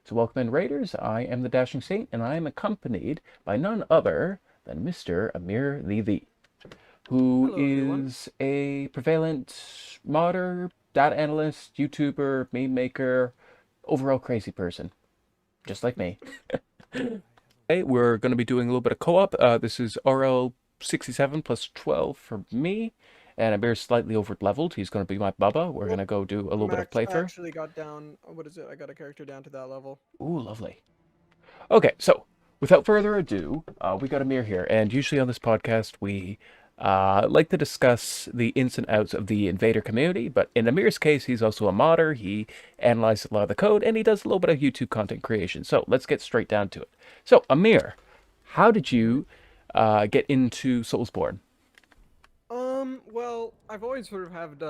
So welcome in, Raiders. I am the Dashing Saint, and I am accompanied by none other than Mr. Amirthethe, who Hello, everyone. is a prevalent modder, data analyst, YouTuber, meme maker, overall crazy person, just like me. Today we're going to be doing a little bit of co-op. This is RL 67 plus 12 for me, and Amir's slightly over leveled. He's going to be my Bubba. We're going Well, to go do a little bit of Max, I playthrough. actually got down. What is it? I got a character down to that level. Ooh, lovely. Okay, so without further ado, we got Amir here, and usually on this podcast we like to discuss the ins and outs of the Invader community. But in Amir's case, he's also a modder. He analyzes a lot of the code, and he does a little bit of YouTube content creation. So let's get straight down to it. So Amir, how did Mhm. you get into Soulsborne? Well, I've always sort of had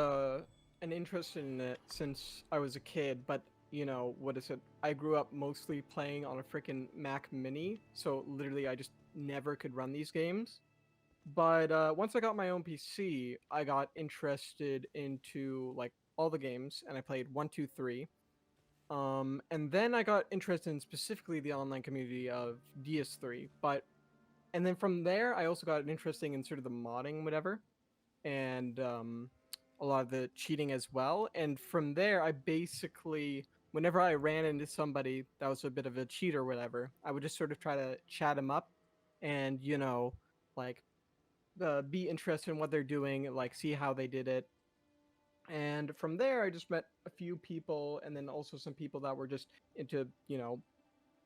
an interest in it since I was a kid, but what is it? I grew up mostly playing on a freaking Mac Mini, so literally I just never could run these games. But once I got my own PC, I got interested into like all the games, and I played 1, 2, 3. And then I got interested in specifically the online community of DS3. And then from there, I also got interesting in sort of the modding, whatever, and a lot of the cheating as well. And from there, I basically, whenever I ran into somebody that was a bit of a cheat or whatever, I would just sort of try to chat him up, and like be interested in what they're doing, like see how they did it. And from there, I just met a few people, and then also some people that were just into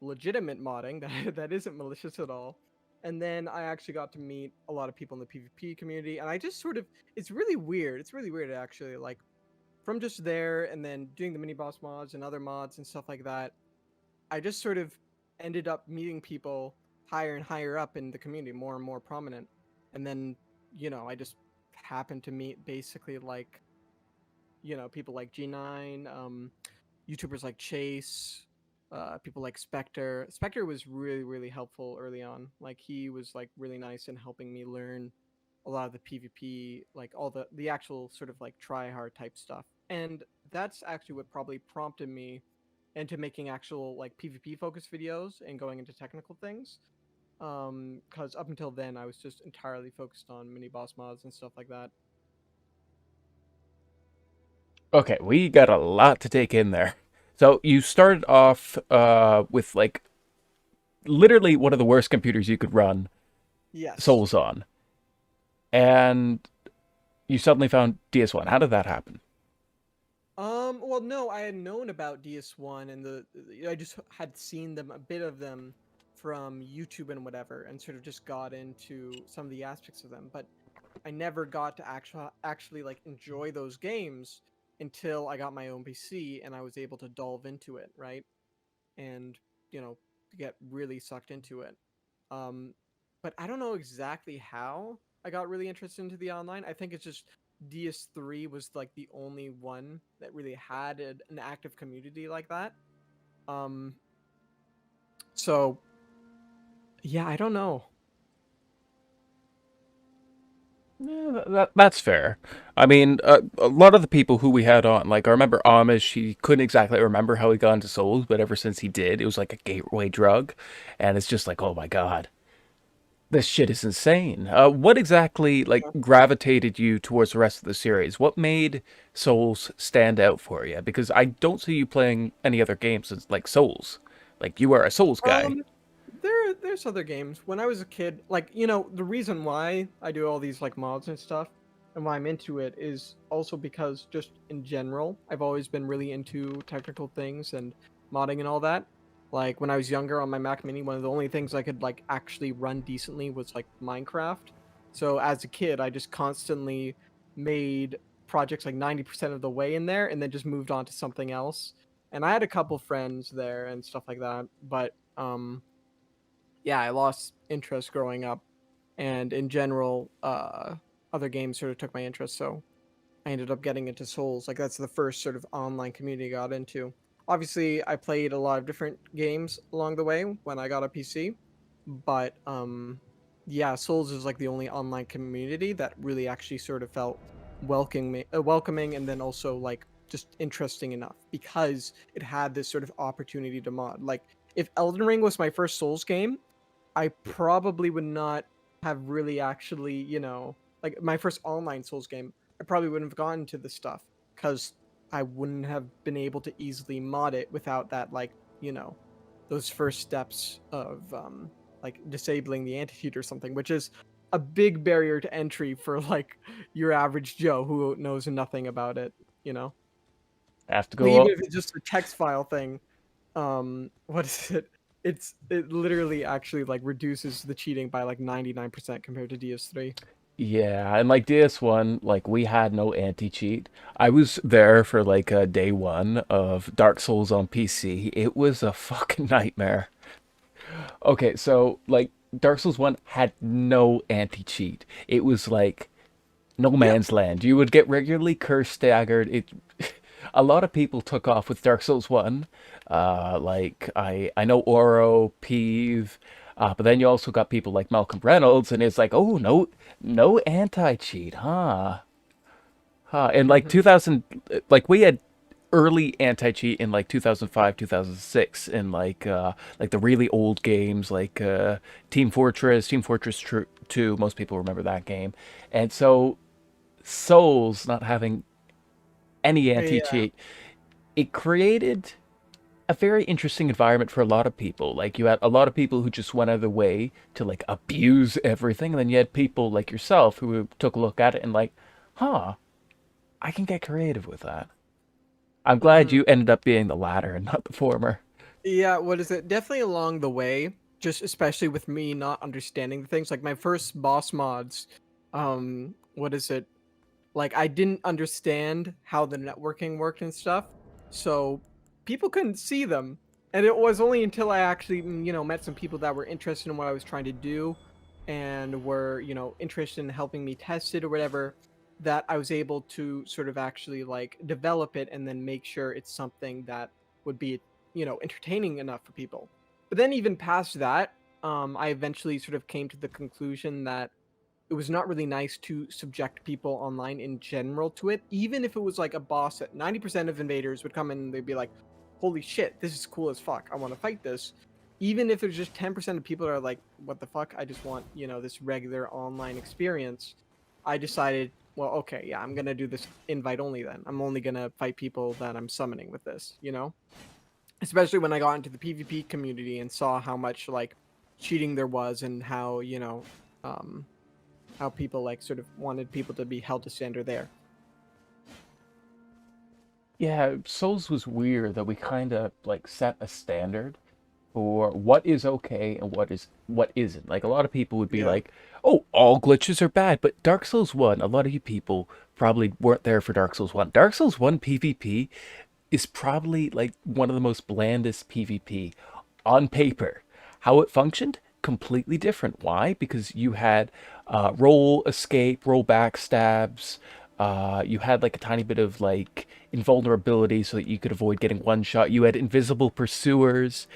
legitimate modding that isn't malicious at all. And then I actually got to meet a lot of people in the PvP community, and I just sort of it's really weird. It's really weird actually. Like from just there and then doing the mini boss mods and other mods and stuff like that, I just sort of ended up meeting people higher and higher up in the community, more and more prominent. And then, I just happened to meet basically like, people like G9, YouTubers like Chase, people like Spectre. Spectre was really, really helpful early on. Like he was like really nice in helping me learn a lot of the PvP, like all the actual sort of like try hard type stuff. And that's actually what probably prompted me into making actual like PvP focused videos and going into technical things. Because up until then I was just entirely focused on mini boss mods and stuff like that. Okay, we got a lot to take in there. So you started off with like literally one of the worst computers you could run Yes. Souls on, and you suddenly found DS1. How did that happen? Well, no, I had known about DS1 and I just had seen them, a bit of them from YouTube and whatever, and sort of just got into some of the aspects of them. But I never got to actually like enjoy those games until I got my own PC and I was able to delve into it, right? And, get really sucked into it. Um, but I don't know exactly how I got really interested into the online. I think it's just DS3 was like the only one that really had an active community like that. Um, so yeah, I don't know. Yeah, that's fair. I mean, a lot of the people who we had on, like I remember Amish, he couldn't exactly remember how he got into Souls, but ever since he did, it was like a gateway drug, and it's just like, oh my god, this shit is insane. What exactly like gravitated you towards the rest of the series? What made Souls stand out for you? Because I don't see you playing any other games as like Souls. Like you are a Souls guy. Um, there's other games. When I was a kid, like the reason why I do all these like mods and stuff, and why I'm into it is also because just in general, I've always been really into technical things and modding and all that. Like when I was younger on my Mac Mini, one of the only things I could like actually run decently was like Minecraft. So as a kid, I just constantly made projects like 90% of the way in there, and then just moved on to something else. And I had a couple friends there and stuff like that, but yeah, I lost interest growing up, and in general, other games sort of took my interest. So I ended up getting into Souls. Like that's the first sort of online community I got into. Obviously, I played a lot of different games along the way when I got a PC, but yeah, Souls is like the only online community that really actually sort of felt welcoming, and then also like just interesting enough because it had this sort of opportunity to mod. Like if Elden Ring was my first Souls game, I probably would not have really actually, like my first online Souls game, I probably wouldn't have gotten to this stuff because I wouldn't have been able to easily mod it without that, like, those first steps of like disabling the anti-cheat or something, which is a big barrier to entry for like your average Joe who knows nothing about it, you know? Have to Like even go. if it's just a text file thing, what is it? It literally actually like reduces the cheating by like 99% compared to DS3. Yeah, and like DS1, like we had no anti-cheat. I was there for like day one of Dark Souls on PC. It was a fucking nightmare. Okay, so like Dark Souls 1 had no anti-cheat. It was like no Yeah. man's land. You would get regularly curse staggered. It a lot of people took off with Dark Souls 1. Like I know Oro, Peeve, but then you also got people like Malcolm Reynolds, and it's like, oh no anti cheat, huh? Huh? In like Hmm. 2000, like we had early anti cheat in like 2005, 2006, in like the really old games like Team Fortress 2. Most people remember that game, and so Souls not having any anti Yeah. cheat, it created a very interesting environment for a lot of people. Like you had a lot of people who just went out of their way to like abuse everything, and then you had people like yourself who took a look at it and like, huh, I can get creative with that. I'm glad Hmm. you ended up being the latter and not the former. Yeah, what is it? Definitely along the way, just especially with me not understanding the things. Like my first boss mods, what is it? Like I didn't understand how the networking worked and stuff, so people couldn't see them. And it was only until I actually, met some people that were interested in what I was trying to do and were, interested in helping me test it or whatever, that I was able to sort of actually like develop it and then make sure it's something that would be, entertaining enough for people. But then even past that, I eventually sort of came to the conclusion that it was not really nice to subject people online in general to it, even if it was like a boss that 90% of invaders would come in and they'd be like, holy shit, this is cool as fuck. I want to fight this. Even if there's just 10% of people that are like, what the fuck? I just want, this regular online experience. I decided, well, okay, yeah, I'm going to do this invite only then. I'm only going to fight people that I'm summoning with this? Especially when I got into the PvP community and saw how much like cheating there was and how, um, how people like sort of wanted people to be held to standard there. Yeah, Souls was weird that we kind of like set a standard for what is okay and what isn't. Like a lot of people would be Yeah. like, "Oh, all glitches are bad," but Dark Souls 1, a lot of you people probably weren't there for Dark Souls 1. Dark Souls 1 PvP is probably like one of the most blandest PvP on paper. How it functioned, completely different. Why? Because you had roll escape, roll backstabs. You had like a tiny bit of like invulnerability so that you could avoid getting one shot. You had invisible pursuers.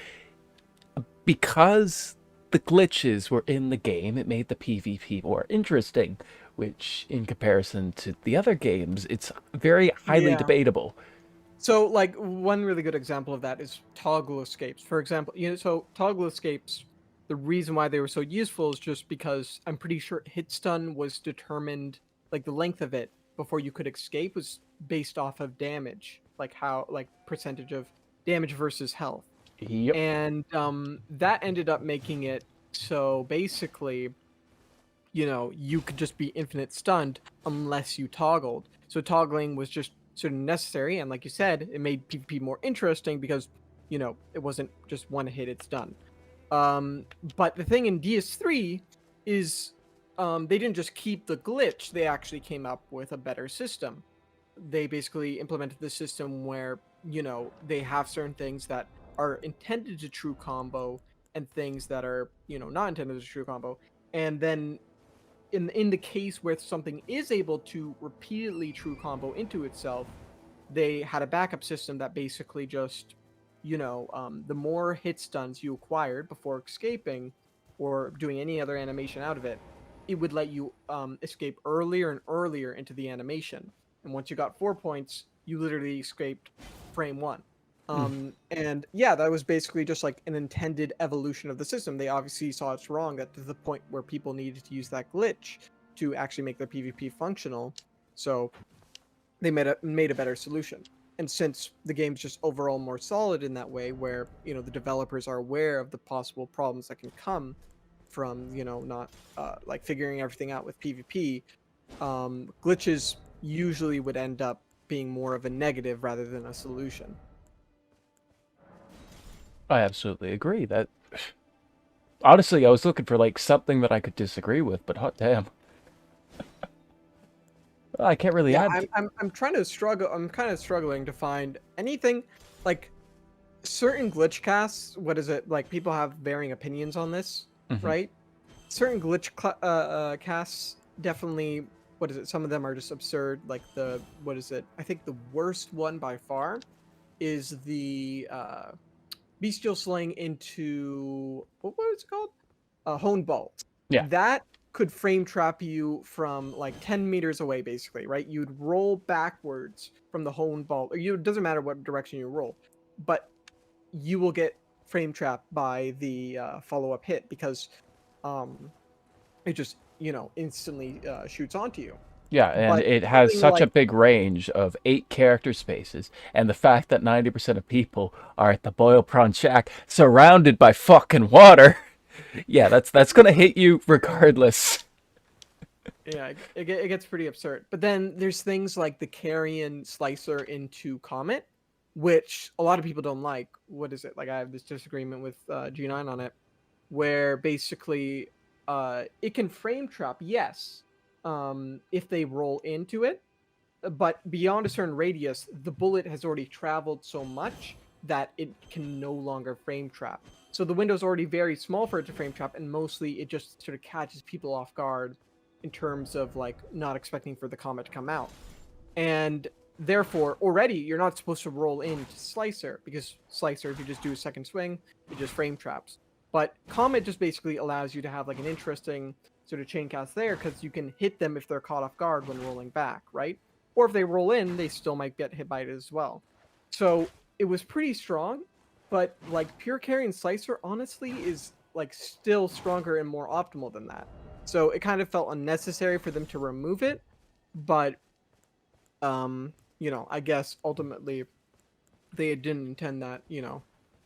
Because the glitches were in the game, it made the PvP more interesting, which in comparison to the other games, it's very highly Yeah. debatable. So like one really good example of that is toggle escapes. For example, so toggle escapes, the reason why they were so useful is just because I'm pretty sure hit stun was determined, like the length of it before you could escape was based off of damage, like how like percentage of damage versus health. Yep. And that ended up making it so basically, you could just be infinite stunned unless you toggled. So toggling was just sort of necessary, and like you said, it made PvP more interesting because it wasn't just one hit, it's done. But the thing in DS3 is they didn't just keep the glitch; they actually came up with a better system. They basically implemented the system where they have certain things that are intended to true combo and things that are not intended to true combo, and then in the case where something is able to repeatedly true combo into itself, they had a backup system that basically just, the more hit stuns you acquired before escaping or doing any other animation out of it, it would let you escape earlier and earlier into the animation. And once you got 4 points, you literally scraped frame one. Mm. And yeah, that was basically just like an intended evolution of the system. They obviously saw it's wrong that to the point where people needed to use that glitch to actually make their PvP functional. So they made a better solution. And since the game's just overall more solid in that way, where the developers are aware of the possible problems that can come from not like figuring everything out with PvP, glitches usually would end up being more of a negative rather than a solution. I absolutely agree. That honestly, I was looking for like something that I could disagree with, but hot damn, I can't really Yeah, add. I'm trying to struggle. I'm kind of struggling to find anything like certain glitch casts. What is it like? People have varying opinions on this, Mhm. right? Certain casts definitely. What is it? Some of them are just absurd. Like the what is it? I think the worst one by far is the bestial slaying into what was it called? Honed bolt. Yeah, That could frame trap you from like 10 meters away, basically, right? You'd roll backwards from the honed bolt, or it doesn't matter what direction you roll, but you will get frame trapped by the follow up hit because um, it just instantly shoots onto you. yeah, and But it has something such a like big range of 8 character spaces, and the fact that 90% of people are at the Boil Prawn Shack surrounded by fucking water. Yeah, that's gonna hit you regardless. yeah, it gets pretty absurd. But then there's things like the carrion slicer into Comet, which a lot of people don't like. What is it? Like I have this disagreement with G9 on it, where basically it can frame trap, yes, if they roll into it, but beyond a certain radius, the bullet has already traveled so much that it can no longer frame trap. So the window's already very small for it to frame trap, and mostly it just sort of catches people off guard in terms of like not expecting for the comet to come out. And therefore, already you're not supposed to roll into Slicer because Slicer, if you just do a second swing, it just frame traps. But Comet just basically allows you to have like an interesting sort of chain cast there because you can hit them if they're caught off guard when rolling back, right? Or if they roll in, they still might get hit by it as well. So it was pretty strong, but like Pure Carry and Slicer honestly is like still stronger and more optimal than that. So it kind of felt unnecessary for them to remove it, but I guess ultimately they didn't intend that,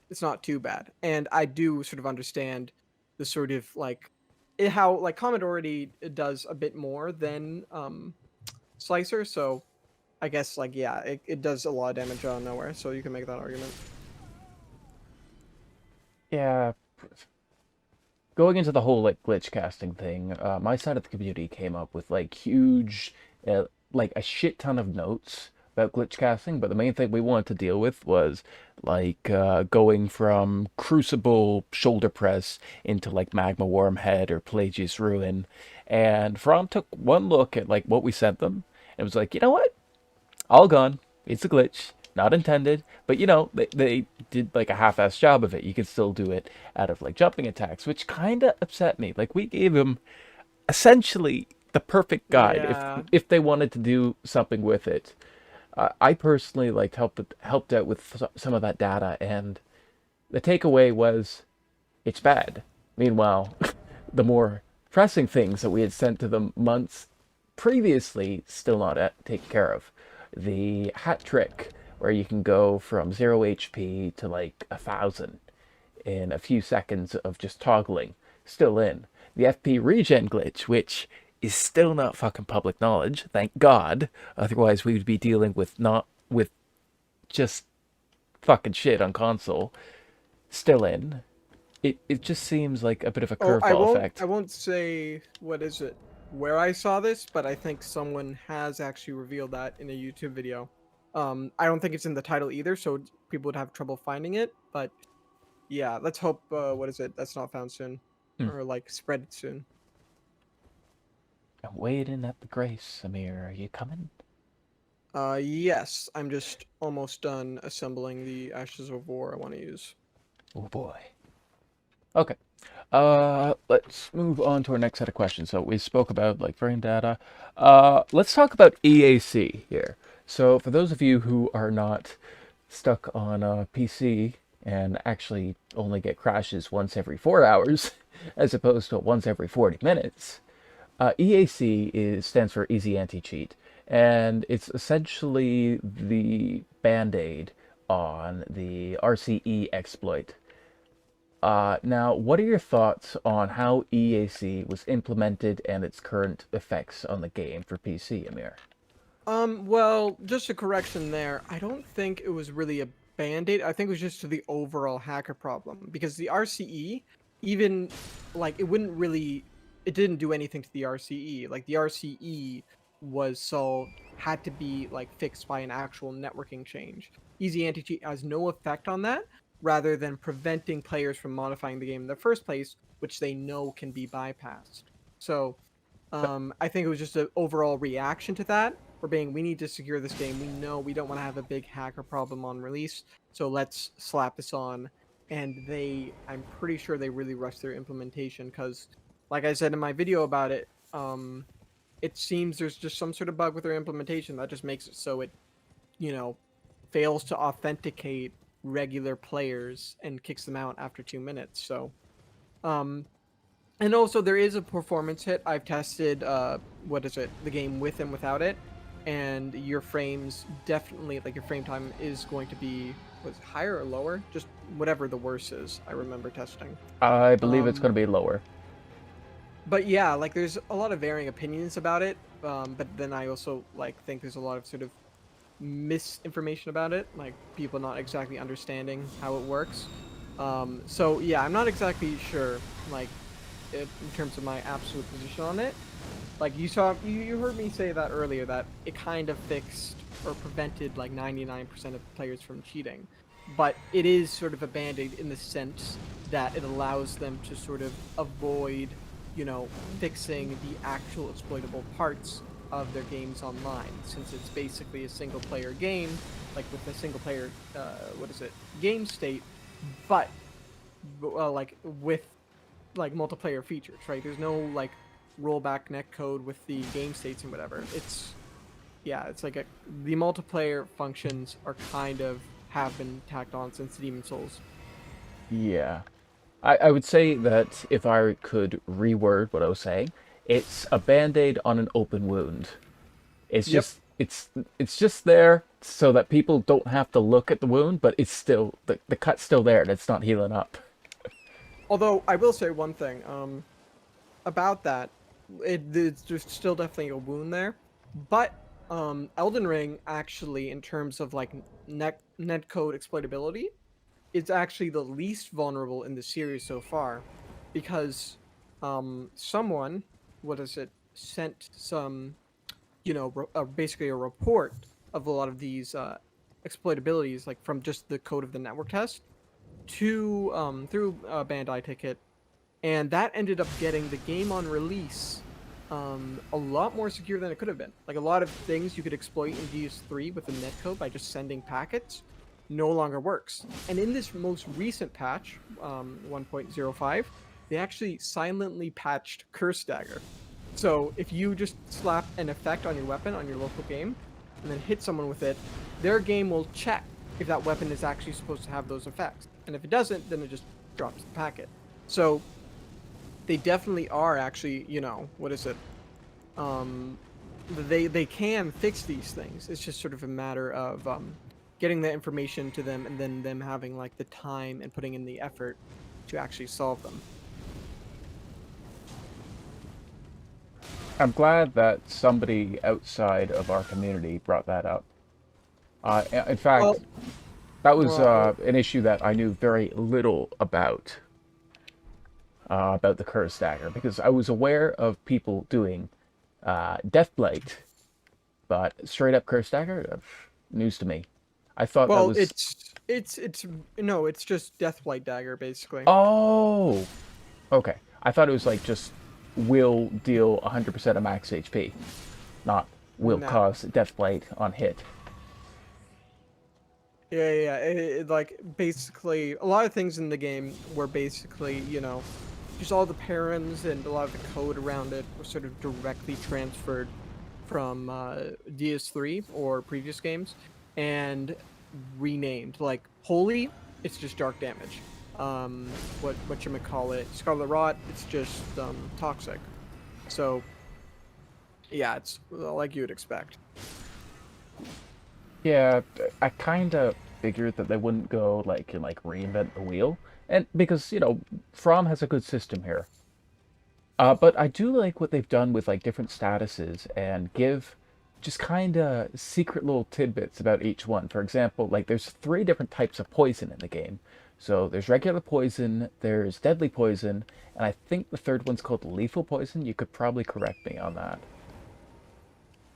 it's not too bad. And I do sort of understand the sort of like how like Comet already does a bit more than Slicer, so I guess like yeah, it does a lot of damage out of nowhere, so you can make that argument. Yeah, going into the whole like glitch casting thing, my side of the community came up with like huge, like a shit ton of notes about glitch casting. But the main thing we wanted to deal with was like going from Crucible shoulder press into like Magma Wormhead or Pelagius Ruin. And From took one look at like what we sent them and was like, you know what? All gone. It's a glitch, not intended. But they did like a half-ass job of it. You could still do it out of like jumping attacks, which kind of upset me. Like we gave him essentially the perfect guide Yeah. if they wanted to do something with it. I personally like helped out with some of that data, and the takeaway was it's bad. Meanwhile, the more pressing things that we had sent to them months previously still not taken care of. The hat trick, where you can go from 0 HP to like 1,000 in a few seconds of just toggling, still in. The FP regen glitch, which is still not fucking public knowledge, thank God. Otherwise, we would be dealing with not with just fucking shit on console, still in. It just seems like a bit of a Oh, curveball I effect. won't say what is it where I saw this, but I think someone has actually revealed that in a YouTube video. I don't think it's in the title either, so people would have trouble finding it. But yeah, let's hope. What is it? That's not found soon, Hmm. or like spread soon. I'm waiting at the grace, Amir. Are you coming? Yes, I'm just almost done assembling the Ashes of War I want to use. Oh boy. Okay. Let's move on to our next set of questions. So we spoke about like frame data. Let's talk about EAC here. So, for those of you who are not stuck on a PC and actually only get crashes once every 4 hours, as opposed to once every 40 minutes, EAC stands for Easy Anti-Cheat, and it's essentially the band-aid on the RCE exploit. Now, what are your thoughts on how EAC was implemented and its current effects on the game for PC, Amir? Well, just a correction there. I don't think it was really a band-aid. I think it was just to the overall hacker problem because the RCE, even like it didn't do anything to the RCE. Like the RCE was solved, had to be like fixed by an actual networking change. Easy anti-cheat has no effect on that, rather than preventing players from modifying the game in the first place, which they know can be bypassed. So I think it was just an overall reaction to that. We need to secure this game. We know we don't want to have a big hacker problem on release, so let's slap this on. And I'm pretty sure they really rushed their implementation because, like I said in my video about it, it seems there's just some sort of bug with their implementation that just makes it so it, you know, fails to authenticate regular players and kicks them out after 2 minutes. So, um, and also, there is a performance hit. I've tested, the game with and without it, and your frames definitely, like your frame time is going to be, was it higher or lower? Just whatever the worst is. I remember testing. I believe it's Um, going to be lower. but yeah, like there's a lot of varying opinions about it. But then I also like think there's a lot of sort of misinformation about it, like people not exactly understanding how it works. So yeah, I'm not exactly sure, like in terms of my absolute position on it. Like you heard me say that earlier that it kind of fixed or prevented like 99% of players from cheating. But it is sort of a band-aid in the sense that it allows them to sort of avoid, fixing the actual exploitable parts of their games online, since it's basically a single player game, like with a single player game state, but like with like multiplayer features, right? There's no like rollback netcode with the game states and whatever. It's like the multiplayer functions are kind of have been tacked on since Demon Souls. Yeah. I would say that if I could reword what I was saying, it's a band-aid on an open wound. It's Yep. just it's just there so that people don't have to look at the wound, but it's still the cut's still there and it's not healing up. Although I will say one thing about that, there's still definitely a wound there, but Elden Ring actually, in terms of like netcode exploitability, it's actually the least vulnerable in the series so far, because someone, sent some, basically a report of a lot of these exploitabilities, like from just the code of the network test to through a Bandai ticket, and that ended up getting the game on release a lot more secure than it could have been. Like a lot of things you could exploit in DS3 with the netcode by just sending packets no longer works. And in this most recent patch, 1.05, they actually silently patched Curse Dagger. So if you just slap an effect on your weapon on your local game and then hit someone with it, their game will check if that weapon is actually supposed to have those effects. And if it doesn't, then it just drops the packet. So they definitely are actually, um, they can fix these things. It's just sort of a matter of getting the information to them and then them having like the time and putting in the effort to actually solve them. I'm glad that somebody outside of our community brought that up. In fact, Well, that was well, an issue that I knew very little about the curse dagger because I was aware of people doing Deathblade, but straight up curse dagger, news to me. I thought that well, was it's no, it's just Deathblight Dagger basically. oh okay. I thought it was like just will deal 100% of max HP, not will No. cause Deathblade on hit. Yeah. Like basically a lot of things in the game were basically, just all the params and a lot of the code around it was sort of directly transferred from DS3 or previous games and renamed. Like Holy, it's just dark damage. What you call it? Scarlet Rot, it's just toxic. So yeah, it's like you would expect. Yeah, I kind of figured that they wouldn't go like and like reinvent the wheel, and because From has a good system here. But I do like what they've done with like different statuses and give just kind of secret little tidbits about each one. For example, like there's three different types of poison in the game. So there's regular poison, there's deadly poison, and I think the third one's called lethal poison. You could probably correct me on that.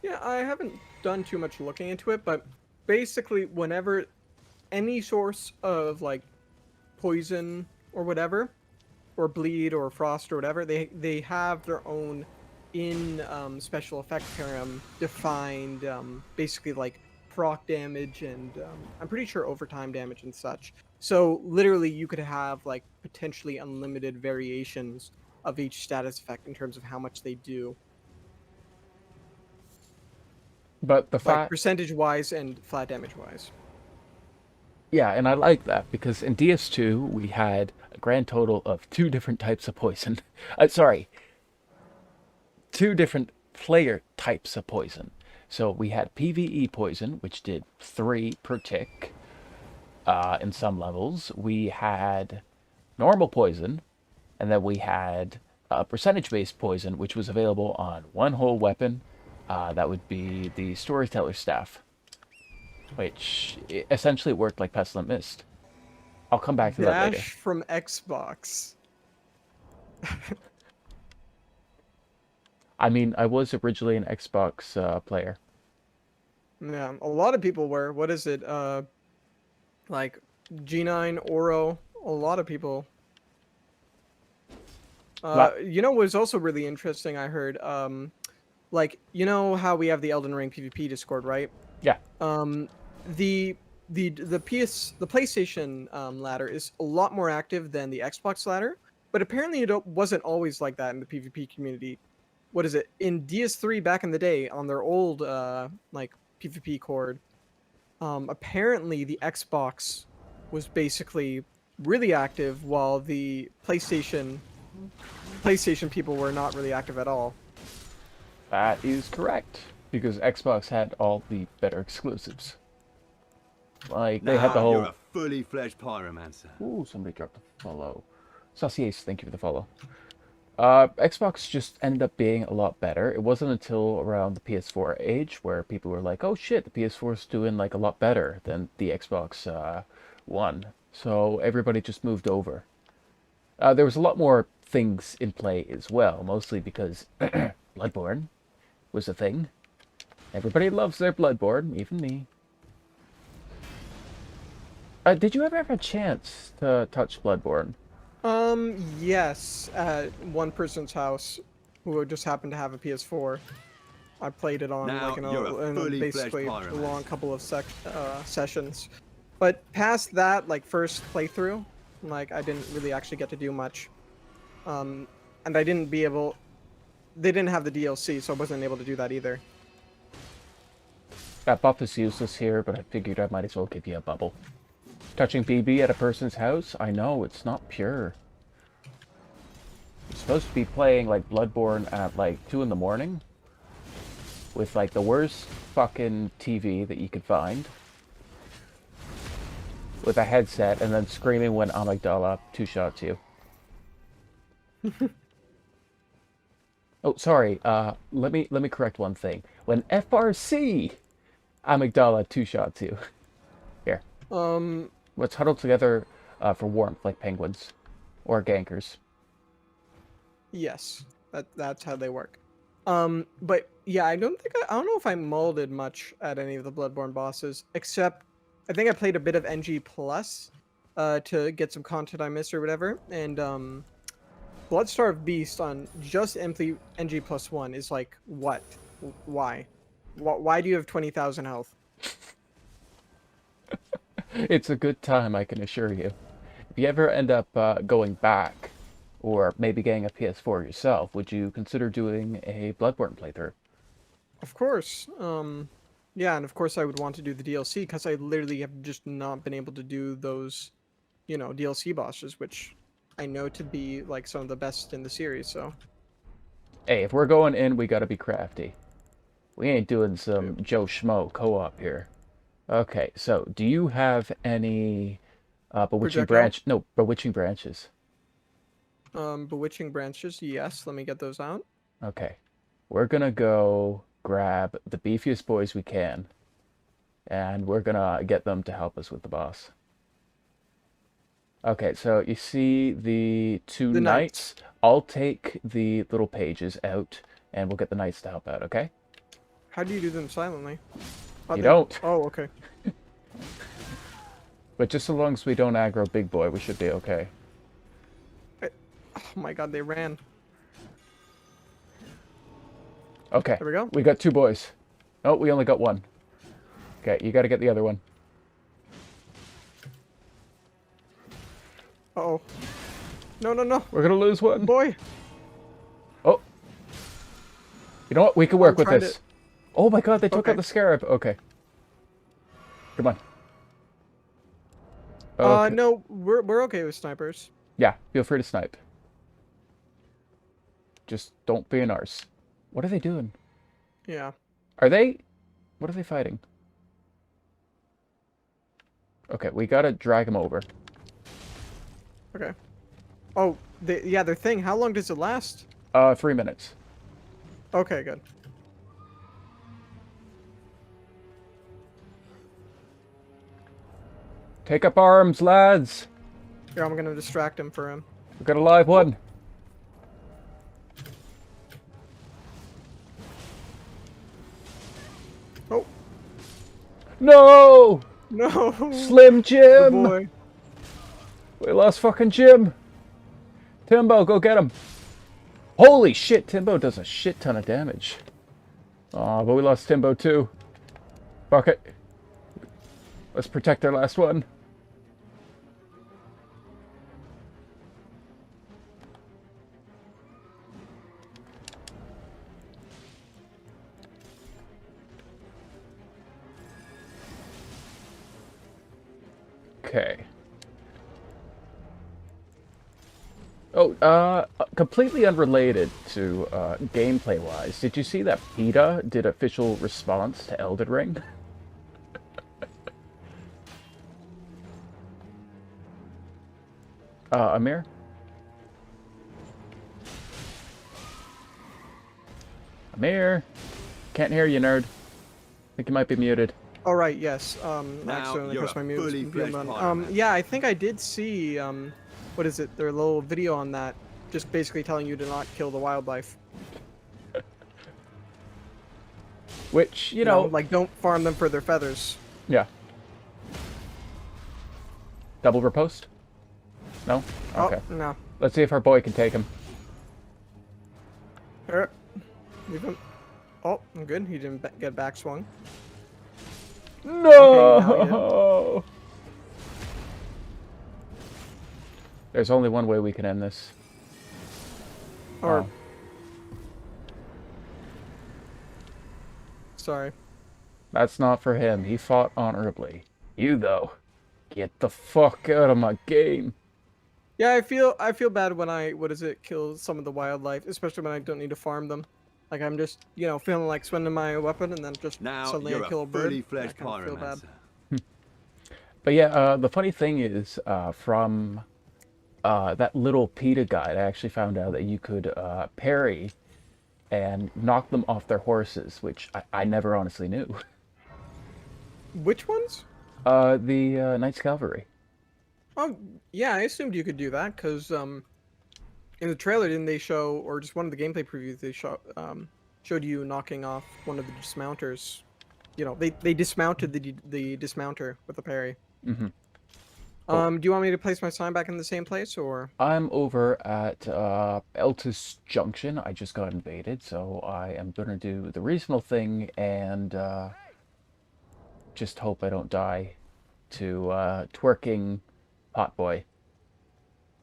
Yeah, I haven't done too much looking into it, but basically, whenever any source of like poison or whatever, or bleed or frost or whatever, they have their own in special effect param defined, basically like proc damage and I'm pretty sure overtime damage and such. So literally, you could have like potentially unlimited variations of each status effect in terms of how much they do, But the like fact, percentage wise and flat damage wise. yeah, and I like that because in DS2 we had a grand total of two different types of poison. Sorry, two different player types of poison. So we had PvE poison, which did three per tick in some levels. We had normal poison, and then we had percentage based poison, which was available on one whole weapon. That would be the Storyteller Staff, which essentially worked like Pestilent Mist. I'll come back to that later. Dash from Xbox. I mean, I was originally an Xbox player. Yeah, a lot of people were. What is it? Like G9, Oro. A lot of people. La- What was also really interesting, I heard. Like how we have the Elden Ring PvP Discord, right? yeah, Um, the the PlayStation ladder is a lot more active than the Xbox ladder, but apparently wasn't always like that in the PvP community. What is it? In DS3 back in the day on their old like PvP cord, apparently the Xbox was basically really active while the PlayStation people were not really active at all. that is correct because Xbox had all the better exclusives. Like they had the Now you're whole. a fully fledged pyromancer. Ooh, somebody dropped a follow. Sauciers, thank you for the follow. Xbox just ended up being a lot better. It wasn't until around the PS4 age where people were like, "Oh shit, the PS4 is doing like a lot better than the Xbox One." So everybody just moved over. There was a lot more things in play as well, mostly because Bloodborne was a thing. Everybody loves their Bloodborne, even me. Did you ever have a chance to touch Bloodborne? Yes, at one person's house who just happened to have a PS4. I played it on Now like you're a in a fully fledged basically a long pyromancer. couple of sessions. But past that, like first playthrough, like I didn't really actually get to do much. Um, and I didn't be able. They didn't have the DLC, so I wasn't able to do that either. That buff is useless here, but I figured I might as well give you a bubble. Touching BB at a person's house? I know, it's not pure. You're supposed to be playing like Bloodborne at like 2 in the morning with like the worst fucking TV that you could find with a headset and then screaming when Amygdala two-shots you. Oh, sorry. Let me correct one thing. When FRC Amygdala two-shots you. Here. Um, Let's huddle together for warmth like penguins or gankers. yes, that's how they work. But yeah, I don't know if I molded much at any of the Bloodborne bosses, except I think I played a bit of NG Plus, to get some content I missed or whatever, and Bloodstarved Beast on just NG plus one is like what? Why? Why do you have 20,000 health? It's a good time, I can assure you. If you ever end up going back, or maybe getting a PS4 yourself, would you consider doing a Bloodborne playthrough? Of course. Yeah, and of course I would want to do the DLC because I literally have just not been able to do those, DLC bosses, which I know to be like some of the best in the series. So Hey, if we're going in, we gotta be crafty. We ain't doing true. some Joe Schmo co-op here. Okay, so do you have any Projectile, bewitching branches? bewitching branches. Yes, let me get those out. Okay. We're gonna go grab the beefiest boys we can, and we're gonna get them to help us with the boss. Okay, so you see the two The knights. knights. I'll take the little pages out, and we'll get the knights to help out, okay? How do you do them silently? Are You they? don't. Oh, okay. But just so long as we don't aggro Big Boy, we should be okay. I, oh my God, they ran. Okay, There we go. we got two boys. Oh, we only got one. Okay, you gotta get the other one. Uh-oh. No, no, no. We're gonna lose one. Boy. Oh, you know what? We can I'm work with trying this. Oh my God, they took out Okay. the scarab. Okay. Come on. Okay. No, we're okay with snipers. Yeah, feel free to snipe. Just don't be an arse. What are they doing? Yeah. Are they... What are they fighting? Okay, we gotta drag them over. Okay. Oh, yeah, their thing. How long does it last? 3 minutes. Okay, good. Take up arms, lads! Here, I'm gonna distract him for him. We got a live one. Oh, No! no! Slim The Jim! boy. We lost fucking Jim! Timbo, go get him! Holy shit, Timbo does a shit ton of damage. Aw, but we lost Timbo too. Fuck it. Let's protect our last one. Okay. Oh, completely unrelated to gameplay-wise, did you see that PETA did official response to Elden Ring? Amir? Amir? Can't hear you, nerd. Think you might be muted. All right. Yes. Now Accidentally you're pressed a my mute fully fledged button. Potter. Yeah, I think I did see. What is it? Their little video on that, just basically telling you to not kill the wildlife. Which, you You know, know, like don't farm them for their feathers. yeah. Double riposte? No? Oh Okay. no. Let's see if our boy can take him. Er, leave him. Oh, I'm good. He didn't get back swung. No! There's only one way we can end this. Or Oh. sorry. That's not for him. He fought honorably. You, though, get the fuck out of my game. Yeah, I feel bad when I kill some of the wildlife, especially when I don't need to farm them. Like I'm just feeling like swinging my weapon and then just Now suddenly you're I kill a a bird. fully I fledged kind of feel bad. pyromancer. But yeah, the funny thing is, from that little PETA guide, I actually found out that you could parry and knock them off their horses, which I never honestly knew. Which ones? The Knights Cavalry. Oh, yeah, I assumed you could do that because in the trailer didn't they show, or just one of the gameplay previews they showed you knocking off one of the dismounters. They dismounted the dismounter with a parry. Mm-hmm. Oh, Do you want me to place my sign back in the same place or? I'm over at Eltis Junction. I just got invaded, so I am gonna do the reasonable thing and just hope I don't die to twerking potboy.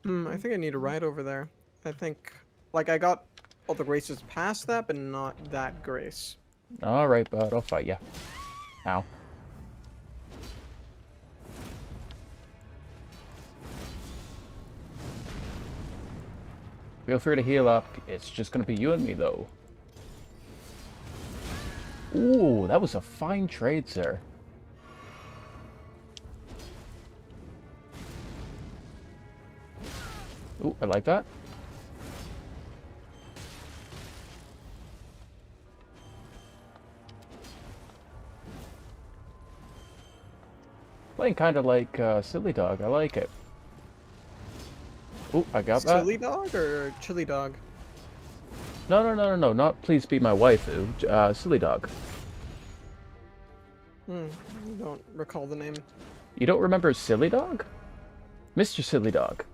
I think I need a ride over there. I think, like, I got all the graces past that, but not that grace. All right, bud. I'll fight ya. Ow. Feel free to heal up. It's just gonna be you and me, though. Ooh, that was a fine trade, sir. Ooh, I like that. Playing kind of like Silly Dog. I like it. Ooh, I got that. Silly dog or chili dog? No, no, no, no, no. Not please be my waifu. Silly Dog. I don't recall the name. You don't remember Silly Dog? Mr. Silly Dog.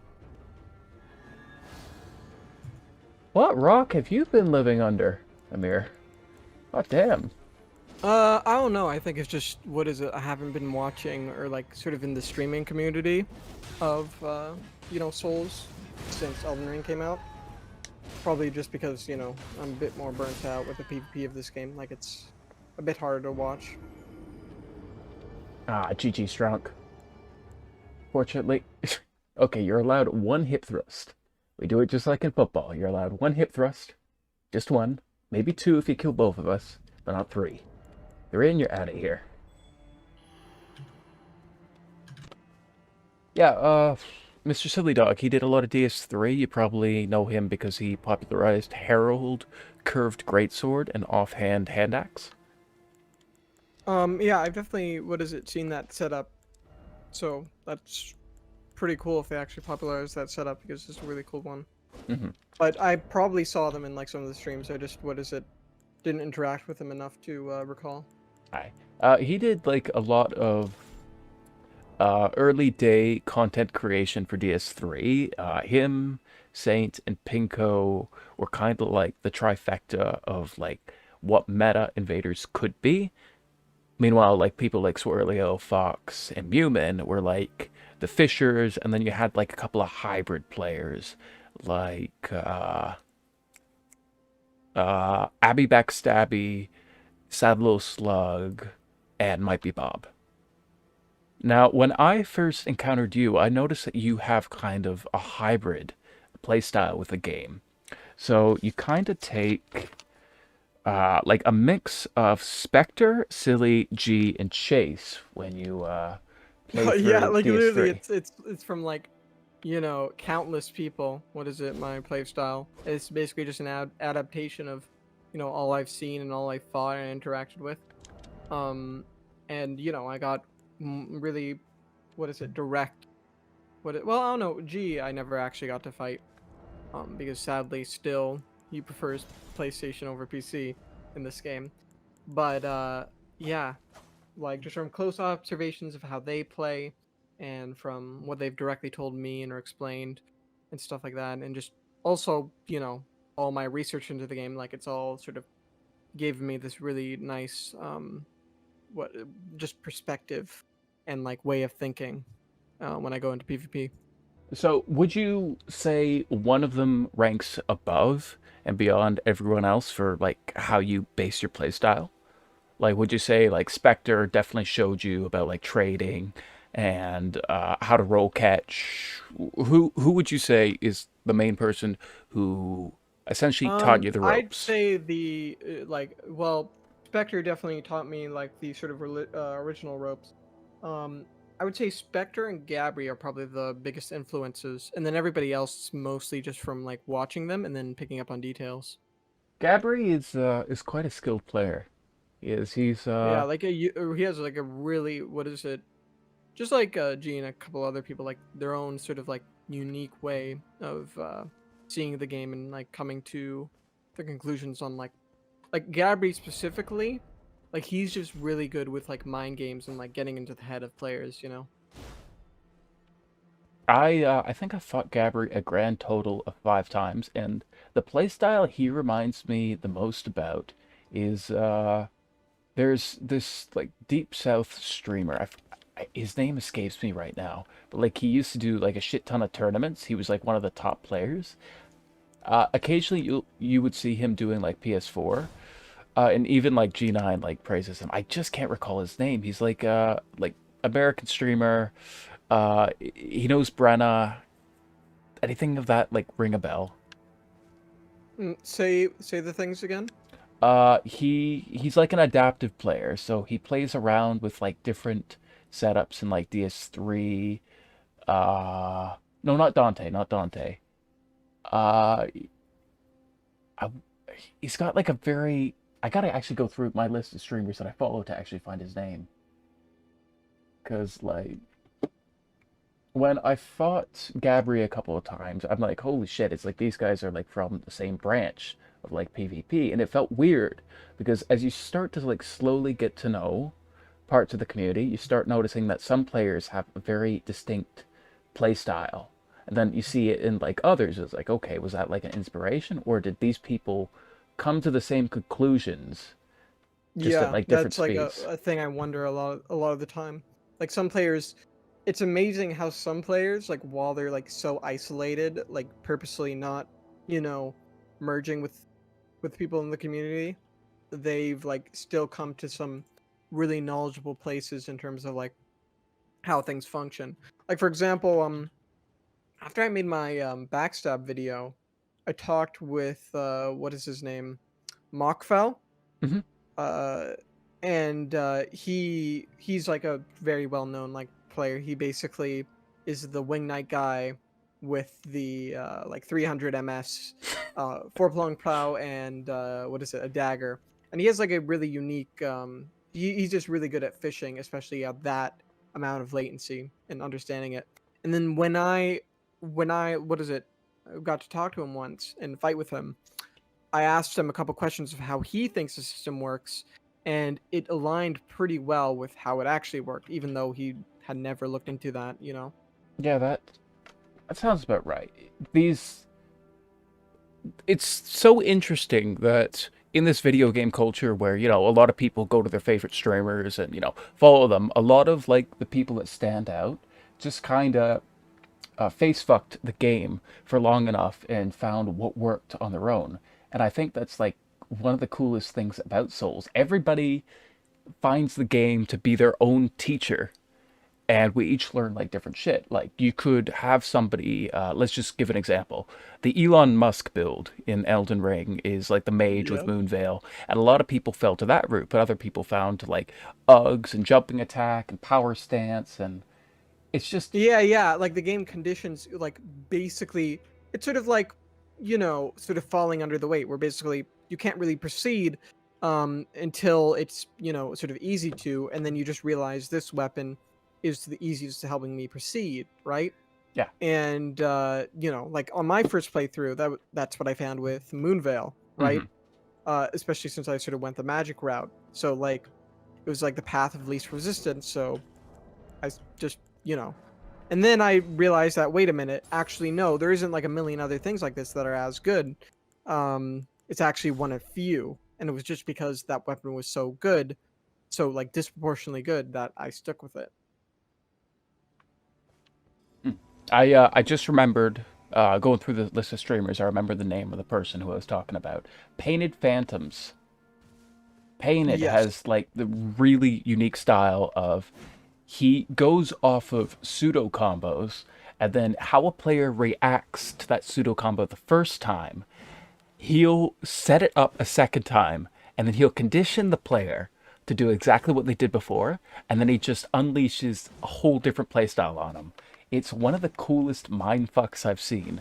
What rock have you been living under, Amir? Oh, damn. I don't know. I think it's just what is it? I haven't been watching or like sort of in the streaming community of Souls since Elden Ring came out. Probably just because I'm a bit more burnt out with the PvP of this game. Like it's a bit harder to watch. Ah, GG Strunk. Fortunately, okay, you're allowed one hip thrust. We do it just like in football. You're allowed one hip thrust. Just one. Maybe two if you kill both of us, but not three. You're in, you're out of here. Yeah, Mr. Silly Dog, he did a lot of DS3. You probably know him because he popularized Herald, Curved Greatsword, and Offhand Hand Axe. Yeah, I've definitely seen that setup. So that's pretty cool if they actually popularize that setup because it's a really cool one. Mm-hmm. But I probably saw them in like some of the streams. I just didn't interact with them enough to recall. Hi. He did like a lot of early day content creation for DS3. Him, Saint, and Pinko were kind of like the trifecta of like what meta invaders could be. Meanwhile, like people like Swirlio, Fox, and Mumin were like the fishers, and then you had like a couple of hybrid players like Abby Backstabby, Sad Little Slug, and Might Be Bob. Now, when I first encountered you, I noticed that you have kind of a hybrid playstyle with the game. So you kind of take like a mix of Spectre, Silly, G, and Chase when you play Yeah, through like literally, DS3. it's from like, countless people. What is it? My play style. It's basically just an adaptation of, all I've seen and all I've fought and interacted with. Um, and I got really, what is it? Direct. Well, I don't know. G, I never actually got to fight. Because sadly, still he prefers PlayStation over PC in this game. But yeah, like just from close observations of how they play and from what they've directly told me and or explained and stuff like that, and just also all my research into the game, like it's all sort of gave me this really nice what just perspective and like way of thinking when I go into PvP. So would you say one of them ranks above and beyond everyone else for like how you base your playstyle? Like, would you say like Spectre definitely showed you about like trading and how to roll catch? Who would you say is the main person who essentially taught you the I'd ropes? say the well, Spectre definitely taught me like the sort of original ropes. Um, I would say Spectre and Gabri are probably the biggest influences, and then everybody else is mostly just from like watching them and then picking up on details. Gabri is quite a skilled player. He is. He's Yeah, like he has like a really what is it? Just like G and a couple other people, like their own sort of like unique way of seeing the game and like coming to the conclusions on like Gabby specifically, like he's just really good with like mind games and like getting into the head of players. I think I fought Gabri a grand total of 5 times, and the playstyle he reminds me the most about is there's this like deep south streamer. His name escapes me right now, but like he used to do like a shit ton of tournaments. He was like one of the top players. Occasionally you would see him doing like PS4. And even like G9 like praises him. I just can't recall his name. He's like American streamer. He knows Brenna. Anything of that like ring a bell? Say the things again. He's like an adaptive player, so he plays around with like different setups in like DS3. No, not Dante, not Dante. Uh, I, he's got like a very. I gotta actually go through my list of streamers that I follow to actually find his name. Cause like when I fought Gabri a couple of times, I'm like, holy shit! It's like these guys are like from the same branch of like PvP, and it felt weird because as you start to like slowly get to know parts of the community, you start noticing that some players have a very distinct play style. And then you see it in like others. It's like, okay, was that like an inspiration, or did these people come to the same conclusions just at Yeah, like different that's like speeds? a thing I wonder a lot of the time. Like some players, it's amazing how some players, like while they're like so isolated, like purposely not, you know, merging with people in the community, they've like still come to some really knowledgeable places in terms of like how things function. Like for example, after I made my backstab video, I talked with what is his name? Mockfell. Hmm. uh and he's like a very well known like player. He basically is the wing knight guy with the like 300 ms 4 prong plow and what is it, a dagger. And he has like a really unique he's just really good at fishing, especially at that amount of latency and understanding it. And then when I what is it, got to talk to him once and fight with him, I asked him a couple questions of how he thinks the system works, and it aligned pretty well with how it actually worked, even though he had never looked into that, you know? Yeah, that sounds about right. These it's so interesting that in this video game culture where a lot of people go to their favorite streamers and follow them, a lot of like the people that stand out just kind of face fucked the game for long enough and found what worked on their own. And I think that's like one of the coolest things about Souls. Everybody finds the game to be their own teacher, and we each learn like different shit. Like you could have somebody, let's just give an example. The Elon Musk build in Elden Ring is like the mage with Yep. Moonveil, and a lot of people fell to that route, but other people found like Uggs and jumping attack and power stance, and it's just Yeah, yeah. Like the game conditions, like basically, it's sort of like, sort of falling under the weight, where basically you can't really proceed until it's, sort of easy to, and then you just realize this weapon is the easiest to helping me proceed, right? yeah. And like on my first playthrough, that's what I found with Moonveil, right? Hmm. Especially since I sort of went the magic route. So like it was like the path of least resistance. So just and then I realized that, wait a minute, actually no, there isn't like a million other things like this that are as good. It's actually one of few, and it was just because that weapon was so good, so like disproportionately good, that I stuck with it. I just remembered going through the list of streamers. I remember the name of the person who I was talking about. Painted Phantoms. Painted Yes. has like the really unique style of he goes off of pseudo combos, and then how a player reacts to that pseudo combo the first time, he'll set it up a second time, and then he'll condition the player to do exactly what they did before, and then he just unleashes a whole different playstyle on them. It's one of the coolest mind fucks I've seen.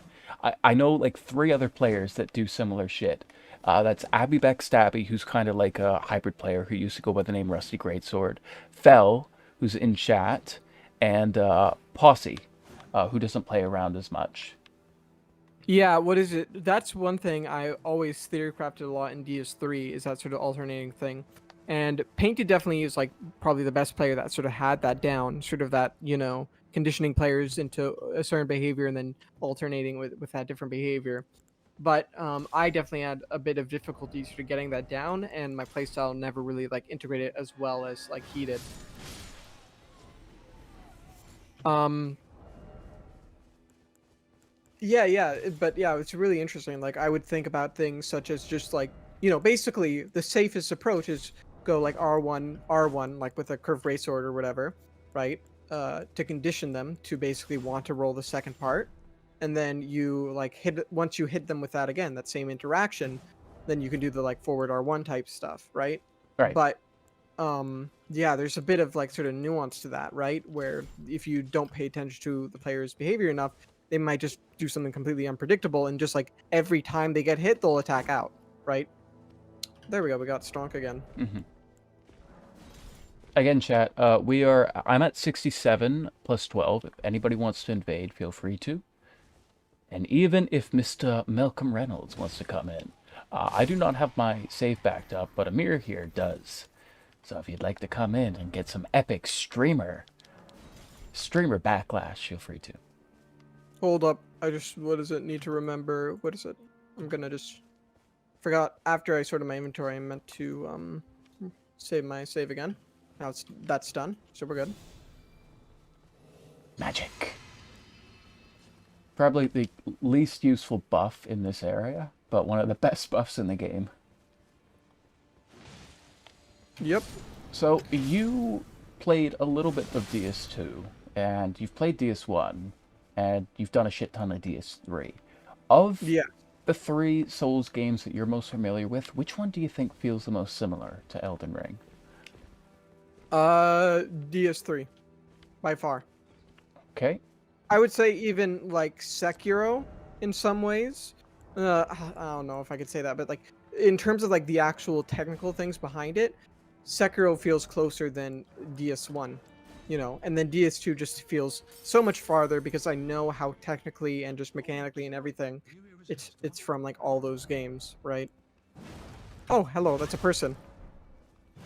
I know like three other players that do similar shit. That's Abby Stabby, who's kind of like a hybrid player who used to go by the name Rusty Greatsword, Fell, who's in chat, and Posse, who doesn't play around as much. Yeah, what is it? That's one thing I always theory crafted a lot in DS3, is that sort of alternating thing. And Painted definitely is like probably the best player that sort of had that down, sort of that, conditioning players into a certain behavior and then alternating with that different behavior. But I definitely had a bit of difficulty sort of getting that down, and my playstyle never really like integrated as well as like he did. Um, yeah, yeah, but yeah, it's really interesting. Like I would think about things such as just like basically the safest approach is go like R1, like with a curved ray sword or whatever, right? To condition them to basically want to roll the second part, and then you like once you hit them with that again, that same interaction, then you can do the like forward R1 type stuff, right? Right. But yeah, there's a bit of like sort of nuance to that, right? Where if you don't pay attention to the player's behavior enough, they might just do something completely unpredictable, and just like every time they get hit, they'll attack out, right? There we go. We got Stronk again. Again, chat. I'm at 67 plus 12. If anybody wants to invade, feel free to. And even if Mr. Malcolm Reynolds wants to come in, I do not have my save backed up, but Amir here does. So if you'd like to come in and get some epic streamer backlash, feel free to. Hold up. What does it need to remember? What is it? I'm gonna just forgot after I sorted my inventory. I meant to save my save again. Now that's done, so we're good. Magic. Probably the least useful buff in this area, but one of the best buffs in the game. Yep. So you played a little bit of DS2, and you've played DS1, and you've done a shit ton of DS3. Of Yeah. the 3 Souls games that you're most familiar with, which one do you think feels the most similar to Elden Ring? DS3, by far. Okay. I would say even like Sekiro in some ways. I don't know if I could say that, but like in terms of like the actual technical things behind it, Sekiro feels closer than DS1, and then DS2 just feels so much farther because I know how technically and just mechanically and everything it's from like all those games, right? Oh, hello, that's a person.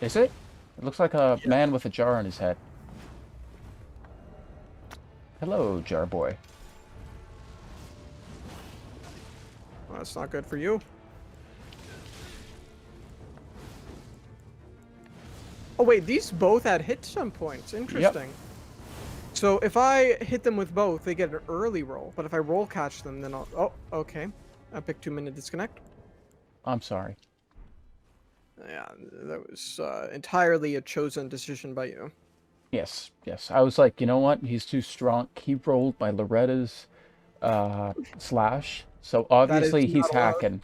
Is it? It looks like a man with a jar on his head. Hello, jar boy. Well, that's not good for you. Oh wait, these both had hit some points. Interesting. Yep. So if I hit them with both, they get an early roll. But if I roll catch them, then I'll... Oh, okay. I picked 2-minute disconnect. I'm sorry. Yeah, that was entirely a chosen decision by you. Yes, yes. I was like, you know what? He's too strong. He rolled my Loretta's slash, so That is obviously he's not allowed. hacking.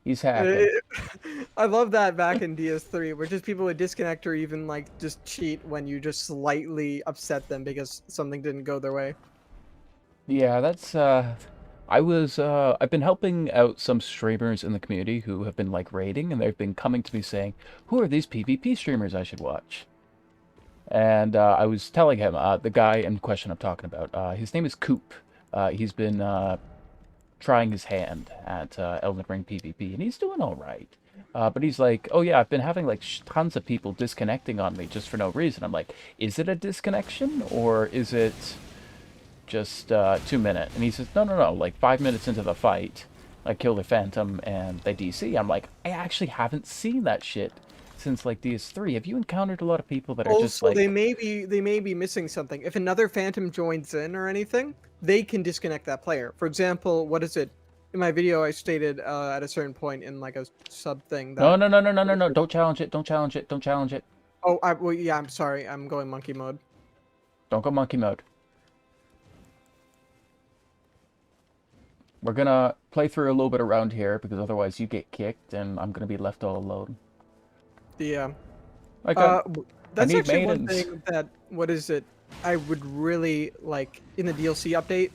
He's hacking. I love that back in DS3, where just people would disconnect or even like just cheat when you just slightly upset them because something didn't go their way. Yeah, that's I've been helping out some streamers in the community who have been like raiding, and they've been coming to me saying, "Who are these PvP streamers I should watch?" And I was telling him, the guy in question I'm talking about, his name is Coop. He's been trying his hand at Elden Ring PvP, and he's doing all right. But he's like, oh yeah, I've been having like tons of people disconnecting on me just for no reason. I'm like, is it a disconnection or is it just 2 minute? And he says, no, no, no. Like 5 minutes into the fight, I kill the Phantom and they DC. I'm like, I actually haven't seen that shit since like DS3. Have you encountered a lot of people that are just Also, like... they may be missing something. If another Phantom joins in or anything, they can disconnect that player. For example, what is it? In my video, I stated at a certain point in like a sub thing No, that... no, no, no, no, no, no. Don't challenge it. Don't challenge it. Don't challenge it. Oh, well, yeah, I'm sorry. I'm going monkey mode. Don't go monkey mode. We're gonna play through a little bit around here because otherwise you get kicked and I'm gonna be left all alone. Yeah. Like, That's need actually one maidens. thing that, what is it? I would really like in the DLC update.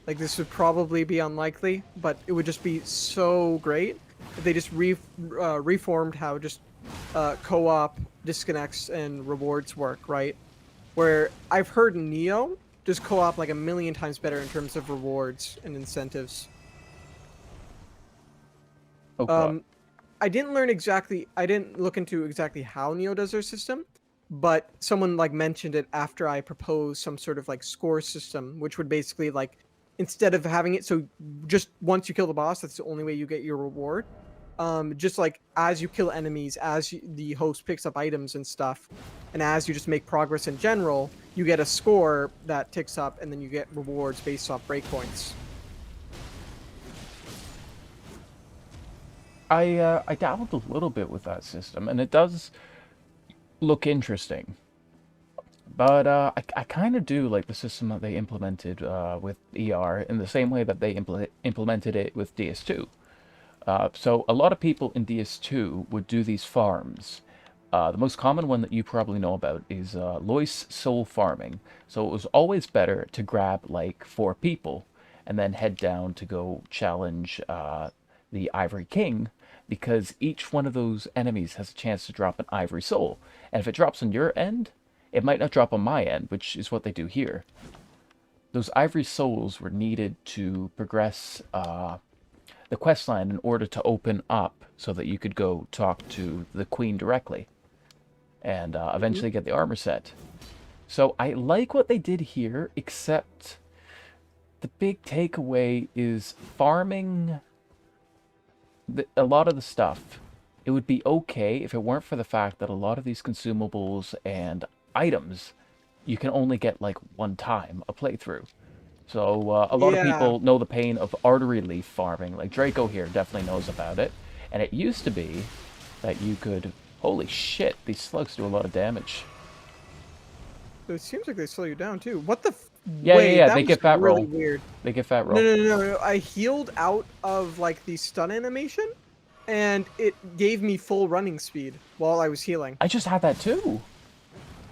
Like this would probably be unlikely, but it would just be so great if they just reformed how just co-op disconnects and rewards work, right? Where I've heard Neo just co-op like a million times better in terms of rewards and incentives. Oh god. I didn't look into exactly how Neo does their system, but someone like mentioned it after I proposed some sort of like score system, which would basically like, instead of having it so just once you kill the boss, that's the only way you get your reward. Just like as you kill enemies, the host picks up items and stuff, and as you just make progress in general, you get a score that ticks up, and then you get rewards based off breakpoints. I dabbled a little bit with that system, and it does look interesting. But I kind of do like the system that they implemented with ER in the same way that they implemented it with DS2. So a lot of people in DS2 would do these farms. The most common one that you probably know about is Lois Soul Farming. So it was always better to grab like 4 people and then head down to go challenge the Ivory King, because each one of those enemies has a chance to drop an Ivory Soul. And if it drops on your end, it might not drop on my end, which is what they do here. Those Ivory Souls were needed to progress the quest line in order to open up so that you could go talk to the queen directly and eventually get the armor set. So I like what they did here, except the big takeaway is farming a lot of the stuff. It would be okay if it weren't for the fact that a lot of these consumables and items you can only get like one time a playthrough. So a lot of Yeah. people know the pain of artery leaf farming. Like Draco here definitely knows about it. And it used to be that you could... Holy shit, these slugs do a lot of damage. It seems like they slow you down too. What the? Yeah, That they was get fat really roll. weird. They get fat No, roll. no, no, no, no. I healed out of like the stun animation, and it gave me full running speed while I was healing. I just had that too.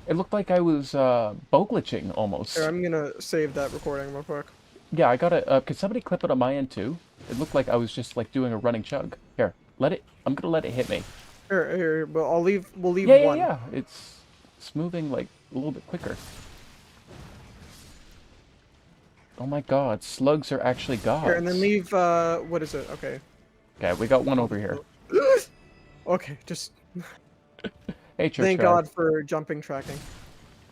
It looked like I was bow glitching almost. Here, I'm gonna save that recording real quick. Yeah, I got it. Could somebody clip it on my end too? It looked like I was just like doing a running chug. Here, let it... I'm gonna let it hit me. Here. Well, I'll leave. We'll leave Yeah, one. yeah. It's moving like a little bit quicker. Oh my god, slugs are actually gods. Here, and then leave. What is it? Okay. Okay, we got one over here. Okay, just Hey, church thank guy. God for jumping tracking.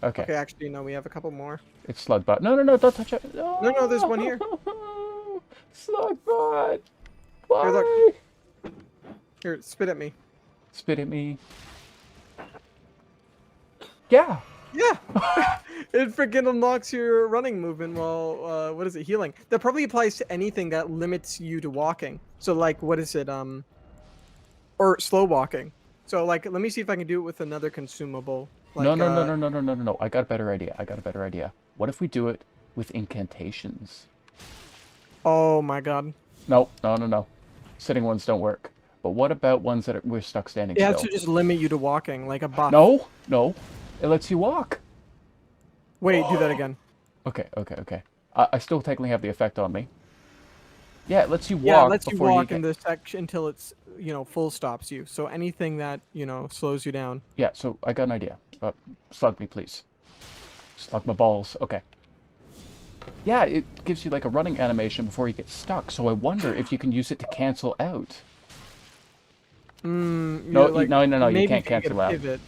Okay. Okay, actually, no, we have a couple more. It's slug bot. No, don't touch it. No, there's one here. Slug bot. Here, look. Why? Here, spit at me. Spit at me. Yeah. Yeah. It freaking unlocks your running movement while what is it, healing? That probably applies to anything that limits you to walking. So like, what is it, or slow walking. So like, let me see if I can do it with another consumable. Like, No. I got a better idea. What if we do it with incantations? Oh my god. No. Sitting ones don't work. But what about ones that we're stuck standing It still? has to just limit you to walking, like a buff. No. It lets you walk. Wait, do that again. Okay. I still technically have the effect on me. Yeah, it lets you walk Yeah, it lets you before walk get... in this section until it's, full stops you. So anything that, slows you down. Yeah, so I got an idea. Slug me, please. Slug my balls. Okay. Yeah, it gives you like a running animation before you get stuck, so I wonder if you can use it to cancel out. No, Like, no, you maybe can't if you get cancel a out. pivot.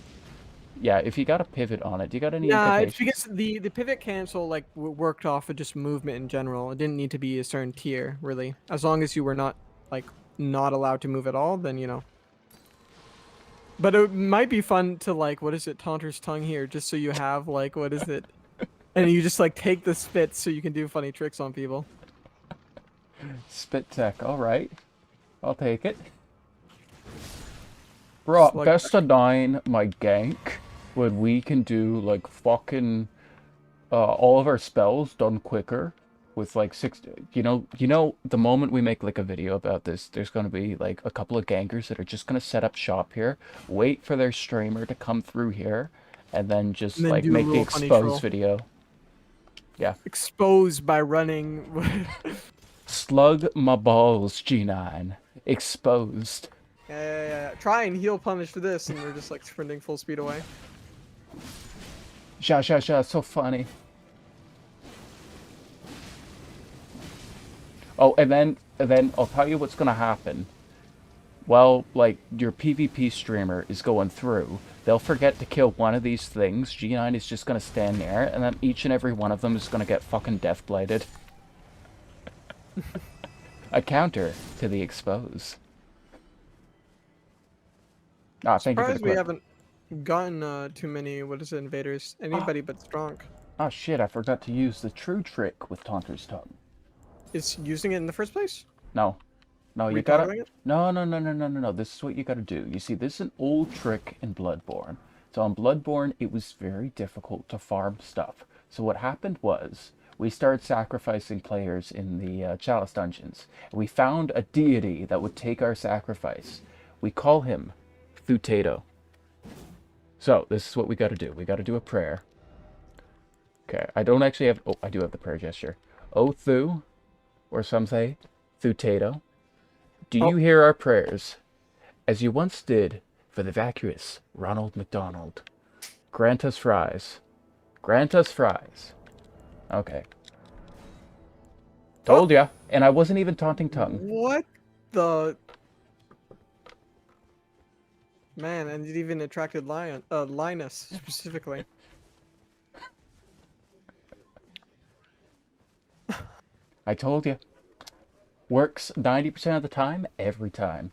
Yeah, if you got a pivot on it, do you got any Nah, it's incantations? because the pivot cancel like worked off of just movement in general. It didn't need to be a certain tier, really. As long as you were not like not allowed to move at all, then. But it might be fun to like, what is it, Taunter's tongue here, just so you have like, what is it, and you just like take the spits so you can do funny tricks on people. Spit tech, alright. I'll take it. Bro, Slug best of 9 my gank when we can do like fucking all of our spells done quicker with like 6... You know the moment we make like a video about this, there's going to be like a couple of gankers that are just going to set up shop here, wait for their streamer to come through here, and then just And then like do a make the little funny troll. expose video. Yeah. Exposed by running. Slug my balls, G9. Exposed. Yeah. Try and heal punish for this, and we're just like sprinting full speed away. Sha, so funny. Oh, and then I'll tell you what's gonna happen. Well, like, your PvP streamer is going through. They'll forget to kill one of these things. G9 is just gonna stand there, and then each and every one of them is gonna get fucking death-blighted. A counter to the expose. Ah, thank you for the Surprised we clip. haven't gotten too many, what is it, invaders. Anybody but Strong. Oh shit, I forgot to use the true trick with Taunter's Tongue. Is using it in the first place? No. No, you gotta. Retoggling it? No. This is what you gotta do. You see, this is an old trick in Bloodborne. So on Bloodborne, it was very difficult to farm stuff. So what happened was, we started sacrificing players in the Chalice dungeons. And we found a deity that would take our sacrifice. We call him Thutato. So this is what we gotta do. We gotta do a prayer. Okay, I don't actually have. Oh, I do have the prayer gesture. O Thu, or some say Thutato. Do you hear our prayers, as you once did for the vacuous Ronald McDonald? Grant us fries. Grant us fries. Okay. Told ya. And I wasn't even taunting tongue. What the... Man, and it even attracted Linus, specifically. I told you. Works 90% of the time, every time.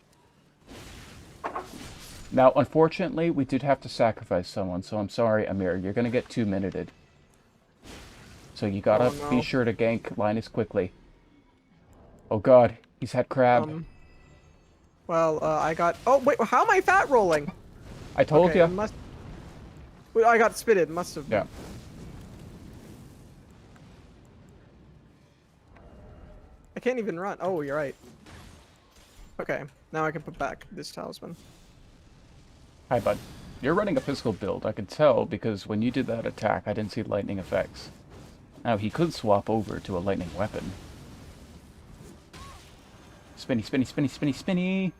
Now, unfortunately, we did have to sacrifice someone, so I'm sorry, Amir. You're gonna get 2-minuted. So you gotta be sure to gank Linus quickly. Oh god, he's had crab. Well, I got... Oh, wait, how am I fat rolling? I told you. Wait, I got spitted, must have been. Yeah. I can't even run. Oh, you're right. Okay, now I can put back this talisman. Hi, bud. You're running a physical build. I can tell because when you did that attack, I didn't see lightning effects. Now, he could swap over to a lightning weapon. Spinny, spinny, spinny, spinny, spinny!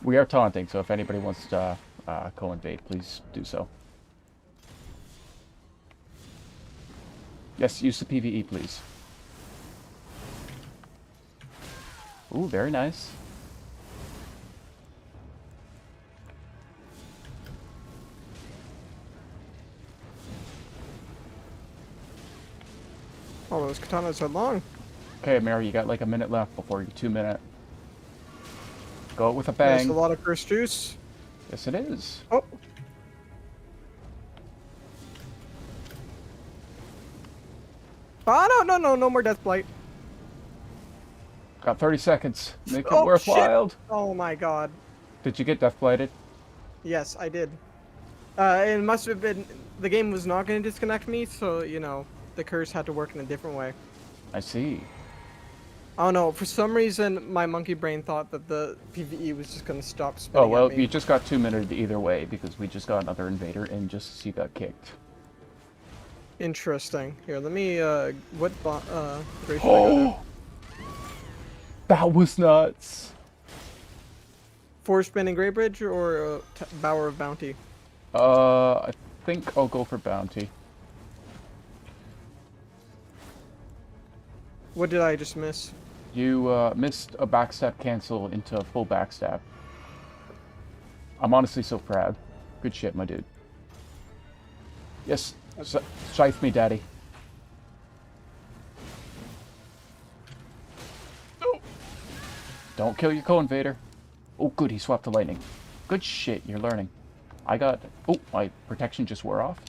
We are taunting, so if anybody wants to co-invade, please do so. Yes, use the PvE, please. Ooh, very nice. Oh, those katanas are long. Okay, Mary, you got like a minute left before your 2-minute. Go with a There's bang. a lot of curse juice. Yes, it is. Oh. Oh, no more death blight. Got 30 seconds. Make it worthwhile. Shit. Oh my god. Did you get death blighted? Yes, I did. It must have been... The game was not going to disconnect me, so, you know, the curse had to work in a different way. I see. I don't know, for some reason, my monkey brain thought that the PvE was just going to stop spinning Oh, well, at me. you just got 2-minuted either way because we just got another invader in just as you got kicked. Interesting. Here, let me, what, duration I Oh! That was nuts! 4 spinning Grey Bridge or Bower of Bounty? I think I'll go for bounty. What did I just miss? You missed a backstab cancel into a full backstab. I'm honestly so proud. Good shit, my dude. Yes, scythe me, daddy. Oh. Don't kill your co-invader. Oh, good, he swapped to lightning. Good shit, you're learning. I got... Oh, my protection just wore off.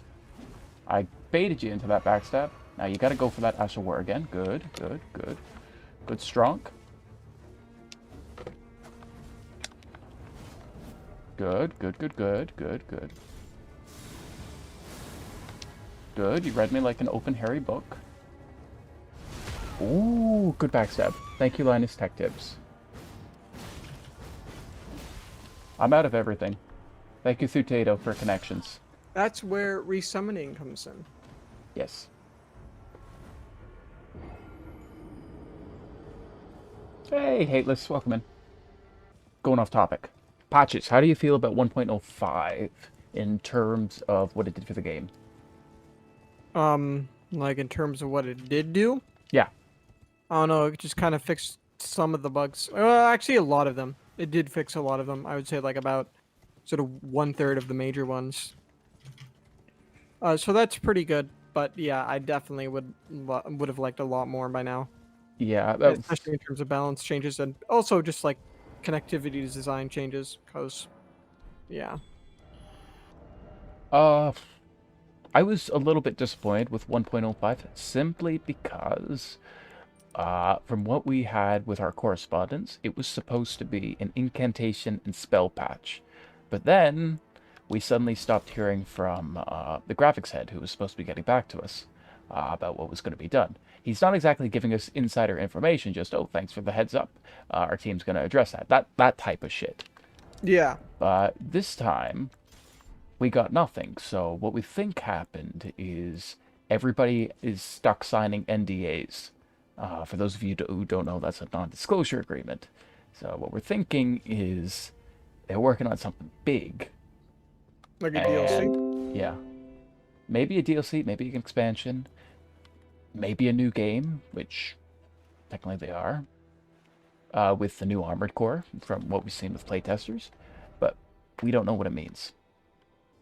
I baited you into that backstab. Now you gotta go for that Astral War again. Good, good, good. Good strong. Good, good, good, good, good, good. Good, you read me like an open hairy book. Ooh, good backstab. Thank you, Linus Tech Tips. I'm out of everything. Thank you, Thutato, for connections. That's where resummoning comes in. Yes. Hey, Hateless, welcome in. Going off topic. Patches, how do you feel about 1.05 in terms of what it did for the game? Like in terms of what it did do? Yeah. I don't know, it just kind of fixed some of the bugs. Actually, a lot of them. It did fix a lot of them. I would say like about sort of 1/3 of the major ones. So that's pretty good. But yeah, I definitely would have liked a lot more by now. Yeah, Especially in terms of balance changes and also just like connectivity design changes. Cause, yeah. I was a little bit disappointed with 1.05 simply because, from what we had with our correspondence, it was supposed to be an incantation and spell patch. But then we suddenly stopped hearing from the graphics head, who was supposed to be getting back to us about what was going to be done. He's not exactly giving us insider information, just, oh, thanks for the heads up. Our team's going to address that. That type of shit. Yeah. But this time, we got nothing. So what we think happened is everybody is stuck signing NDAs. For those of you who don't know, that's a non-disclosure agreement. So what we're thinking is they're working on something big. Like a DLC. And yeah, maybe a DLC, maybe an expansion, maybe a new game, which technically they are, with the new Armored Core from what we've seen with playtesters, but we don't know what it means.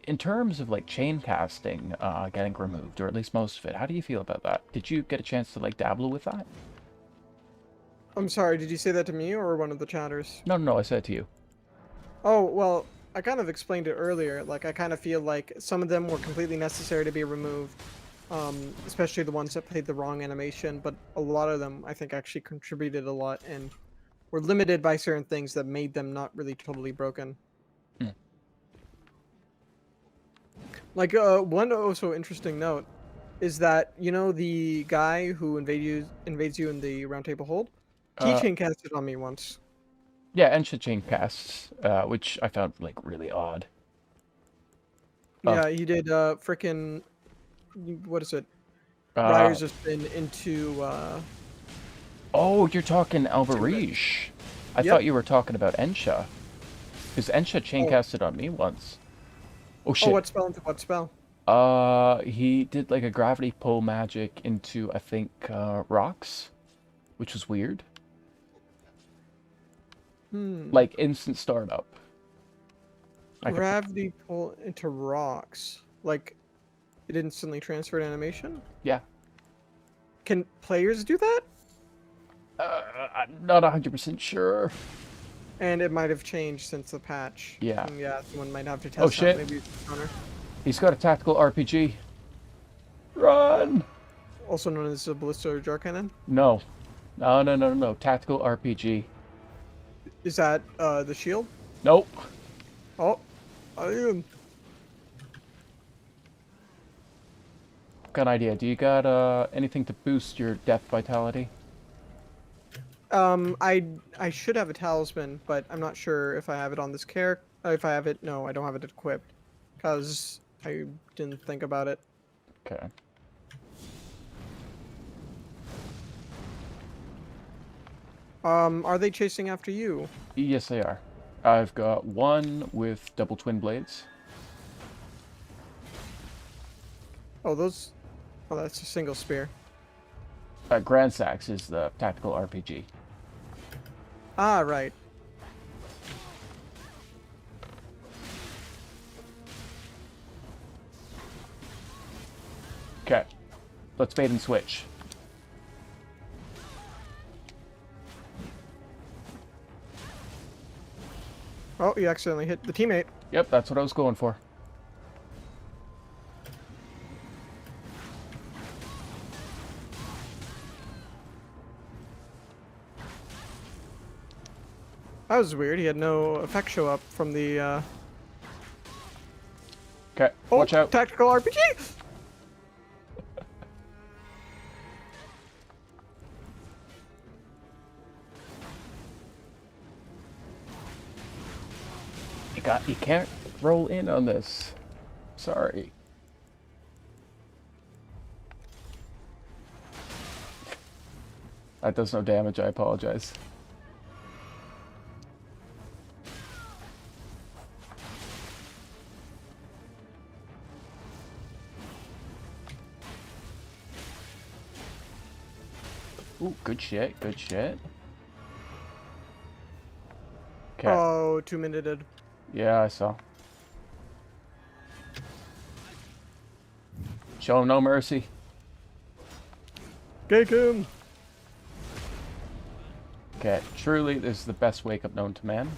In terms of like chain casting getting removed, or at least most of it, how do you feel about that? Did you get a chance to like dabble with that? I'm sorry, did you say that to me or one of the chatters? No, no, no, I said it to you. Oh, well, I kind of explained it earlier. Like, I kind of feel like some of them were completely necessary to be removed, especially the ones that played the wrong animation, but a lot of them, I think, actually contributed a lot and were limited by certain things that made them not really totally broken. Hmm. Like, one also interesting note is that, you know, the guy who invades you in the round table hold, he Uh, chain casted on me once. yeah, Ensha chain casts, which I found like really odd. Uh, Yeah, he did, frickin', what is it? uh, Briars has been into, oh, you're talking to it. Alvarij. I Yep. thought you were talking about Ensha, because Ensha chain Oh, casted on me once. Oh oh, shit. what spell into what spell? He did like a gravity pull magic into, I think, rocks, which was weird. Hmm. Like instant startup. I could, Gravity pull into rocks. Like, it instantly transferred animation? yeah. Can players do that? I'm not 100% sure. And it might have changed since the patch. Yeah. Yeah, someone might have to Oh test that. shit. Maybe it's a counter. He's got a tactical RPG. Run! Also known as a Ballista or Jar Cannon. No. No, no, no, no. Tactical RPG. Is that the shield? Nope. Oh, I am. Got an idea. Do you got anything to boost your death vitality? I should have a talisman, but I'm not sure if I have it on this character. If I have it, no, I don't have it equipped, cause I didn't think about it. Okay. Are they chasing after you? Yes, they are. I've got one with double twin blades. Oh, those. Oh, that's a single spear. Grand Sax is the tactical RPG. Ah, right. Okay. Let's bait and switch. Oh, you accidentally hit the teammate. Yep, that's what I was going for. That was weird. He had no effect show up from the. Okay, Oh, watch out. tactical RPG. You can't roll in on this. Sorry. That does no damage, I apologize. Ooh, good shit, good shit. Okay. Oh, 2-minuted. Yeah, I saw. Show him no mercy. Get him. Okay, truly, this is the best wake up known to man.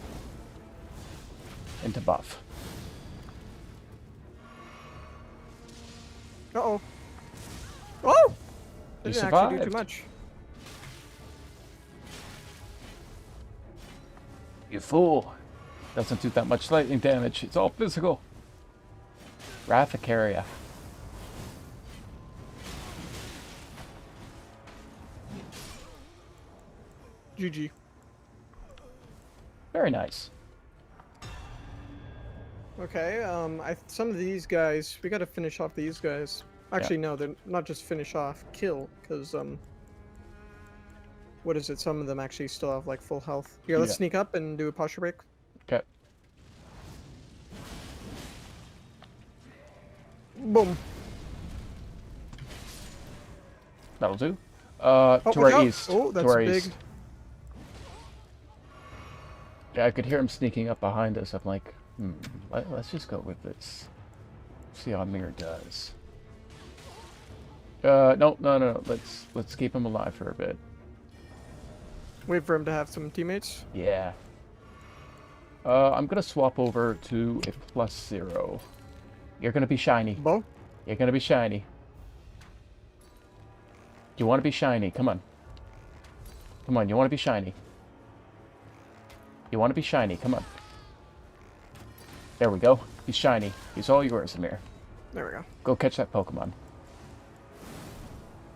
Into buff. Uh-oh. Oh! That You didn't actually do too survived. much. You fool. Doesn't do that much lightning damage. It's all physical. Rathicaria. GG. Very nice. Okay, some of these guys, we gotta finish off these guys. Actually, Yeah. no, they're not just finish off, kill, because, what is it? Some of them actually still have, like, full health. Here, let's Yeah. sneak up and do a posture break. Okay. Boom. That'll do. Oh, To watch our out. east. Oh, that's to our big. east. Yeah, I could hear him sneaking up behind us. I'm like, let's just go with this. See how Amir does. No. Let's keep him alive for a bit. Wait for him to have some teammates. Yeah. I'm gonna swap over to a +0. You're gonna be shiny. Bo? You're gonna be shiny. You want to be shiny? Come on. Come on, you want to be shiny. You want to be shiny? Come on. There we go. He's shiny. He's all yours, Amir. There we go. Go catch that Pokemon.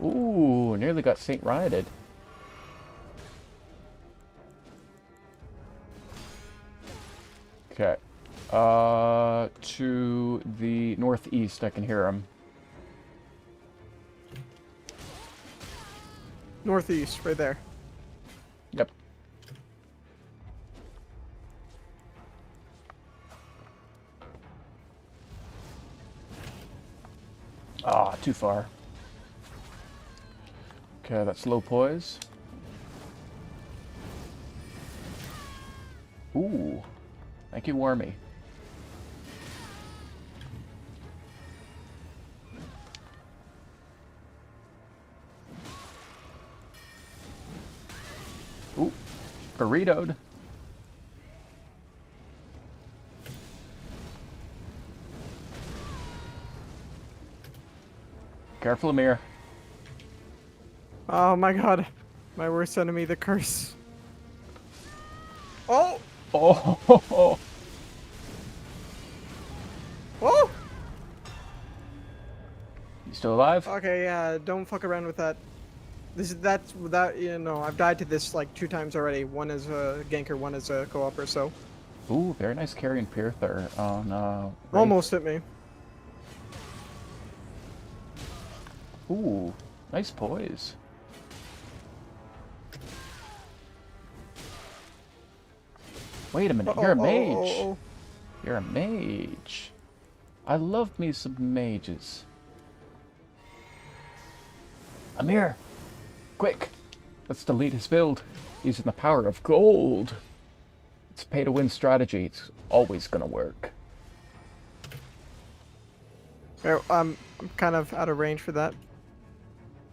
Ooh, nearly got Saint Rioted. Okay. To the northeast, I can hear him. Northeast, right there. Yep. Ah, too far. Okay, that's low poise. Ooh. Thank you, Wormy. Ooh. Burritoed. Careful, Amir. Oh my god. My worst enemy, the curse. Oh! Oh, Oh! you still alive? Okay, yeah, don't fuck around with that. That, you know, I've died to this like 2 times already. One as a ganker, one as a co-opper, so. Ooh, very nice carry and Pierther on Wraith. Almost hit me. Ooh, nice poise. Wait a minute, you're a mage. You're a mage. I love me some mages. Amir, quick, let's delete his build using the power of gold. It's a pay-to-win strategy. It's always gonna work. Oh, I'm kind of out of range for that.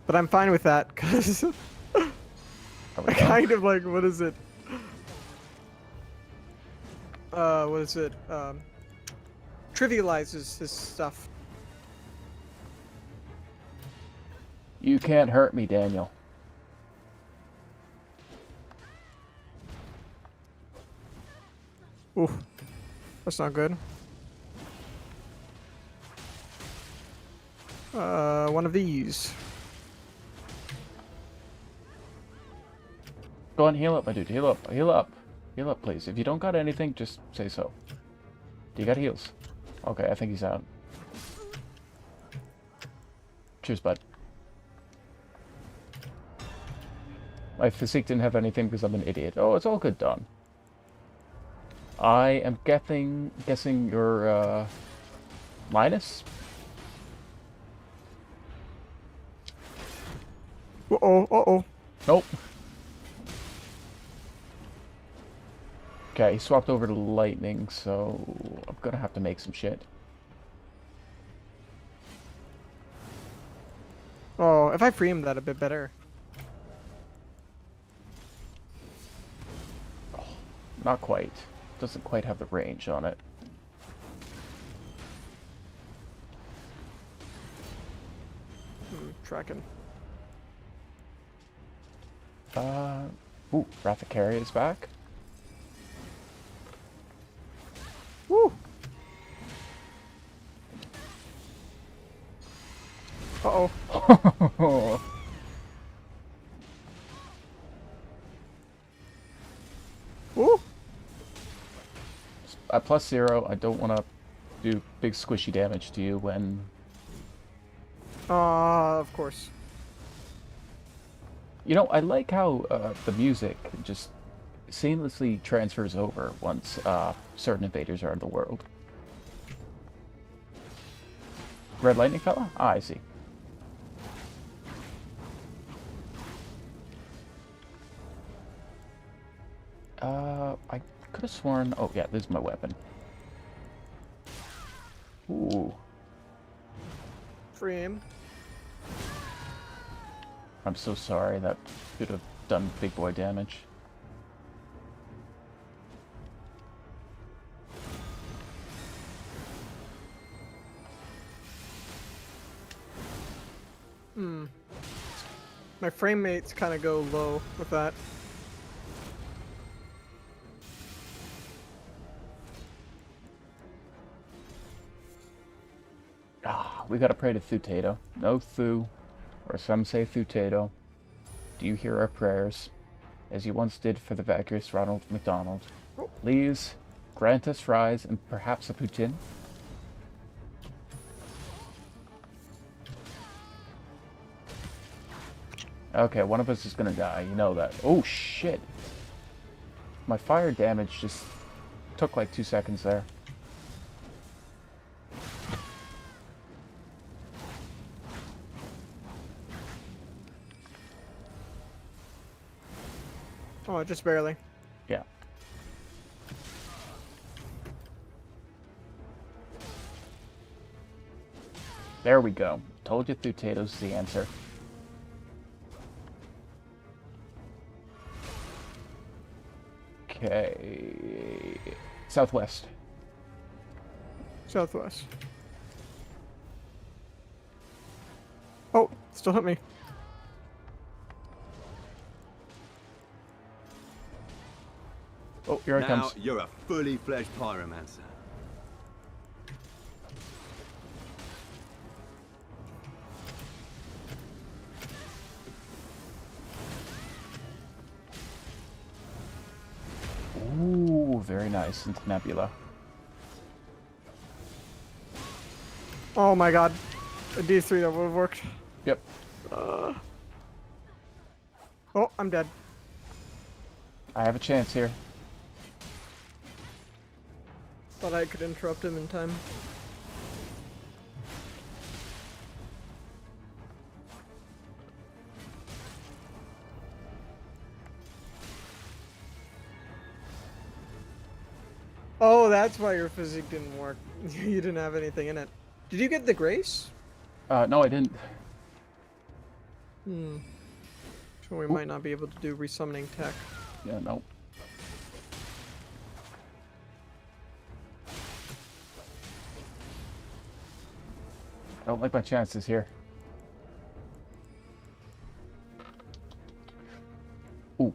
But I'm fine with that, because There we I go. kind of like, what is it? What is it? Trivializes his stuff. You can't hurt me, Daniel. Ooh, that's not good. One of these. Go on, heal up, my dude. Heal up. Heal up. Heal up, please. If you don't got anything, just say so. Do you got heals? Okay, I think he's out. Cheers, bud. My physique didn't have anything because I'm an idiot. Oh, it's all good, Don. I am guessing you're, Linus? Uh-oh, uh-oh. Nope. Okay, he swapped over to lightning, so I'm gonna have to make some shit. Oh, if I free him that a bit better. Not quite. Doesn't quite have the range on it. Tracking. Ooh, Rathakari is back. Woo! Uh-oh. Woo! At +0, I don't want to do big squishy damage to you when... Of course. You know, I like how the music just seamlessly transfers over once certain invaders are in the world. Red Lightning fella? Ah, I see. I could have sworn... Oh, yeah, this is my weapon. Ooh. Frame. I'm so sorry. That could have done big boy damage. My frame mates kind of go low with that. Ah, we gotta pray to Thutato. No Thu, or some say Thutato. Do you hear our prayers, as you once did for the vacuous Ronald McDonald? Please grant us fries and perhaps a poutine. Okay, one of us is gonna die, you know that. Oh shit! My fire damage just took like 2 seconds there. Oh, just barely. Yeah. There we go. Told you Thutato's the answer. Okay. Southwest. Southwest. Oh, still hit me. Oh, here it Now comes. you're a fully fledged pyromancer. Ooh, very nice. Into Nebula. Oh my god. A D3 that would have worked. Yep. Oh, I'm dead. I have a chance here. Thought I could interrupt him in time. Oh, that's why your physique didn't work. You didn't have anything in it. Did you get the grace? No, I didn't. So we might not be able to do resummoning tech. Yeah, no. I don't like my chances here. Ooh.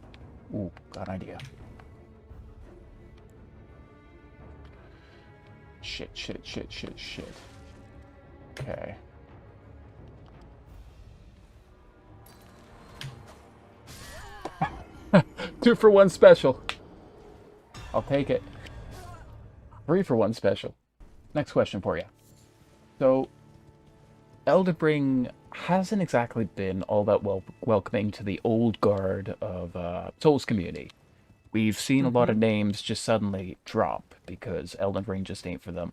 Ooh, got an idea. Shit, shit, shit, shit, shit. Okay. Two for one special. I'll take it. 3 for 1 special. Next question for you. So, Elden Ring hasn't exactly been all that welcoming to the old guard of Souls community. We've seen a lot of names just suddenly drop because Elden Ring just ain't for them.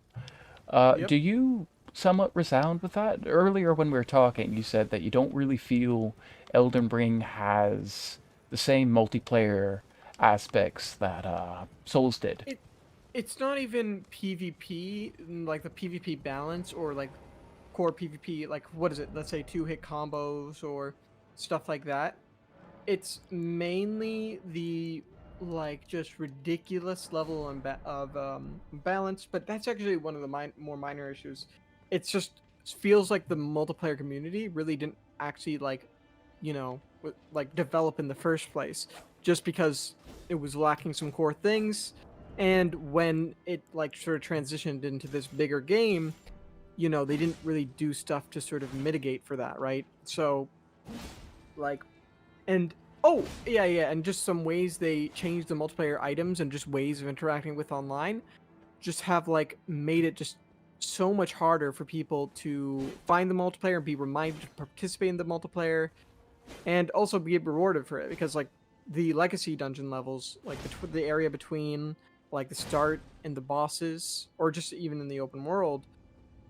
Yep. Do you somewhat resound with that? Earlier when we were talking, you said that you don't really feel Elden Ring has the same multiplayer aspects that Souls did. It's not even PvP, like the PvP balance or like core PvP, like what is it? Let's say 2-hit combos or stuff like that. It's mainly the like just ridiculous level of balance, but that's actually one of the more minor issues. It's just feels like the multiplayer community really didn't actually like, like develop in the first place, just because it was lacking some core things. And when it like sort of transitioned into this bigger game, they didn't really do stuff to sort of mitigate for that, right? So like, and oh yeah, yeah, and just some ways they changed the multiplayer items and just ways of interacting with online just have like made it just so much harder for people to find the multiplayer and be reminded to participate in the multiplayer and also be rewarded for it, because like the legacy dungeon levels, like the area between like the start and the bosses, or just even in the open world,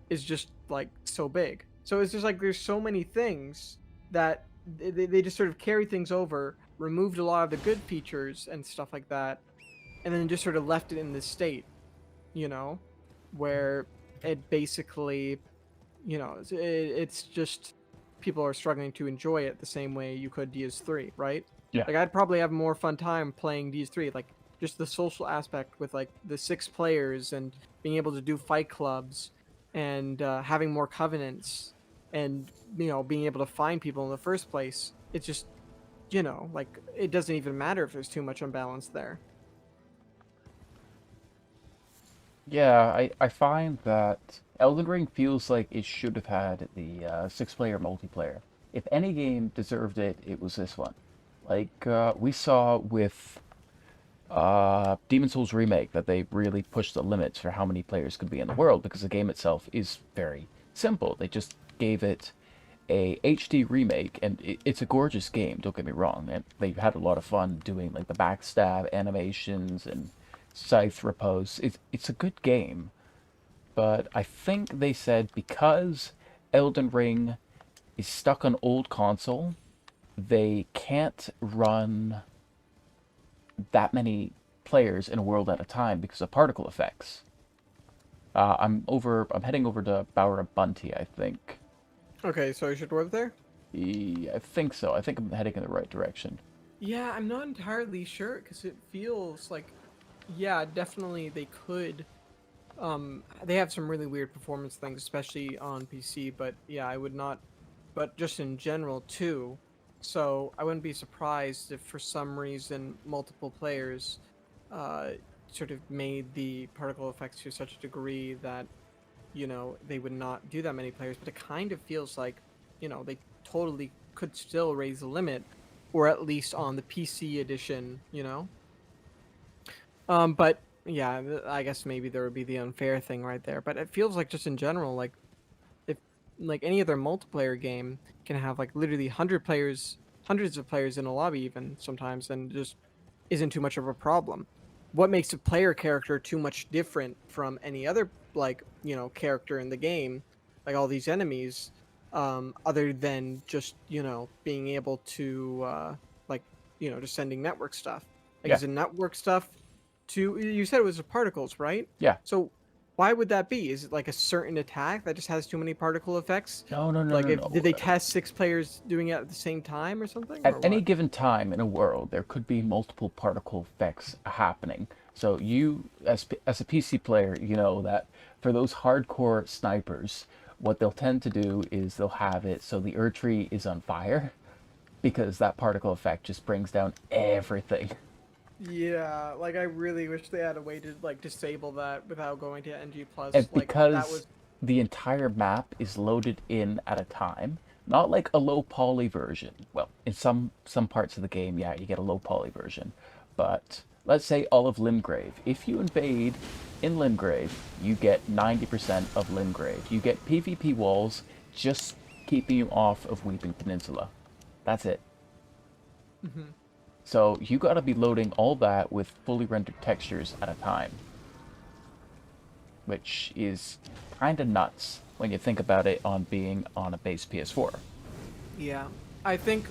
is just like so big. So it's just like there's so many things that they just sort of carry things over, removed a lot of the good features and stuff like that, and then just sort of left it in this state, you know, where it basically, it's just people are struggling to enjoy it the same way you could DS3, right? Yeah. Like I'd probably have more fun time playing DS3, like just the social aspect with like the 6 players and being able to do fight clubs and having more covenants and being able to find people in the first place. It's just like it doesn't even matter if there's too much unbalance there. Yeah, I find that Elden Ring feels like it should have had the 6-player multiplayer. If any game deserved it, it was this one. Like we saw with Demon Souls Remake that they really pushed the limits for how many players could be in the world because the game itself is very simple. They just gave it a HD remake, and it's a gorgeous game, don't get me wrong, and they've had a lot of fun doing like the backstab animations and scythe repose. It's a good game, but I think they said because Elden Ring is stuck on old console, they can't run that many players in a world at a time because of particle effects. I'm heading over to Bower Bunty, I think. Okay, so you should work there. I think so. I think I'm heading in the right direction. Yeah, I'm not entirely sure because it feels like, yeah, definitely they could. They have some really weird performance things, especially on PC. But yeah, I would not. But just in general too. So I wouldn't be surprised if for some reason multiple players, uh, sort of made the particle effects to such a degree that they would not do that many players. But it kind of feels like they totally could still raise the limit, or at least on the PC edition. But yeah, I guess maybe there would be the unfair thing right there. But it feels like just in general, like if like any other multiplayer game can have like literally hundreds of players in a lobby even sometimes, and just isn't too much of a problem. What makes a player character too much different from any other like character in the game, like all these enemies, other than just being able to like just sending network stuff. Like Yeah, is it network stuff to you said it was the particles, right? yeah. So why would that be? Is it like a certain attack that just has too many particle effects? No, no, no, Like no, if did no. they test 6 players doing it at the same time or something, At or any what? given time in a world, there could be multiple particle effects happening. So you, as a PC player, you know that for those hardcore snipers, what they'll tend to do is they'll have it so the Erdtree is on fire because that particle effect just brings down everything. Yeah, like I really wish they had a way to like disable that without going to NG plus. And Like that because was the entire map is loaded in at a time, not like a low poly version. Well, in some parts of the game, yeah, you get a low poly version. But let's say all of Limgrave. If you invade in Limgrave, you get 90% of Limgrave. You get PvP walls just keeping you off of Weeping Peninsula. That's it. Mhm. So you gotta be loading all that with fully rendered textures at a time, which is kind of nuts when you think about it on being on a base PS4. Yeah. I think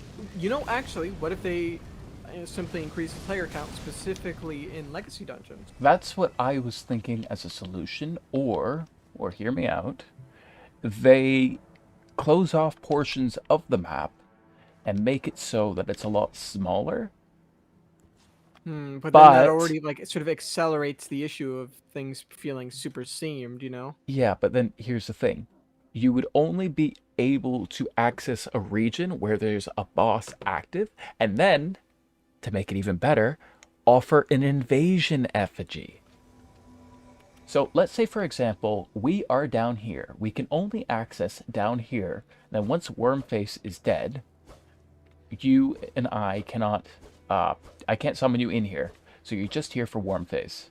actually what if they simply increase the player count specifically in legacy dungeons? That's what I was thinking as a solution, or hear me out, they close off portions of the map and make it so that it's a lot smaller. But then that But already like sort of accelerates the issue of things feeling super seamed. yeah, but then here's the thing. you would only be able to access a region where there's a boss active, and then, to make it even better, offer an invasion effigy. So let's say, for example, we are down here. We can only access down here. Then once Wormface is dead, you and I cannot, I can't summon you in here. So you're just here for Wormface.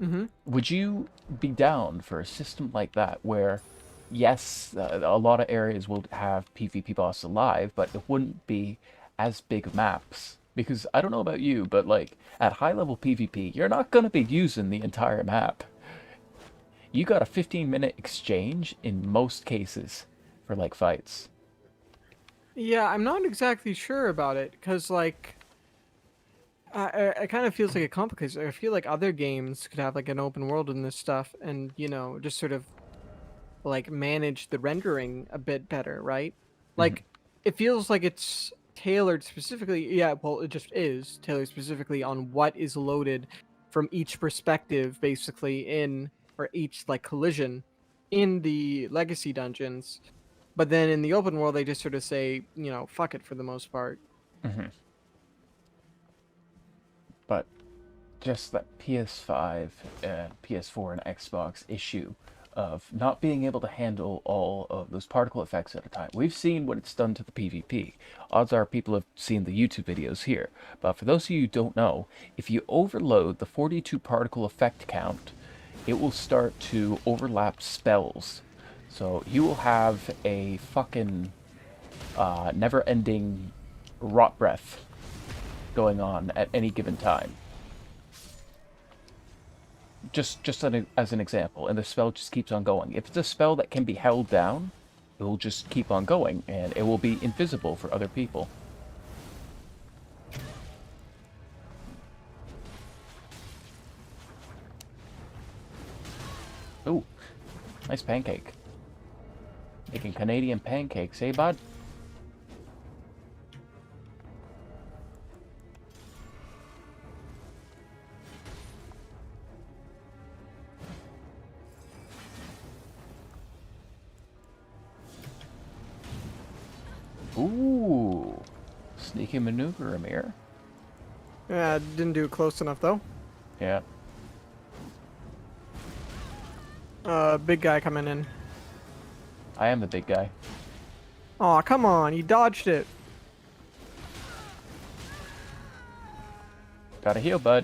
Mm-hmm. Would you be down for a system like that where, yes, a lot of areas will have PvP boss alive, but it wouldn't be as big maps? Because I don't know about you, but like at high level PvP, you're not going to be using the entire map. You got a 15-minute exchange in most cases for like fights. Yeah, I'm not exactly sure about it because like it kind of feels like it complicates. I feel like other games could have like an open world in this stuff, and just sort of like manage the rendering a bit better, right? Mhm. Like it feels like it's tailored specifically. Yeah, well, it just is tailored specifically on what is loaded from each perspective, basically in or each like collision in the legacy dungeons. But then in the open world, they just sort of say, fuck it for the most part. Mhm. But just that PS5 and PS4 and Xbox issue of not being able to handle all of those particle effects at a time. We've seen what it's done to the PvP. Odds are people have seen the YouTube videos here. But for those of you who don't know, if you overload the 42 particle effect count, it will start to overlap spells. So you will have a fucking never-ending rot breath going on at any given time. Just as an example, and the spell just keeps on going. If it's a spell that can be held down, it will just keep on going, and it will be invisible for other people. Ooh, nice pancake. Making Canadian pancakes, eh, bud? Ooh, sneaky maneuver, Amir. Yeah, didn't do it close enough though. Yeah. Big guy coming in. I am the big guy. Aw, come on, you dodged it. Gotta heal, bud.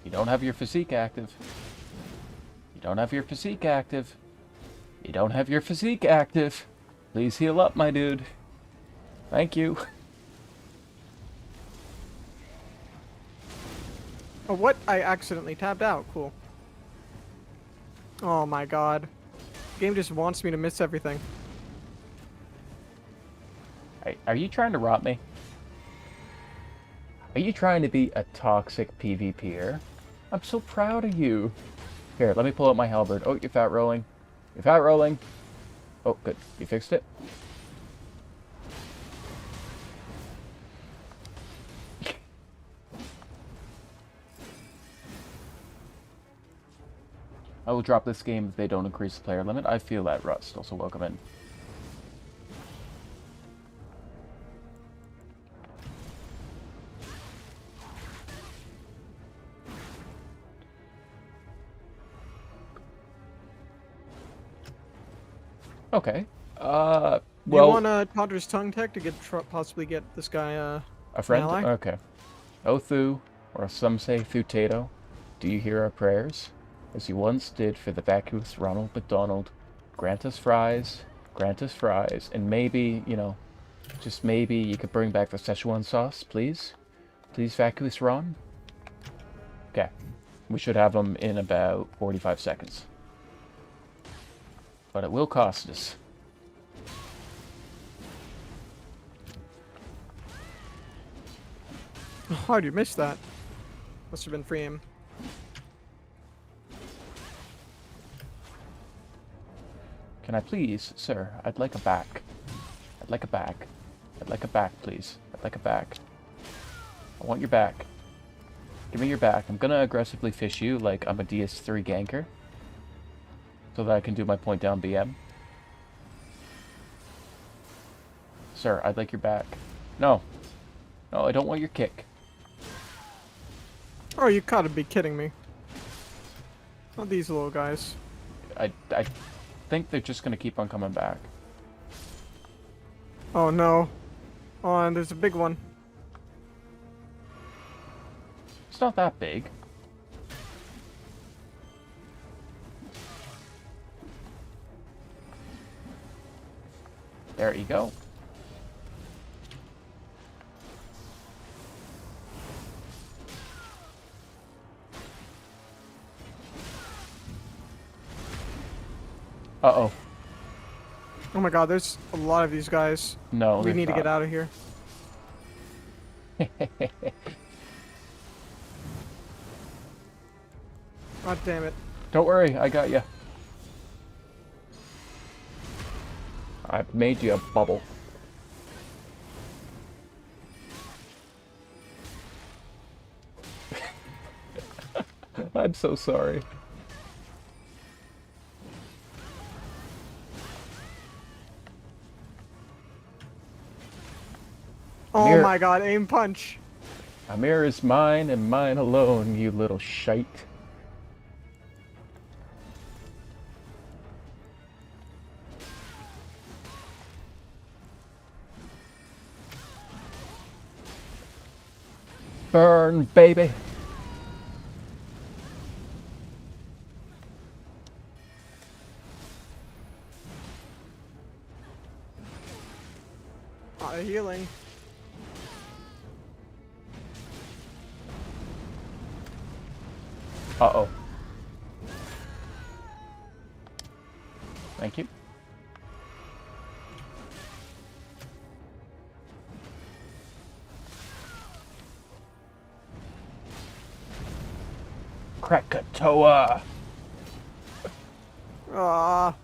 You don't have your physique active. You don't have your physique active. You don't have your physique active. Please heal up, my dude. Thank you. Oh, what? I accidentally tabbed out. Cool. Oh my god. Game just wants me to miss everything. Hey, are you trying to rot me? Are you trying to be a toxic PvPer? I'm so proud of you. Here, let me pull out my halberd. Oh, you're fat rolling. You're fat rolling. Oh, good. You fixed it? I will drop this game if they don't increase the player limit. I feel that, Rust. Also, welcome in. Okay. Do you Well, want a Todder's tongue tech to possibly get this guy a an friend? ally? Okay. Othu, or some say Thutato, do you hear our prayers? As you once did for the vacuous Ronald McDonald, grant us fries, and maybe, just maybe you could bring back the Szechuan sauce, please? Please, vacuous Ron? Okay. We should have them in about 45 seconds. But it will cost us. How'd you miss that? Must have been free aim. Can I please, sir? I'd like a back. I'd like a back. I'd like a back, please. I'd like a back. I want your back. Give me your back. I'm gonna aggressively fish you like I'm a DS3 ganker. so that I can do my point down BM. Sir, I'd like your back. No. No, I don't want your kick. Oh, you gotta be kidding me. Not these little guys. I think they're just gonna keep on coming back. Oh no. Oh, and there's a big one. It's not that big. There you go. Uh-oh. Oh my god, there's a lot of these guys. No, We there's need to get not. out of here. God damn it. Don't worry, I got you. I made you a bubble. I'm so sorry. Oh Amir. my god, aim punch. Amir is mine and mine alone, you little shite. Burn, baby. Lot of healing. Uh-oh. Thank you. Krakatoa. Ah.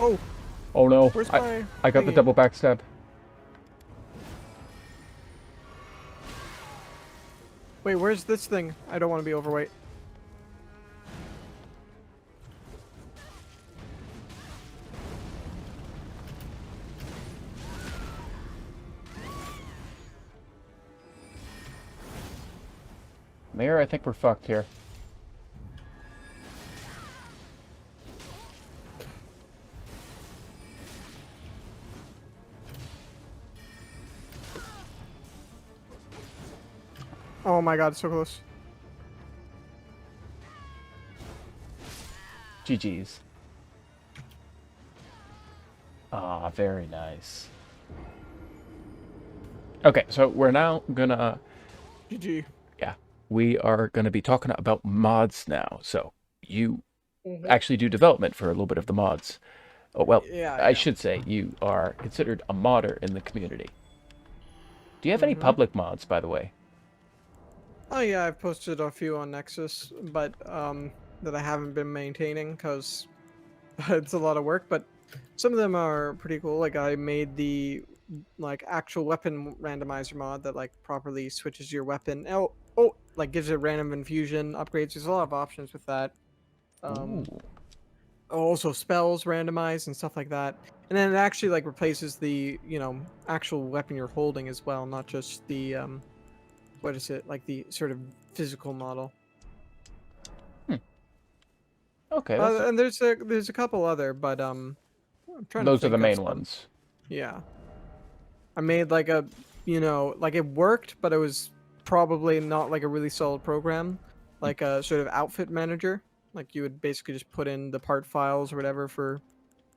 Oh, Oh no. where's my I got the thingy? double backstab. Wait, where's this thing? I don't want to be overweight. Mayor, I think we're fucked here. Oh my god, so close. GG's. Ah, very nice. Okay, so we're now gonna... GG. Yeah, we are gonna be talking about mods now. So, you actually do development for a little bit of the mods. Oh, well, Yeah, I yeah. should say you are considered a modder in the community. Do you have any public mods, by the way? Oh yeah, I've posted a few on Nexus, but that I haven't been maintaining because it's a lot of work. But some of them are pretty cool. Like I made the actual weapon randomizer mod that like properly switches your weapon. Like gives it random infusion upgrades. There's a lot of options with that. Ooh. Also spells randomized and stuff like that. And then it actually like replaces the actual weapon you're holding as well, not just the what is it, like the sort of physical model. Okay, that's, And there's a couple other, but I'm trying to those are the think of main some. ones. Yeah, I made like a like it worked, but it was probably not like a really solid program, like a sort of outfit manager. Like you would basically just put in the part files or whatever for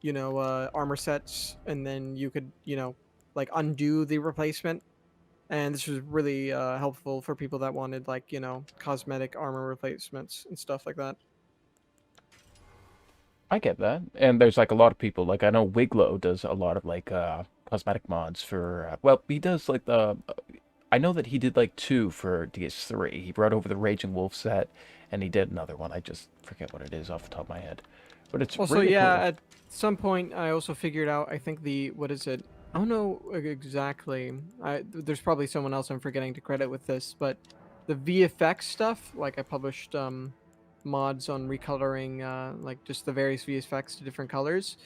armor sets, and then you could like undo the replacement. And this was really helpful for people that wanted like cosmetic armor replacements and stuff like that. I get that. And there's like a lot of people, like I know Wiglow does a lot of like cosmetic mods for well, he does like the I know that he did like 2 for DS3. He brought over the Raging Wolf set and he did another one. I just forget what it is off the top of my head. But it's Also, really yeah, cool. at some point I also figured out, I think the, what is it? I don't know exactly. There's probably someone else I'm forgetting to credit with this, but the VFX stuff, like I published mods on recoloring like just the various VFX to different colors.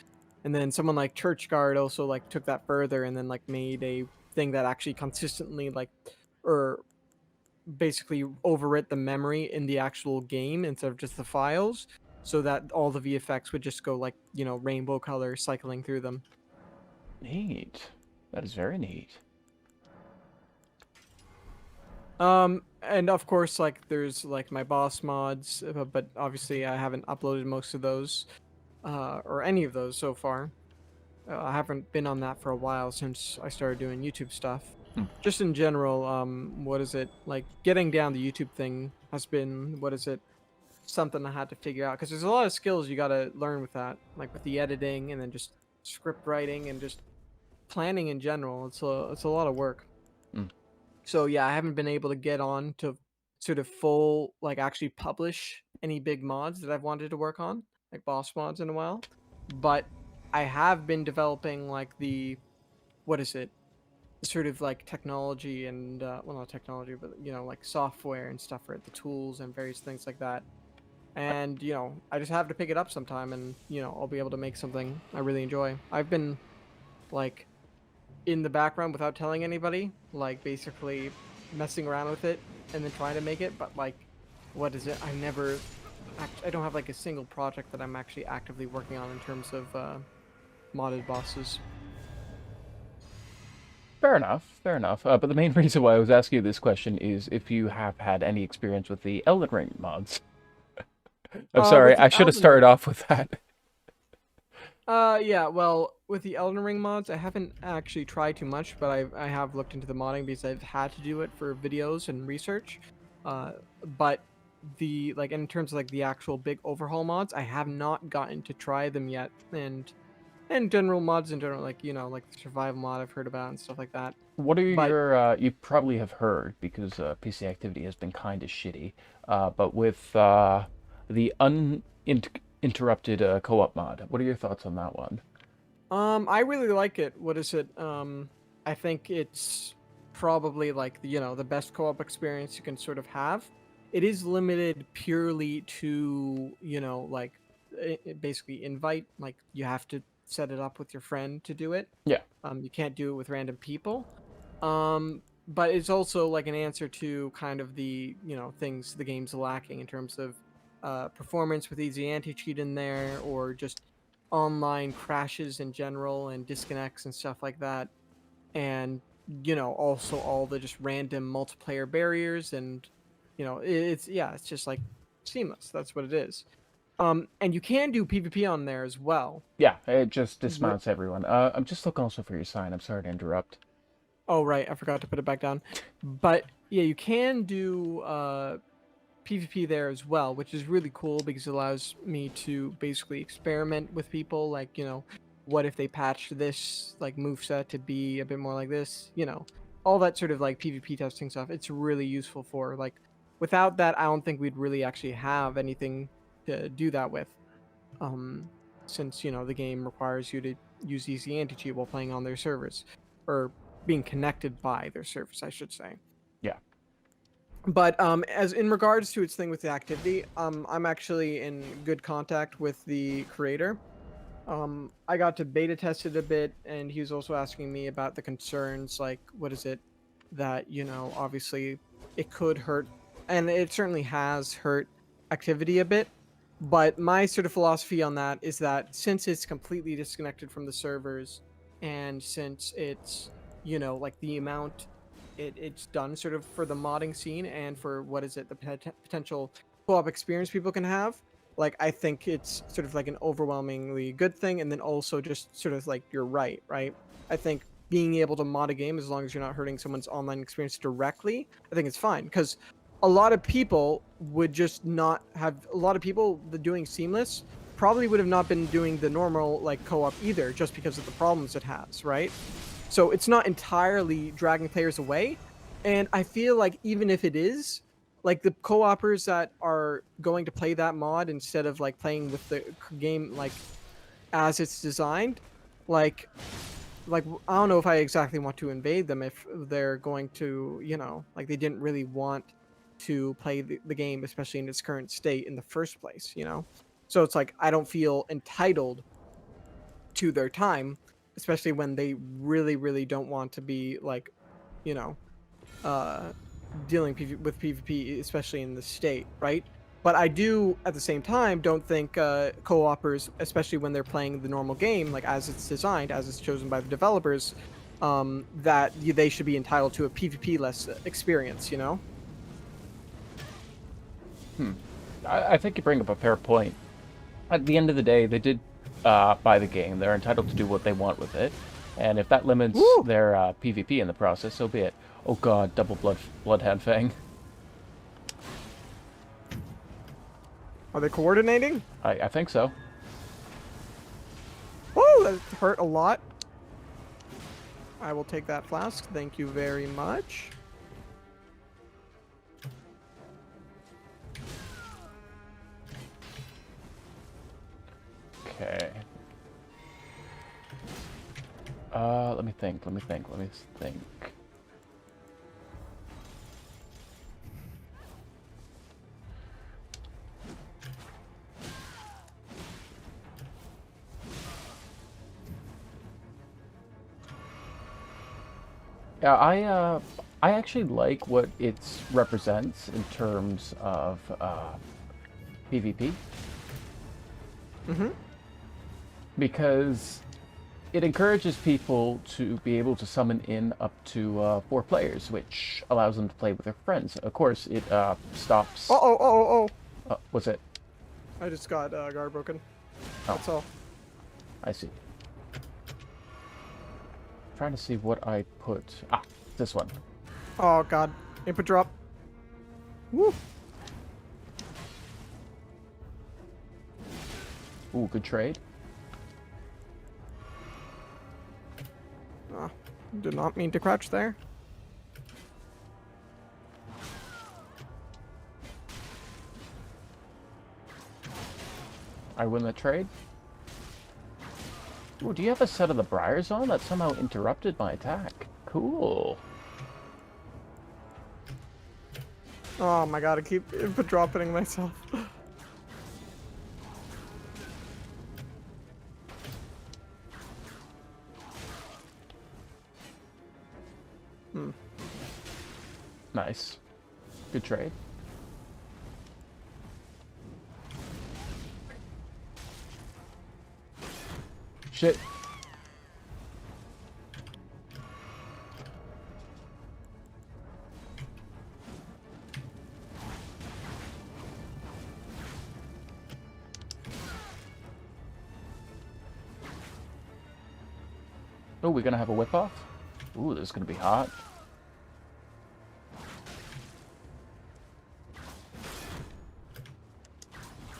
And then someone like Churchguard also like took that further and then like made a thing that actually consistently like or basically overwrit the memory in the actual game instead of just the files, so that all the VFX would just go like, rainbow color cycling through them. Neat. That is very neat. And of course, like there's like my boss mods, but obviously I haven't uploaded most of those, or any of those so far. I haven't been on that for a while since I started doing YouTube stuff. Hmm. Just in general, what is it like? Getting down the YouTube thing has been something I had to figure out because there's a lot of skills you got to learn with that, like with the editing and then just script writing and just planning in general. It's a lot of work. Hmm. So yeah, I haven't been able to get on to sort of full like actually publish any big mods that I've wanted to work on, like boss mods in a while. But I have been developing like the what is it? Sort of like technology and well not technology, but like software and stuff for it, the tools and various things like that. And I just have to pick it up sometime and I'll be able to make something I really enjoy. I've been like in the background without telling anybody, like basically messing around with it and then trying to make it, but like what is it? I don't have like a single project that I'm actually actively working on in terms of modded bosses. Fair enough, fair enough. But the main reason why I was asking you this question is if you have had any experience with the Elden Ring mods. I'm sorry, With I the should have Elden started Ring, off with that. yeah, well, with the Elden Ring mods, I haven't actually tried too much, but I have looked into the modding because I've had to do it for videos and research. Uh, but the like in terms of like the actual big overhaul mods, I have not gotten to try them yet, and general mods in general, like like the survival mod I've heard about and stuff like that. What are But your, you probably have heard, because PC activity has been kind of shitty, but with the uninterrupted co-op mod, what are your thoughts on that one? I really like it. What is it? I think it's probably like the best co-op experience you can sort of have. It is limited purely to like basically invite. Like you have to set it up with your friend to do it. Yeah. You can't do it with random people. But it's also like an answer to kind of the things the game's lacking in terms of performance with easy anti-cheat in there, or just online crashes in general and disconnects and stuff like that. And also all the just random multiplayer barriers and it's just like seamless. That's what it is. And you can do PvP on there as well. Yeah, it just Wh- dismounts everyone. I'm just looking also for your sign. I'm sorry to interrupt. Oh right, I forgot to put it back down. But yeah, you can do PvP there as well, which is really cool because it allows me to basically experiment with people. Like, what if they patched this like moveset to be a bit more like this? All that sort of like PvP testing stuff. It's really useful for like. Without that, I don't think we'd really actually have anything to do that with. Um, since the game requires you to use easy anti-cheat while playing on their servers, or being connected by their servers, I should say. Yeah. But as in regards to its thing with the activity, I'm actually in good contact with the creator. I got to beta test it a bit, and he was also asking me about the concerns, like what is it that obviously it could hurt, and it certainly has hurt activity a bit. But my sort of philosophy on that is that since it's completely disconnected from the servers, and since it's like the amount it's done sort of for the modding scene and for what is it the potential co-op experience people can have, like I think it's sort of like an overwhelmingly good thing. And then also just sort of like you're right. I think being able to mod a game, as long as you're not hurting someone's online experience directly, I think it's fine. Because a lot of people would just not have a lot of people doing seamless probably would have not been doing the normal like co-op either, just because of the problems it has, right? So it's not entirely dragging players away. And I feel like even if it is, like the co-opers that are going to play that mod instead of like playing with the game like as it's designed, like I don't know if I exactly want to invade them if they're going to, like they didn't really want to play the game, especially in its current state in the first place, you know? So it's like I don't feel entitled to their time, especially when they really, really don't want to be like, you know, uh, dealing with PvP, especially in the state, right? But I do, at the same time, don't think co-opers, especially when they're playing the normal game, like as it's designed, as it's chosen by the developers, that they should be entitled to a PvP-less experience, you know? I think you bring up a fair point. At the end of the day, they did buy the game. They're entitled to do what they want with it, and if that limits Woo! their PvP in the process, so be it. Oh God, double bloodhound fang. Are they coordinating? I think so. Whoa, that hurt a lot. I will take that flask. Thank you very much. Okay. Let me think. Let me think. Let me think. Yeah, I actually like what it represents in terms of PvP Mm-hmm. because it encourages people to be able to summon in up to 4 players, which allows them to play with their friends. Of course, it stops. Oh. What's it? I just got guard broken. Oh. That's all. I see. Trying to see what I put. Ah, this one. Oh god. Input drop. Woo. Ooh, good trade. Ah, did not mean to crouch there. I win the trade. Ooh, do you have a set of the Briars on? That somehow interrupted my attack. Cool. Oh my god, I keep input dropping myself. Nice. Good trade. Shit. Oh, we're gonna have a whip off? Ooh, this is gonna be hot.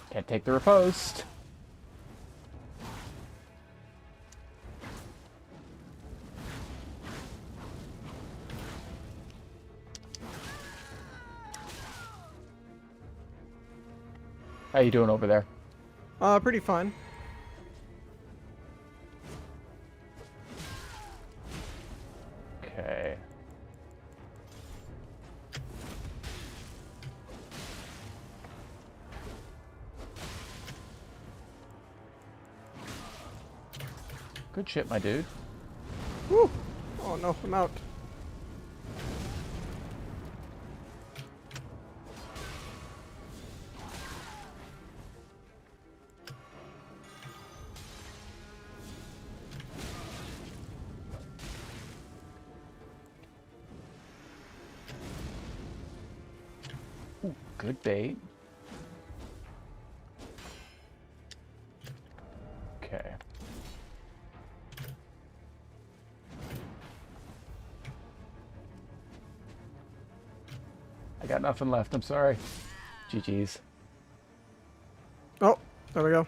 Can't take the riposte. How you doing over there? Pretty fun. Okay. Good shit, my dude. Woo. Oh no, I'm out. Ooh, good bait. Okay. I got nothing left, I'm sorry. GG's. Oh, there we go.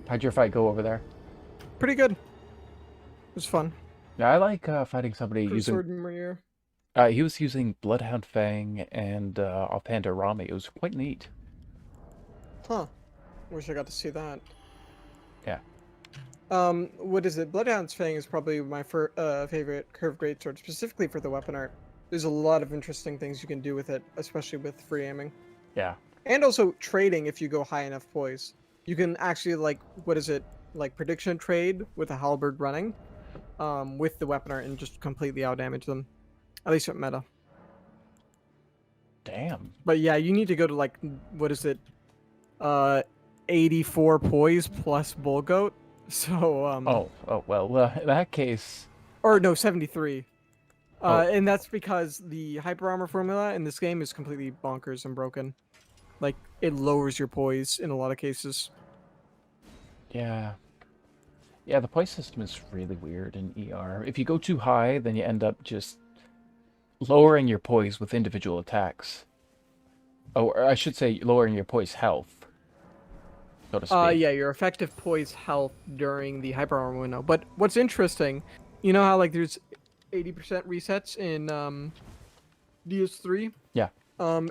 How'd your fight go over there? Pretty good. It was fun. Yeah, I like fighting somebody Pretty using... sword in my ear. He was using Bloodhound Fang and Offhand Rami. It was quite neat. Huh. Wish I got to see that. Yeah. What is it? Bloodhound's Fang is probably my favorite curved greatsword, specifically for the weapon art. There's a lot of interesting things you can do with it, especially with free aiming. Yeah. And also trading if you go high enough poise. You can actually like what is it? Like prediction trade with a halberd running, with the weapon art and just completely outdamage them. At least at meta. Damn. But yeah, you need to go to like what is it? Uh 84 poise plus bull goat. So Oh well. In that case, or no, 73. oh And that's because the hyper armor formula in this game is completely bonkers and broken. Like it lowers your poise in a lot of cases. yeah, yeah. The point system is really weird in ER. If you go too high, then you end up just lowering your poise with individual attacks. Oh, or I should say lowering your poise health, so to speak. Yeah, your effective poise health during the hyper armor window. But what's interesting, you know how like there's 80% resets in DS3? Yeah.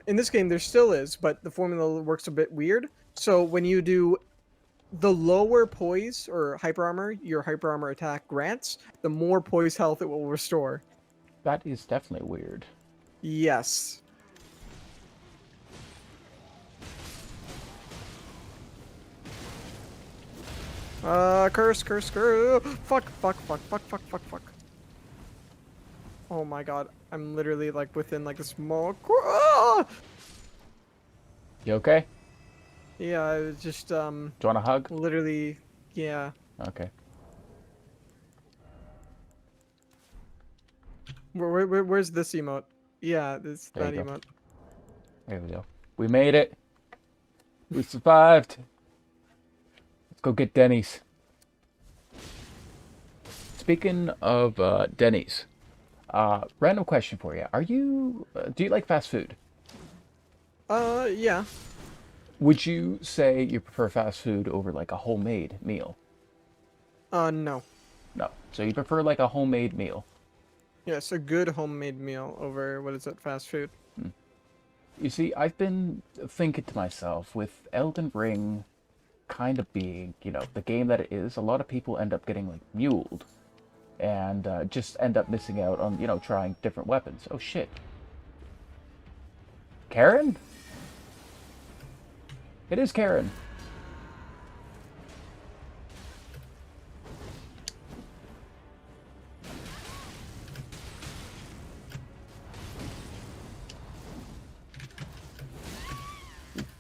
In this game there still is, but the formula works a bit weird. So when you do the lower poise or hyper armor your hyper armor attack grants, the more poise health it will restore. That is definitely weird. Yes. Curse. Fuck. Oh my god, I'm literally like within like a small. You okay? Yeah, I was just Do you want a hug? literally, yeah. Okay. Where's this emote? Yeah, this There you that go. emote. There we go. We made it. We survived. Let's go get Denny's. Speaking of Denny's, random question for you. Do you like fast food? Yeah. Would you say you prefer fast food over like a homemade meal? No. No. So you prefer like a homemade meal. Yes, a good homemade meal over what is it, fast food? You see, I've been thinking to myself with Elden Ring kind of being, the game that it is, a lot of people end up getting like muled and just end up missing out on, trying different weapons. Oh shit. Karen? It is Karen.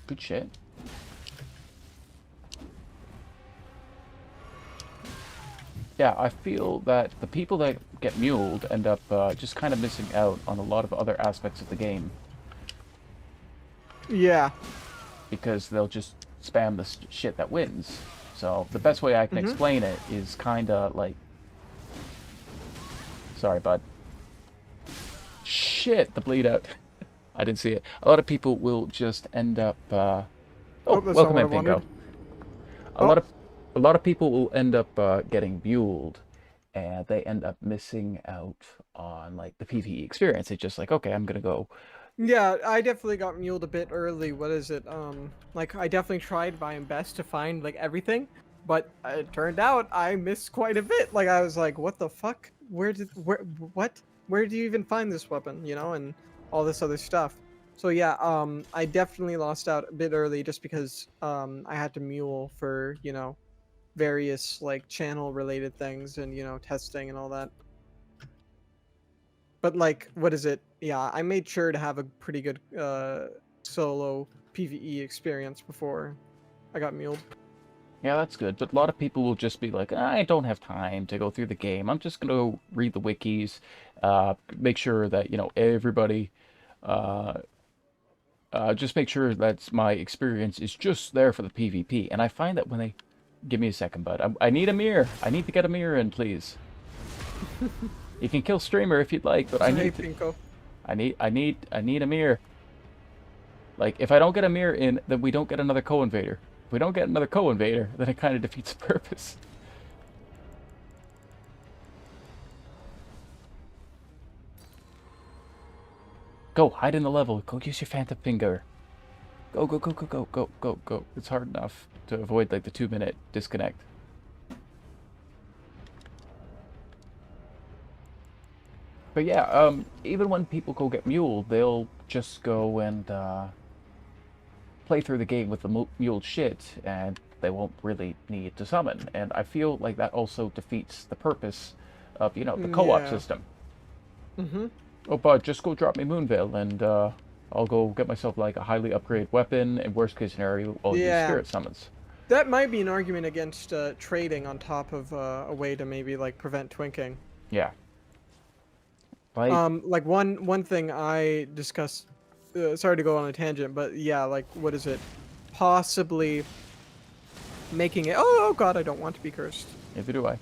Good shit. Yeah, I feel that the people that get muled end up just kind of missing out on a lot of other aspects of the game Yeah. because they'll just spam the shit that wins. So the best way I can explain it is kind of like... Sorry, bud. Shit, the bleed out. I didn't see it. A lot of people will just end up... Oh, That's not welcome what in, I wanted. Pinko. A lot of people will end up getting muled, and they end up missing out on like the PvE experience. It's just like, okay, I'm gonna go. Yeah, I definitely got muled a bit early. What is it? Like I definitely tried my best to find like everything, but it turned out I missed quite a bit. Like I was like, what the fuck? What? Where do you even find this weapon? You know, and all this other stuff. So yeah, I definitely lost out a bit early just because I had to mule for various like channel related things and testing and all that. But like, what is it? Yeah, I made sure to have a pretty good solo PvE experience before I got muled. Yeah, that's good. But a lot of people will just be like, I don't have time to go through the game. I'm just gonna read the wikis, make sure that everybody, uh, just make sure that my experience is just there for the PvP. And I find that when they give me a second, bud, I need a mirror. I need to get a mirror in, please. You can kill streamer if you'd like, but I Hey, need to, Pinko. I need a mirror. Like if I don't get a mirror in, then we don't get another co-invader. If we don't get another co-invader, then it kind of defeats the purpose. Go hide in the level. Go use your phantom finger. Go. It's hard enough to avoid like the 2-minute disconnect. But yeah, even when people go get muled, they'll just go and play through the game with the muled shit, and they won't really need to summon. And I feel like that also defeats the purpose of, the co-op Yeah. system. Mm-hmm. Oh, bud, just go drop me Moonveil, and I'll go get myself like a highly upgraded weapon, and worst case scenario, I'll use Yeah. spirit summons. That might be an argument against trading on top of a way to maybe like prevent twinking. Yeah. Like, Like one thing I discussed. Sorry to go on a tangent, but yeah, like what is it? Possibly making it. Oh God, I don't want to be cursed. neither do I.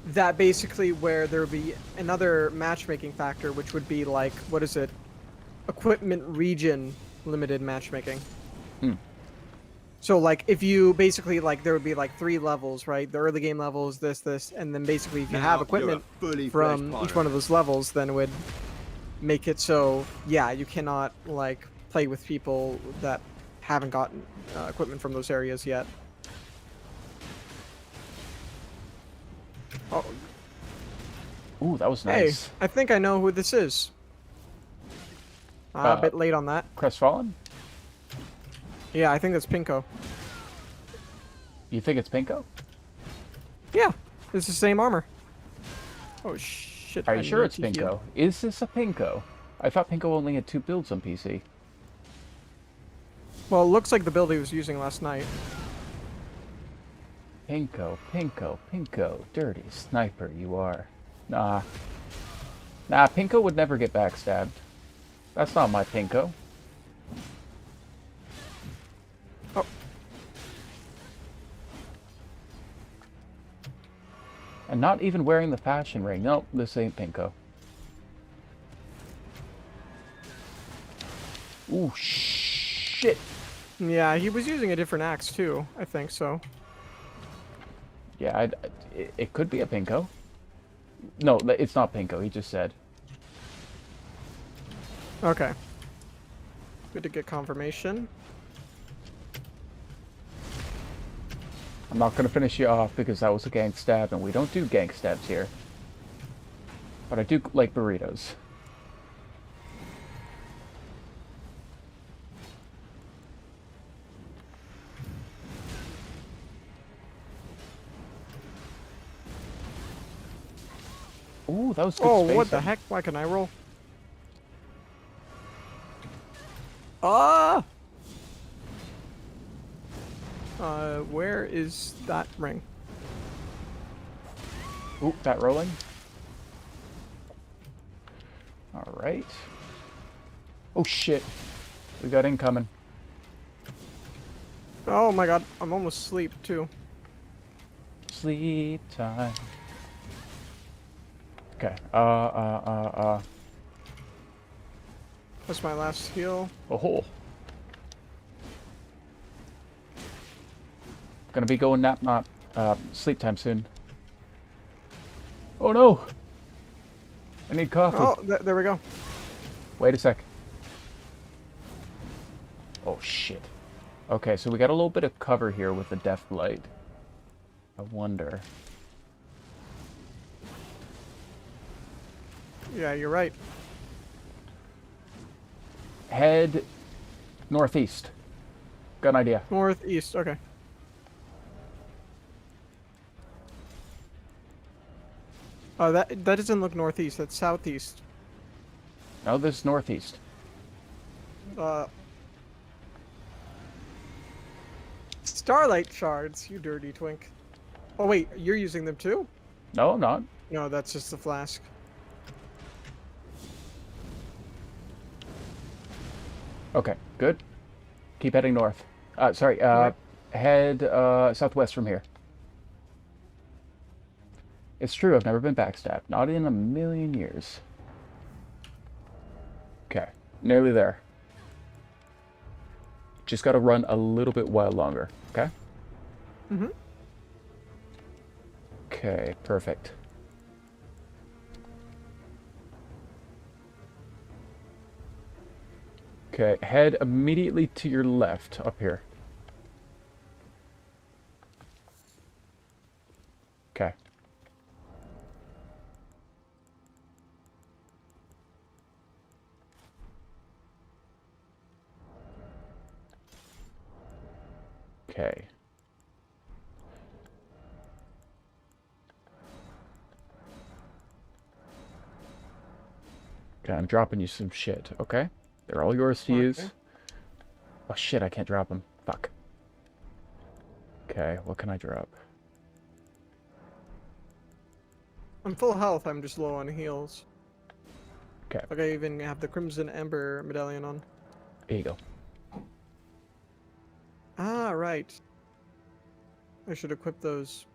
That basically where there would be another matchmaking factor, which would be like what is it? Equipment region limited matchmaking. Hmm. So like if you basically like there would be like 3 levels, right? The early game levels, this, and then basically if you have Now equipment you're a fully from fledged each one of those levels, then it would make it so yeah, you cannot like play with people that haven't gotten equipment from those areas yet. Oh, Ooh, that was hey, nice. I think I know who this is. A bit late on that. Crestfallen? Yeah, I think that's Pinko. You think it's Pinko? Yeah, it's the same armor. Oh shit! Are I you sure need it's to heal. Pinko? Is this a Pinko? I thought Pinko only had 2 builds on PC. Well, it looks like the build he was using last night. Pinko, Pinko, Pinko, dirty sniper you are. Nah. Nah, Pinko would never get backstabbed. That's not my Pinko. Oh, And not even wearing the fashion ring. Nope, this ain't Pinko. Ooh, shit. yeah, he was using a different axe too. I think so. Yeah, it could be a Pinko. No, it's not Pinko, he just said. Okay. Good to get confirmation. I'm not going to finish you off because that was a gang stab, and we don't do gang stabs here. But I do like burritos. Ooh, that was good Oh, spacing. what the heck? Why can I roll? Ah! Where is that ring? Ooh, that rolling. Alright. Oh shit. We got incoming. Oh my god, I'm almost asleep too. Sleep time. Okay. That's my last heal. Oh. Gonna be going sleep time soon. Oh no! I need coffee. Oh, there we go. Wait a sec. Oh shit. Okay, so we got a little bit of cover here with the Death Blight. I wonder. Yeah, you're right. Head northeast. Got an idea. Northeast, okay. Oh, that doesn't look northeast, that's southeast. No, this is northeast. Uh... Starlight shards, you dirty twink. Oh wait, you're using them too? No, I'm not. No, that's just the flask. Okay, good. Keep heading north. Sorry, Okay. head southwest from here. It's true, I've never been backstabbed. Not in a million years. Okay, nearly there. Just gotta run a little bit while longer, okay? Mm-hmm. Okay, perfect. Okay, head immediately to your left, up here. Okay. Okay. Okay, I'm dropping you some shit, okay? They're all yours to use. Okay. Oh shit, I can't drop them. Fuck. Okay, what can I drop? I'm full health. I'm just low on heals. Okay, Like I even have the Crimson Ember medallion on. here you go. Ah, right. I should equip those.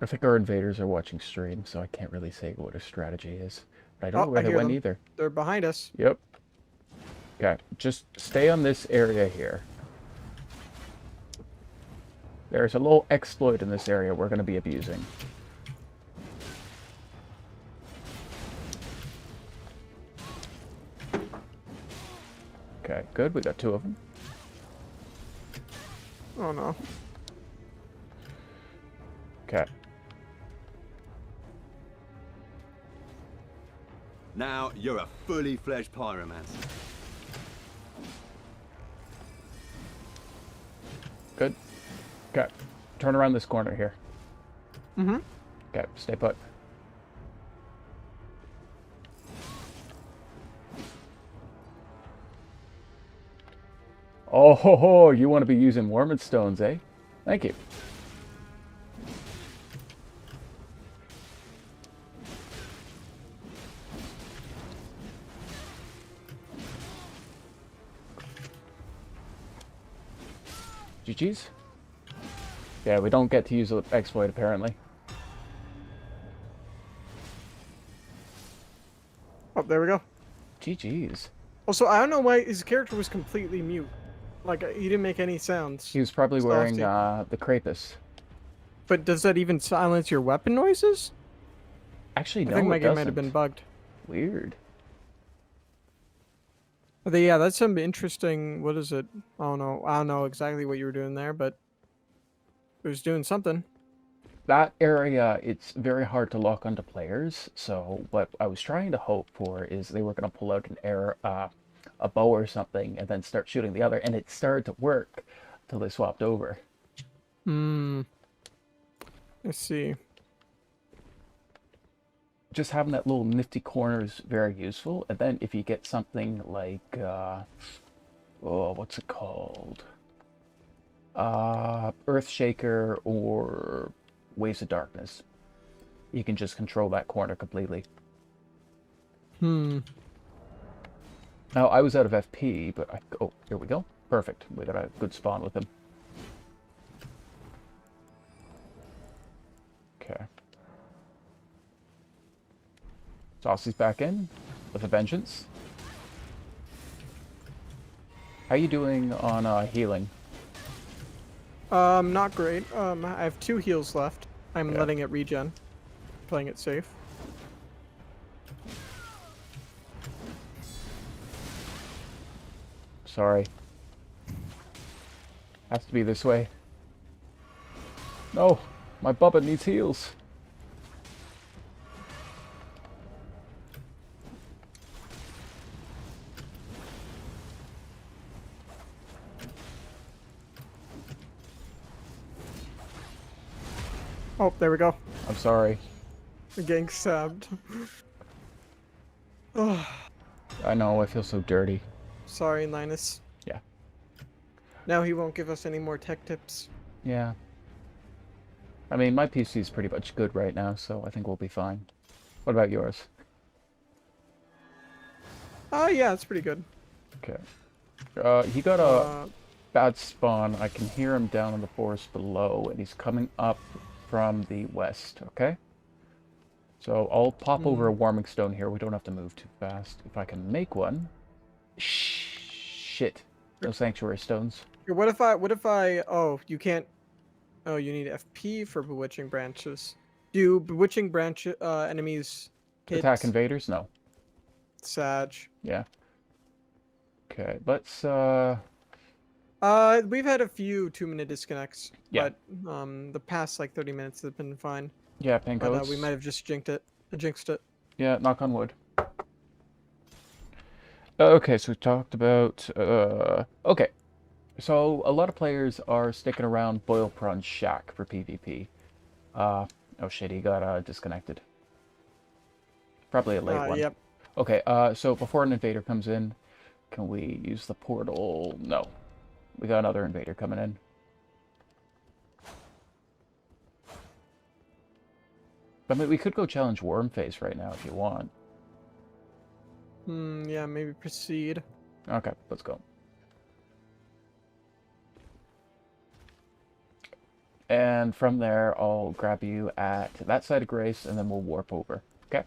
I think our invaders are watching stream, so I can't really say what a strategy is. But I don't know Oh, where I they hear went them. either. They're behind us. Yep. Okay, just stay on this area here. There's a little exploit in this area we're going to be abusing. Okay, good. We got 2 of them. Oh no. Okay. Now you're a fully fledged pyromancer. Good. Okay. Turn around this corner here. Mm-hmm. Okay, stay put. Oh, ho, ho, you want to be using Warmint Stones, eh? Thank you. GG's? Yeah, we don't get to use the exploit, apparently. Oh, there we go. GG's. Also, I don't know why his character was completely mute. Like, he didn't make any sounds. He was probably wearing Softy. the Krampus. But does that even silence your weapon noises? Actually, I no, think my it game doesn't. might have been bugged. Weird. But yeah, that's some interesting. What is it? Oh no, I don't know exactly what you were doing there, but it was doing something. That area, it's very hard to lock onto players, so what I was trying to hope for is they were going to pull out a bow or something and then start shooting the other, and it started to work until they swapped over. Hmm. Let's see. Just having that little nifty corner is very useful, and then if you get something like, oh, what's it called? Earthshaker or Waves of Darkness, you can just control that corner completely. Hmm. Now, I was out of FP, but oh, here we go. Perfect. We got a good spawn with him. Okay. Saucy's back in with a vengeance. How you doing on healing? Not great. I have 2 heals left. I'm Yeah. letting it regen. Playing it safe. Sorry. Has to be this way. No, my Bubba needs heals. Oh, there we go. I'm sorry. We're getting stabbed. Oh, I know, I feel so dirty. sorry, Linus. Yeah. Now he won't give us any more tech tips. Yeah. I mean, my PC is pretty much good right now, so I think we'll be fine. What about yours? Oh, yeah, it's pretty good. Okay. He got a Uh, bad spawn. I can hear him down in the forest below, and he's coming up from the west, okay? So I'll pop over a warming stone here. We don't have to move too fast. If I can make one. Shit. No sanctuary stones. what if I, oh, you can't, oh, you need FP for bewitching branches. Do bewitching branch, enemies hit Attack invaders? No. Sag? Yeah. Okay, let's, We've had a few 2-minute disconnects, Yeah. but, the past, like, 30 minutes have been fine. yeah, But, Pancoats. we might have just jinxed it. Yeah, knock on wood. Okay, so we talked about, okay. So a lot of players are sticking around Boil Prawn Shack for PvP. Oh shit, he got disconnected. Probably a late one. Yep. Okay, so before an invader comes in, can we use the portal? No. We got another invader coming in. I mean, we could go challenge Wormface right now if you want. Yeah, maybe proceed. Okay, let's go. And from there, I'll grab you at that side of Grace, and then we'll warp over. Okay?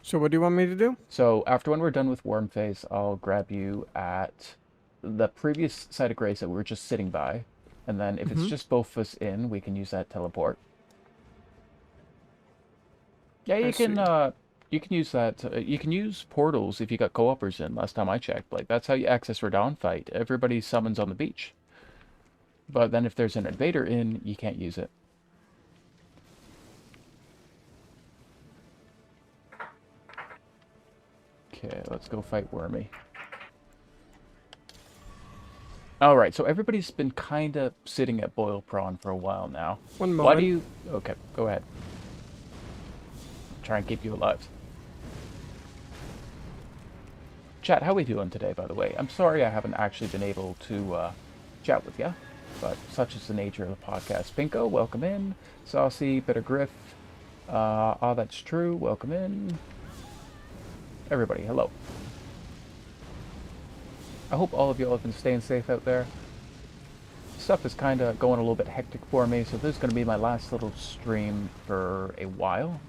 So what do you want me to do? So after when we're done with Wormface, I'll grab you at the previous side of Grace that we were just sitting by. And then if it's just both of us in, we can use that teleport. Yeah, you can use that. You can use portals if you got co-opers in. Last time I checked, like that's how you access Radon fight. Everybody summons on the beach. But then if there's an invader in, you can't use it. Okay, let's go fight Wormy. Alright, so everybody's been kind of sitting at Boil Prawn for a while now. One Why moment. do you... Okay, go ahead. Try and keep you alive. Chat, how we doing today, by the way? I'm sorry I haven't actually been able to chat with you, but such is the nature of the podcast. Pinko, welcome in. Saucy, Bitter Griff. That's true, welcome in. Everybody, hello. I hope all of y'all have been staying safe out there. Stuff is kind of going a little bit hectic for me, so this is going to be my last little stream for a while.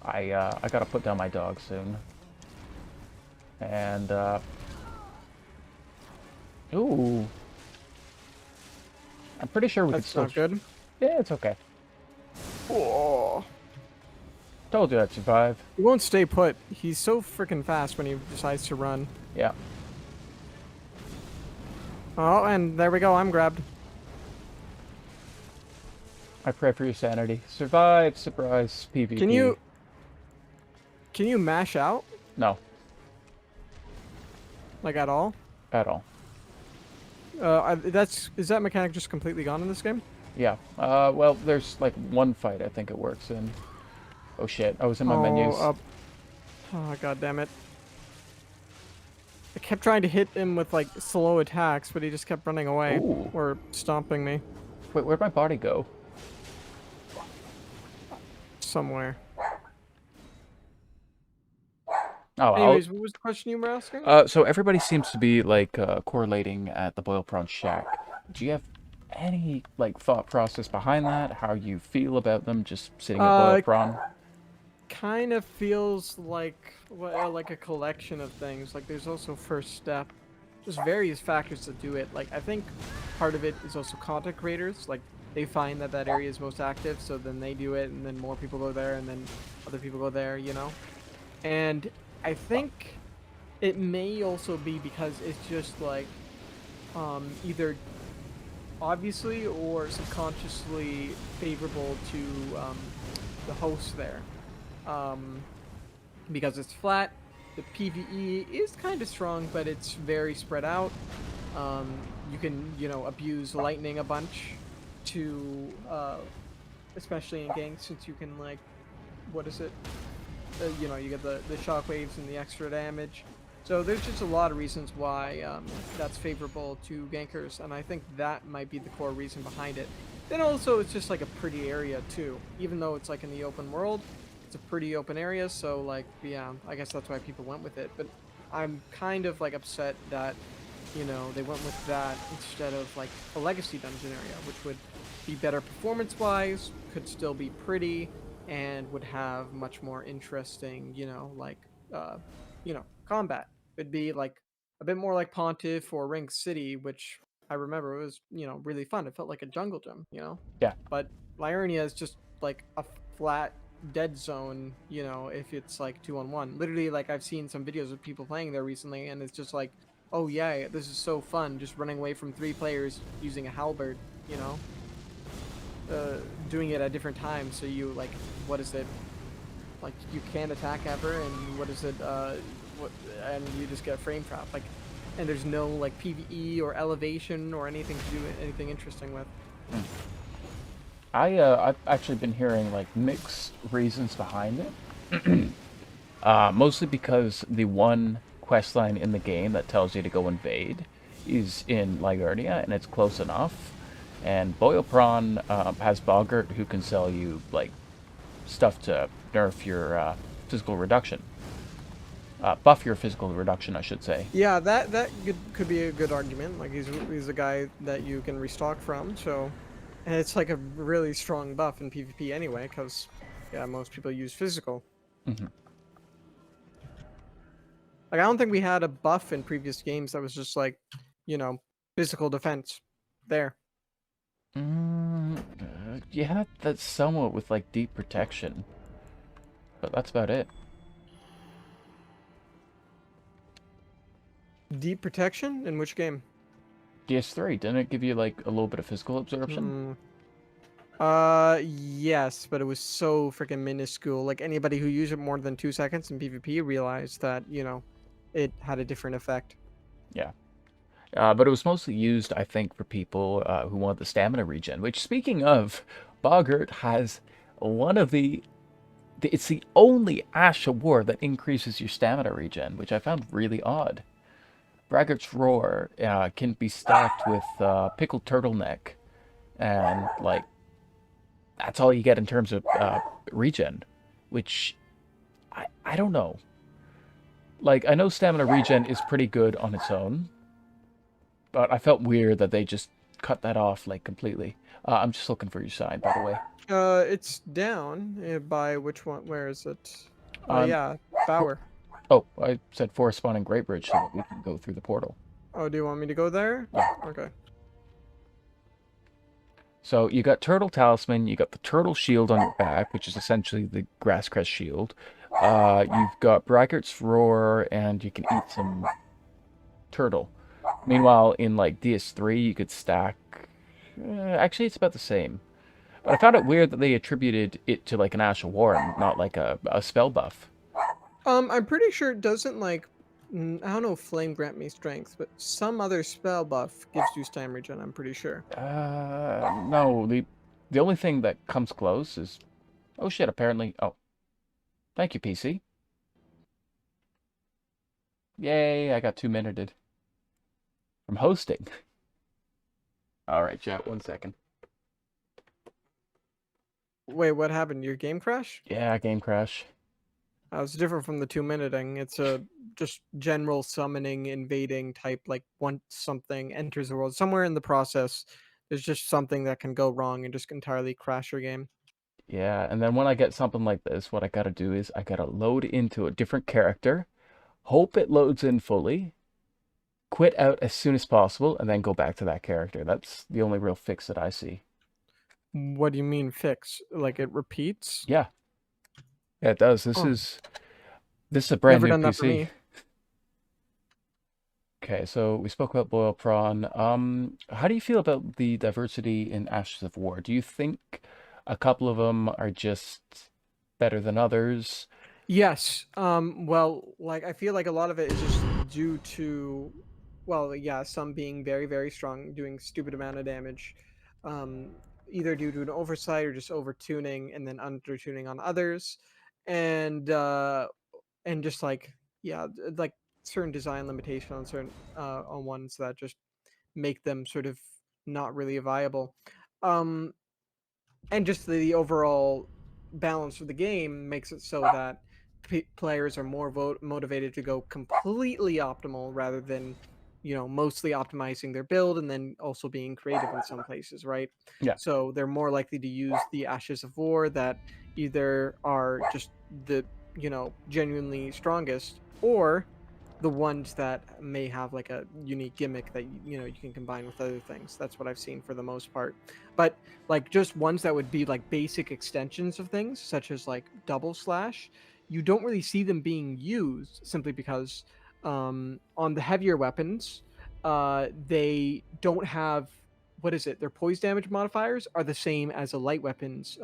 I gotta put down my dog soon. And, ooh. I'm pretty sure we could That's still... not good. Yeah, it's okay. Oh. Told you I'd survive. He won't stay put. He's so freaking fast when he decides to run. Yeah. Oh, and there we go. I'm grabbed. I pray for your sanity. Survive, surprise, PvP. Can you mash out? No, Like at all? at all. Is that mechanic just completely gone in this game? Yeah. Well, there's like one fight I think it works in. Oh shit, I was in my menus. Oh, god damn it. I kept trying to hit him with like slow attacks, but he just kept running away. Ooh. Or stomping me. Wait, where'd my body go? Somewhere. Oh, Anyways, what was the question you were asking? so everybody seems to be like correlating at the Boil Prawn Shack. Do you have any like thought process behind that? How you feel about them just sitting at Boil Prawn? Kind of feels like like a collection of things. Like there's also first step, just various factors to do it. Like I think part of it is also content creators. Like they find that area is most active, so then they do it, and then more people go there, and then other people go there. You know, and I think it may also be because it's just like either obviously or subconsciously favorable to the host there. Because it's flat, the PvE is kind of strong, but it's very spread out. You can, abuse lightning a bunch to, especially in ganks, since you can, like, what is it? You get the shockwaves and the extra damage. So there's just a lot of reasons why that's favorable to gankers, and I think that might be the core reason behind it. Then also, it's just like a pretty area too. Even though it's like in the open world, it's a pretty open area, so like, yeah, I guess that's why people went with it. But I'm kind of like upset that, they went with that instead of like a legacy dungeon area, which would be better performance-wise, could still be pretty, and would have much more interesting, combat. It'd be like a bit more like Pontiff or Ring City, which I remember was, really fun. It felt like a jungle gym, Yeah. But Liurnia is just like a flat dead zone, if it's like 2-on-1. Literally, like I've seen some videos of people playing there recently, and it's just like, oh yeah, this is so fun, just running away from 3 players using a halberd, doing it at different times. So you like, what is it? Like you can't attack ever, and what is it? And you just get frame trap. Like, and there's no like PVE or elevation or anything to do anything interesting with. I've actually been hearing like mixed reasons behind it. Mostly because the one quest line in the game that tells you to go invade is in Liurnia, and it's close enough. And Boil Prawn has Boggart, who can sell you like stuff to nerf your physical reduction, buff your physical reduction, I should say. Yeah, that could be a good argument. Like he's a guy that you can restock from. So, and it's like a really strong buff in PvP anyway, because yeah, most people use physical. Hmm. Like I don't think we had a buff in previous games that was just like, you know, physical defense. There. Yeah, that's somewhat with like deep protection, but that's about it. Deep protection in which game? DS3 didn't it give you like a little bit of physical absorption? Hmm. Yes, but it was so freaking minuscule. Like anybody who used it more than 2 seconds in PvP realized that, you know, it had a different effect. Yeah. But it was mostly used, I think, for people who want the stamina regen. Which, speaking of, Boggart has one of it's the only Ash of War that increases your stamina regen, which I found really odd. Braggart's Roar can be stacked with Pickled Turtleneck, and, like, that's all you get in terms of regen, which, I don't know. Like, I know stamina regen is pretty good on its own, but I felt weird that they just cut that off like completely. I'm just looking for your sign, by the way. It's down by which one? Where is it? Um, Yeah, for, Bower. oh, I said Forest Spawn and Great Bridge so that we can go through the portal. Oh, do you want me to go there? Yeah. Okay. So you got Turtle Talisman, you got the Turtle Shield on your back, which is essentially the Grasscrest Shield. You've got Braggart's Roar, and you can eat some turtle. Meanwhile, in like DS3, you could stack. Actually, it's about the same. But I found it weird that they attributed it to like an Ash of War and not like a spell buff. I'm pretty sure it doesn't like. I don't know if Flame grant me strength, but some other spell buff gives you stamina regen. I'm pretty sure. No, the only thing that comes close is, oh shit, apparently. Oh, thank you, PC. Yay, I got 2 minuted from hosting. All right, chat. 1 second. Wait, what happened? Your game crash? Yeah, game crash. It's different from the 2 minuting. It's a just general summoning, invading type. Like once something enters the world, somewhere in the process, there's just something that can go wrong and just entirely crash your game. Yeah, and then when I get something like this, what I gotta do is I gotta load into a different character, hope it loads in fully, quit out as soon as possible, and then go back to that character. That's the only real fix that I see. What do you mean fix? Like it repeats? Yeah, yeah, it does. Oh, This is a brand never new done that for PC. me. Okay, so we spoke about Boil Prawn. How do you feel about the diversity in Ashes of War? Do you think a couple of them are just better than others? Yes. Well, like I feel like a lot of it is just due to, well, yeah, some being very, very strong, doing stupid amount of damage, um, either due to an oversight or just over tuning and then under tuning on others, and just like yeah, like certain design limitation on certain on ones that just make them sort of not really viable. Um, and just the overall balance of the game makes it so that players are more motivated to go completely optimal rather than mostly optimizing their build and then also being creative in some places, right? Yeah, So they're more likely to use the Ashes of War that either are just the genuinely strongest, or the ones that may have like a unique gimmick that you can combine with other things. That's what I've seen for the most part. But like just ones that would be like basic extensions of things, such as like double slash, you don't really see them being used simply because on the heavier weapons, they don't have, what is it? Their poise damage modifiers are the same as a light weapon's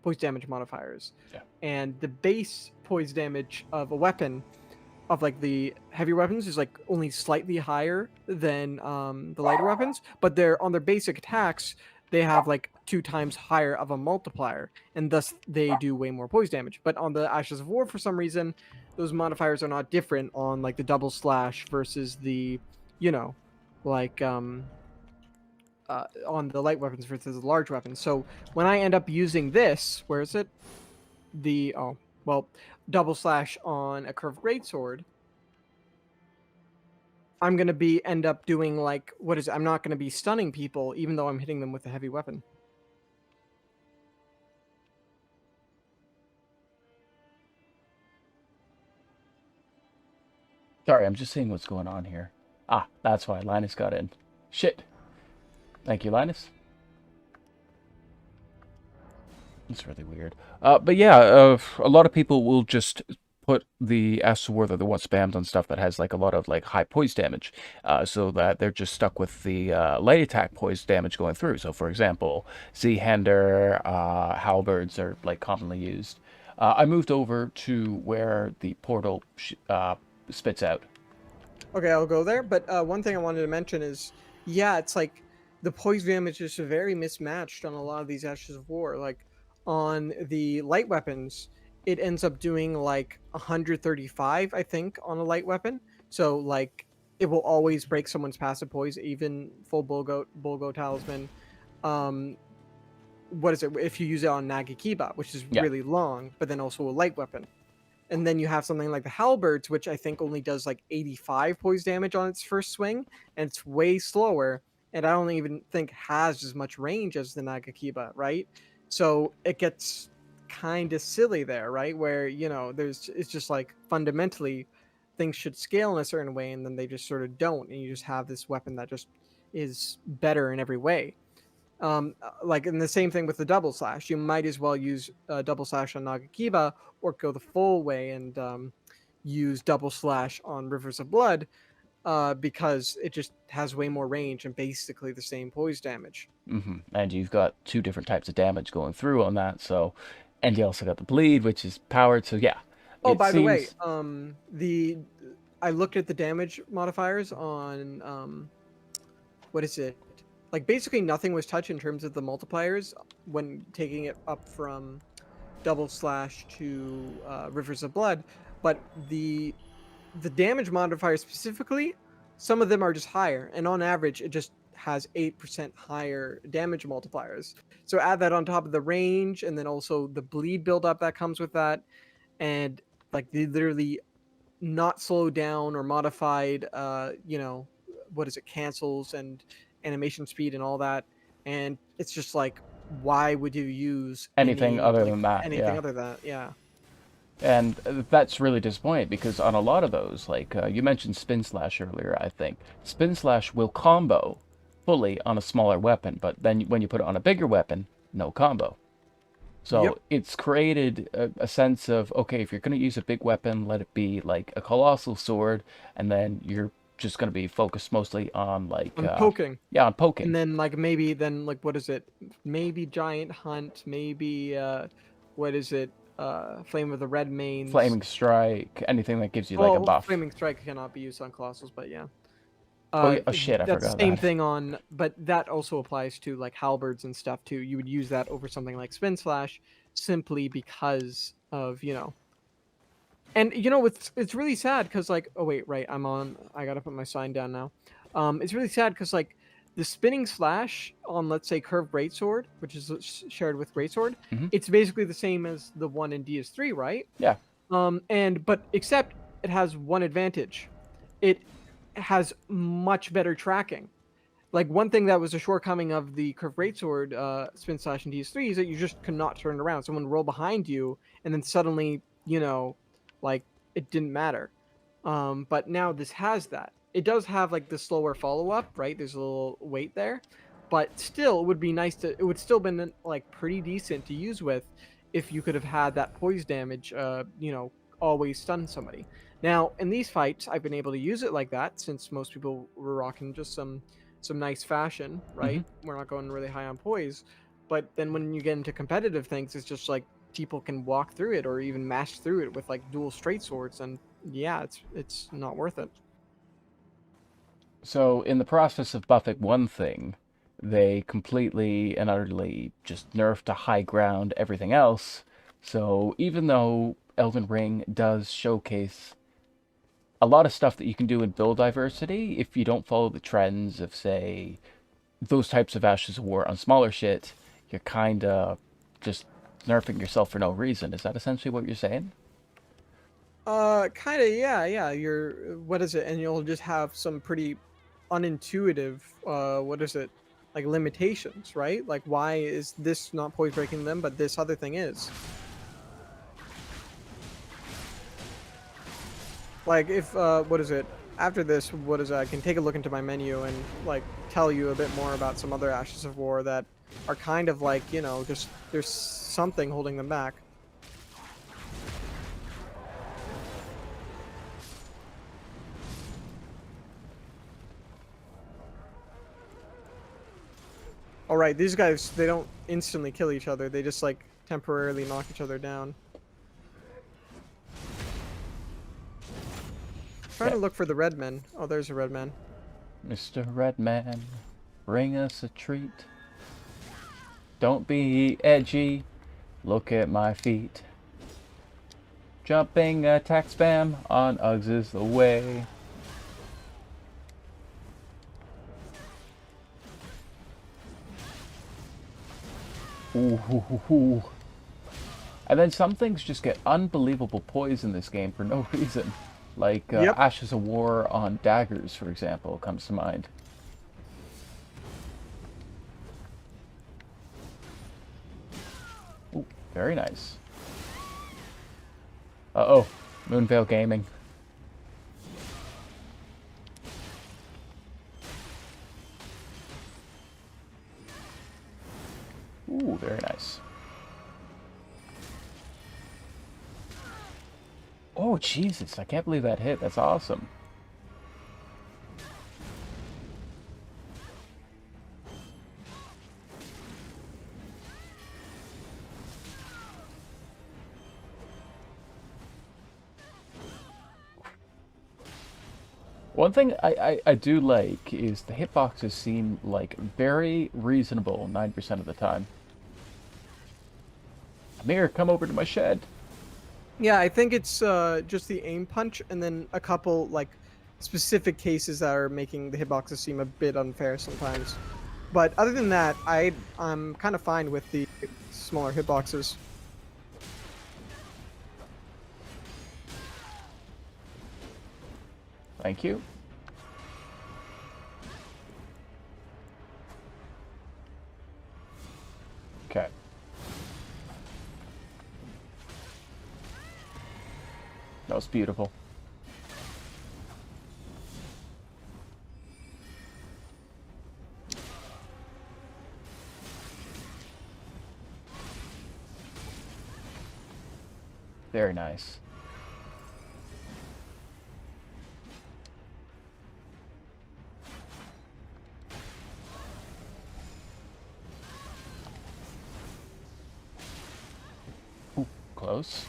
poise damage modifiers, yeah. and the base poise damage of a weapon of like the heavy weapons is like only slightly higher than the lighter weapons, but they're on their basic attacks they have like 2 times higher of a multiplier, and thus they do way more poise damage. But on the Ashes of War, for some reason, those modifiers are not different on like the double slash versus the, you know, like on the light weapons versus the large weapons. So when I end up using this, where is it? The oh well, double slash on a curved greatsword, I'm gonna be end up doing like what is it? I'm not gonna be stunning people even though I'm hitting them with a heavy weapon. Sorry, I'm just seeing what's going on here. Ah, that's why Linus got in. Shit. Thank you, Linus. It's really weird. But yeah, a lot of people will just put the S2E2 that they want spammed on stuff that has like a lot of like high poise damage, so that they're just stuck with the light attack poise damage going through. So, for example, Z-Hander, halberds are like commonly used. I moved over to where the portal spits out. Okay, I'll go there. But one thing I wanted to mention is, yeah, it's like the poise damage is very mismatched on a lot of these Ashes of War. Like on the light weapons, it ends up doing like 135, I think, on a light weapon. So like it will always break someone's passive poise, even full Bulgo talisman. Um, what is it? If you use it on Nagakiba, which is Yeah. really long, but then also a light weapon. And then you have something like the halberds, which I think only does like 85 poise damage on its first swing, and it's way slower. And I don't even think has as much range as the Nagakiba, right? So it gets kind of silly there, right? Where there's it's just like fundamentally things should scale in a certain way, and then they just sort of don't, and you just have this weapon that just is better in every way. Like in the same thing with the double slash, you might as well use double slash on Nagakiba or go the full way and use double slash on Rivers of Blood because it just has way more range and basically the same poise damage. And you've got two different types of damage going through on that. So, and you also got the bleed, which is powered. So yeah, Oh, it by the way, seems the I looked at the damage modifiers on what is it? Like basically nothing was touched in terms of the multipliers when taking it up from double slash to Rivers of Blood, but the damage modifier specifically, some of them are just higher, and on average, it just has 8% higher damage multipliers. So add that on top of the range, and then also the bleed buildup that comes with that, and like they literally not slowed down or modified, what is it, cancels and animation speed and all that, and it's just like, why would you use anything other than that. anything Yeah. other than that? Yeah. And that's really disappointing because on a lot of those, like you mentioned Spin Slash earlier, I think Spin Slash will combo fully on a smaller weapon, but then when you put it on a bigger weapon, no combo. Yep. So it's created a sense of, okay, if you're going to use a big weapon, let it be like a colossal sword, and then you're just going to be focused mostly on like, I'm poking. yeah, on And poking, then like maybe then like what is it? Maybe Giant Hunt, maybe what is it? Flame of the Red Mains. flaming strike, anything that gives you like a Well, buff. Flaming Strike cannot be used on colossals, but yeah. Oh, oh shit, I That's the forgot same that. thing on, but that also applies to like halberds and stuff too. You would use that over something like Spin Slash simply because of, and it's really sad because like, oh wait, right, I gotta put my sign down now. It's really sad because like the spinning slash on, let's say, curved greatsword, which is shared with greatsword, Hmm. it's basically the same as the one in DS3, right? Yeah. But except it has one advantage. It has much better tracking. Like one thing that was a shortcoming of the curved greatsword spin slash in DS3 is that you just could not turn around. Someone would roll behind you, and then suddenly, like it didn't matter. But now this has that. It does have like the slower follow up, right? There's a little wait there, but still, it would be nice to. It would still been like pretty decent to use with if you could have had that poise damage. Always stun somebody. Now in these fights, I've been able to use it like that since most people were rocking just some nice fashion, Hmm. right? We're not going really high on poise, but then when you get into competitive things, it's just like people can walk through it or even mash through it with like dual straight swords, and yeah, it's not worth it. So, in the process of buffing one thing, they completely and utterly just nerfed to high ground everything else. So, even though Elden Ring does showcase a lot of stuff that you can do in build diversity, if you don't follow the trends of, say, those types of Ashes of War on smaller shit, you're kinda just nerfing yourself for no reason. Is that essentially what you're saying? Kind of, yeah, yeah. You're what is it? And you'll just have some pretty unintuitive, what is it? Like limitations, right? Like why is this not poise breaking them, but this other thing is? Like if what is it? After this, what is it? I can take a look into my menu and like tell you a bit more about some other Ashes of War that are kind of like, just there's something holding them back. All right, these guys, they don't instantly kill each other. They just like temporarily knock each other down. Trying Okay. to look for the red men. Oh, there's a red man. Mr. Redman, bring us a treat. Don't be edgy. Look at my feet. Jumping attack spam on Uggs is the way. Ooh, hoo, hoo, hoo. And then some things just get unbelievable poise in this game for no reason. Like Yep. Ashes of War on daggers, for example, comes to mind. Ooh, very nice. Uh-oh, Moonveil Gaming. Ooh, very nice. Oh, Jesus, I can't believe that hit. That's awesome. One thing I do like is the hitboxes seem like very reasonable 9% of the time. Amir, come over to my shed. Yeah, I think it's just the aim punch and then a couple like specific cases that are making the hitboxes seem a bit unfair sometimes. But other than that, I'm kind of fine with the smaller hitboxes. Thank you. Okay. That was beautiful. Very nice. Ooh, close.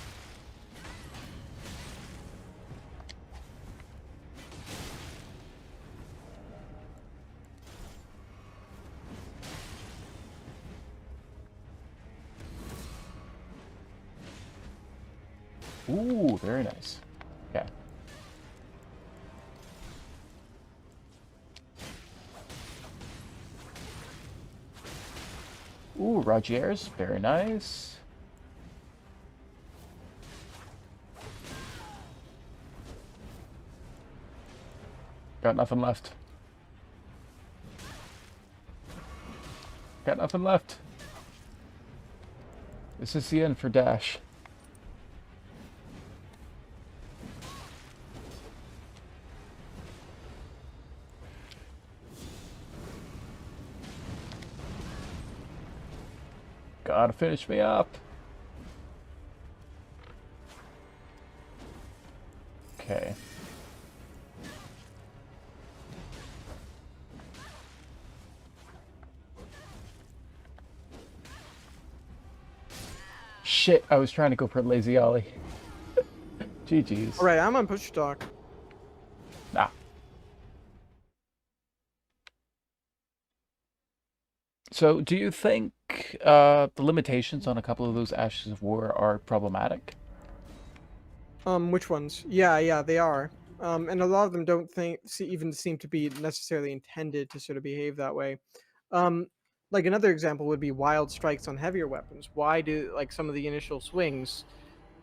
Ooh, very nice. Okay. Ooh, Rogers, very nice. Got nothing left. Got nothing left. This is the end for Dash. Gotta finish me up. Okay. Shit, I was trying to go for a lazy ollie. GG's. All right, I'm on push talk. Ah. So, do you think the limitations on a couple of those Ashes of War are problematic? Which ones? Yeah, they are. And a lot of them don't even seem to be necessarily intended to sort of behave that way. Um, like another example would be wild strikes on heavier weapons. Why do like some of the initial swings,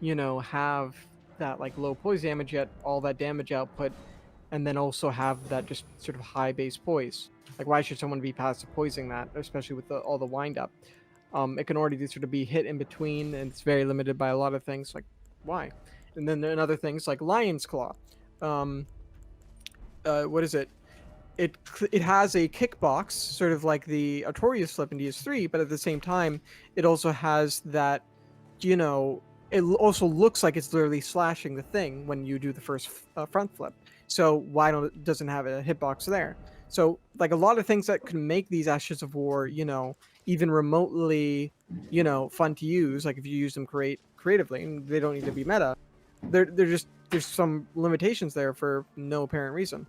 have that like low poise damage yet all that damage output, and then also have that just sort of high base poise? Like why should someone be passive poising that, especially with all the wind up? It can already sort of be hit in between, and it's very limited by a lot of things. Like why? And then there are other things like Lion's Claw. Um, what is it? It has a kickbox, sort of like the Artorias flip in DS3, but at the same time, it also has that, you know, it also looks like it's literally slashing the thing when you do the first front flip. So why don't it doesn't have a hitbox there? So like a lot of things that can make these Ashes of War, even remotely, fun to use. Like if you use them creatively, and they don't need to be meta. They're just there's some limitations there for no apparent reason.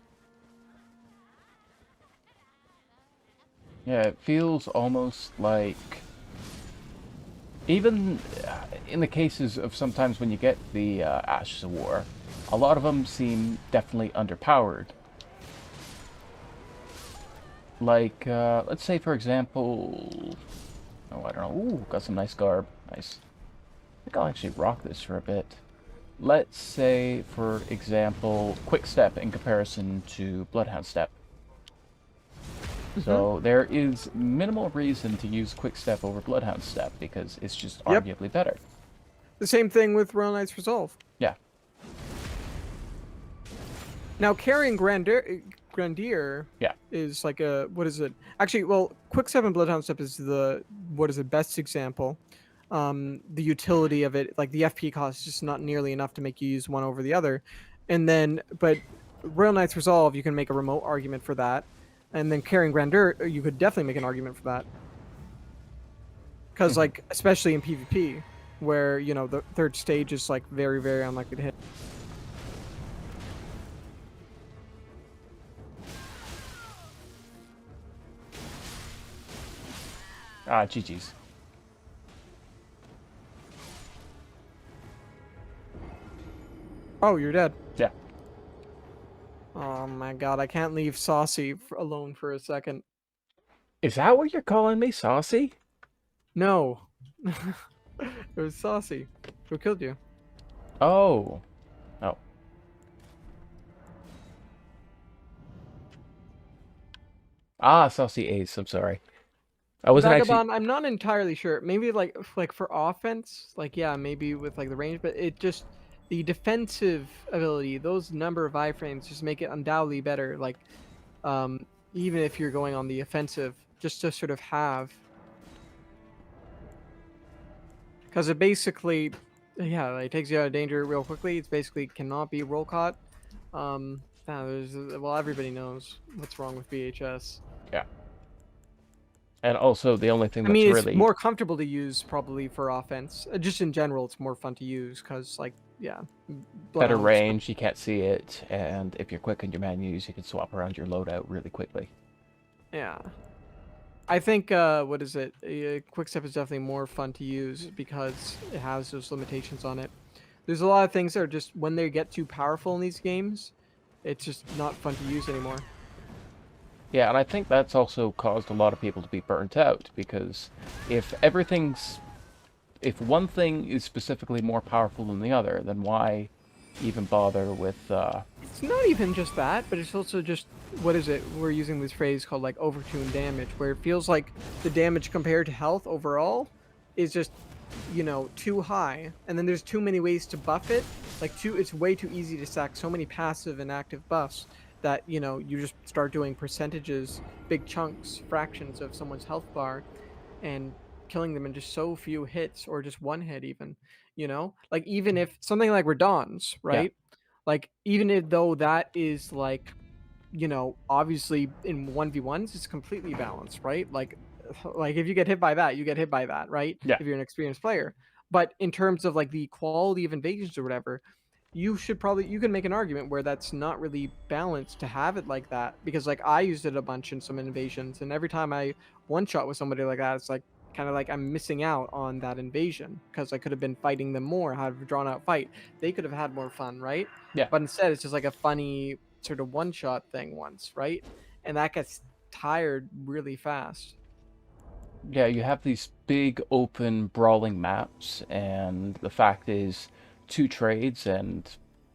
Yeah, it feels almost like even in the cases of sometimes when you get the Ashes of War, a lot of them seem definitely underpowered. Like, let's say, for example, oh, I don't know. Ooh, got some nice garb. Nice. I think I'll actually rock this for a bit. Let's say, for example, Quick Step in comparison to Bloodhound Step. Mm-hmm. So there is minimal reason to use Quick Step over Bloodhound Step because it's just Yep. arguably better. The same thing with Royal Knight's Resolve. Yeah. Now carrying Grandier Yeah. is like a what is it? Actually, well, Quick Step and Bloodhound Step is the what is the best example. The utility of it, like the FP cost, is just not nearly enough to make you use one over the other. And then, but Royal Knight's Resolve, you can make a remote argument for that. And then carrying Grandeur, you could definitely make an argument for that. Because, like, especially in PvP, where, the third stage is, like, very, very unlikely to hit. Ah, GG's. Oh, you're dead. Yeah. Oh my god, I can't leave Saucy alone for a second. Is that what you're calling me, Saucy? No. It was Saucy. Who killed you? Oh. Oh. Ah, Saucy Ace, I'm sorry. I wasn't actually... Vagabond, I'm not entirely sure. Maybe like for offense, like yeah, maybe with like the range, but it just the defensive ability, those number of iframes just make it undoubtedly better. Like even if you're going on the offensive, just to sort of have, because it basically, yeah, like, takes you out of danger real quickly. It's basically cannot be roll caught. Well, everybody knows what's wrong with VHS. Yeah. And also, the only thing I that's mean, it's really... more comfortable to use probably for offense. Just in general, it's more fun to use because, like, yeah, better Bloodhounds. range, you can't see it, and if you're quick in your menus, you can swap around your loadout really quickly. Yeah, I think what is it? Quickstep is definitely more fun to use because it has those limitations on it. There's a lot of things that are just when they get too powerful in these games, it's just not fun to use anymore. Yeah, and I think that's also caused a lot of people to be burnt out, because if everything's... if one thing is specifically more powerful than the other, then why even bother with... It's not even just that, but it's also just, what is it? We're using this phrase called like overtune damage, where it feels like the damage compared to health overall is just, too high. And then there's too many ways to buff it. It's way too easy to stack so many passive and active buffs that, you just start doing percentages, big chunks, fractions of someone's health bar and killing them in just so few hits or just one hit even, like even if something like Radon's, yeah, right? Like even if though that is like, obviously in 1v1s it's completely balanced, right? Like if you get hit by that, you get hit by that, right? yeah, If you're an experienced player. But in terms of like the quality of invasions or whatever, you can make an argument where that's not really balanced to have it like that, because like I used it a bunch in some invasions, and every time I one shot with somebody like that, it's like kind of like I'm missing out on that invasion because I could have been fighting them more, have a drawn out fight. They could have had more fun, right? Yeah. But instead, it's just like a funny sort of one shot thing once, right? And that gets tired really fast. Yeah, you have these big open brawling maps, and the fact is, two trades and,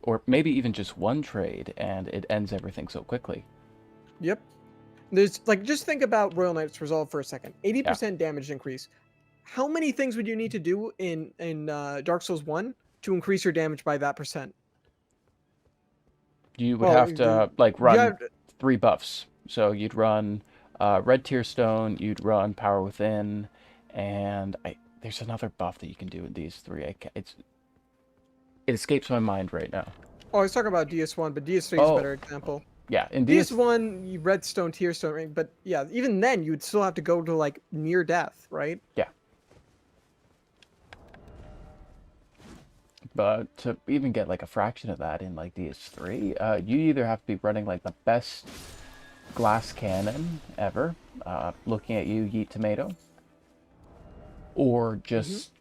or maybe even just one trade, and it ends everything so quickly. Yep. There's like, just think about Royal Knight's Resolve for a second. Yeah, 80% damage increase. How many things would you need to do in Dark Souls 1 to increase your damage by that percent? you would Well, have to like you run have 3 buffs. So you'd run Red Tear Stone, you'd run Power Within, and there's another buff that you can do in these three. It escapes my mind right now. Oh, I was talking about DS1, but DS3 is a Oh, better example. yeah, in DS. DS1, you Redstone, Tearstone ring, but yeah, even then you'd still have to go to like near death, right? Yeah. But to even get like a fraction of that in like DS3, you either have to be running like the best glass cannon ever, looking at you, Yeet Tomato, or just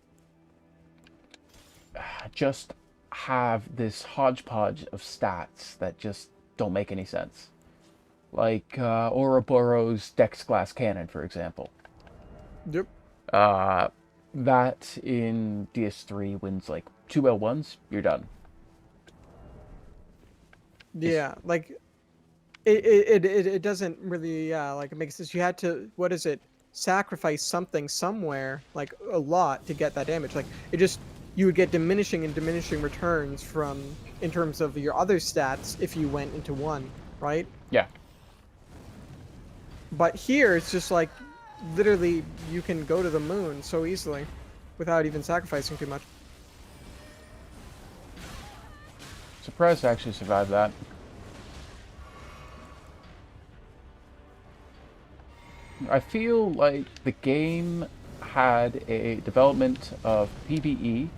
have this hodgepodge of stats that just don't make any sense. Like Ouroboros Dex Glass Cannon, for example. Yep. That in DS3 wins like 2L1s, you're done. Yeah, like it doesn't really like it makes sense. You had to, what is it, sacrifice something somewhere, like a lot, to get that damage. Like it just, you would get diminishing and diminishing returns from, in terms of your other stats, if you went into one, right? Yeah. But here it's just like literally you can go to the moon so easily without even sacrificing too much. Surprised I actually survived that. I feel like the game had a development of PvE.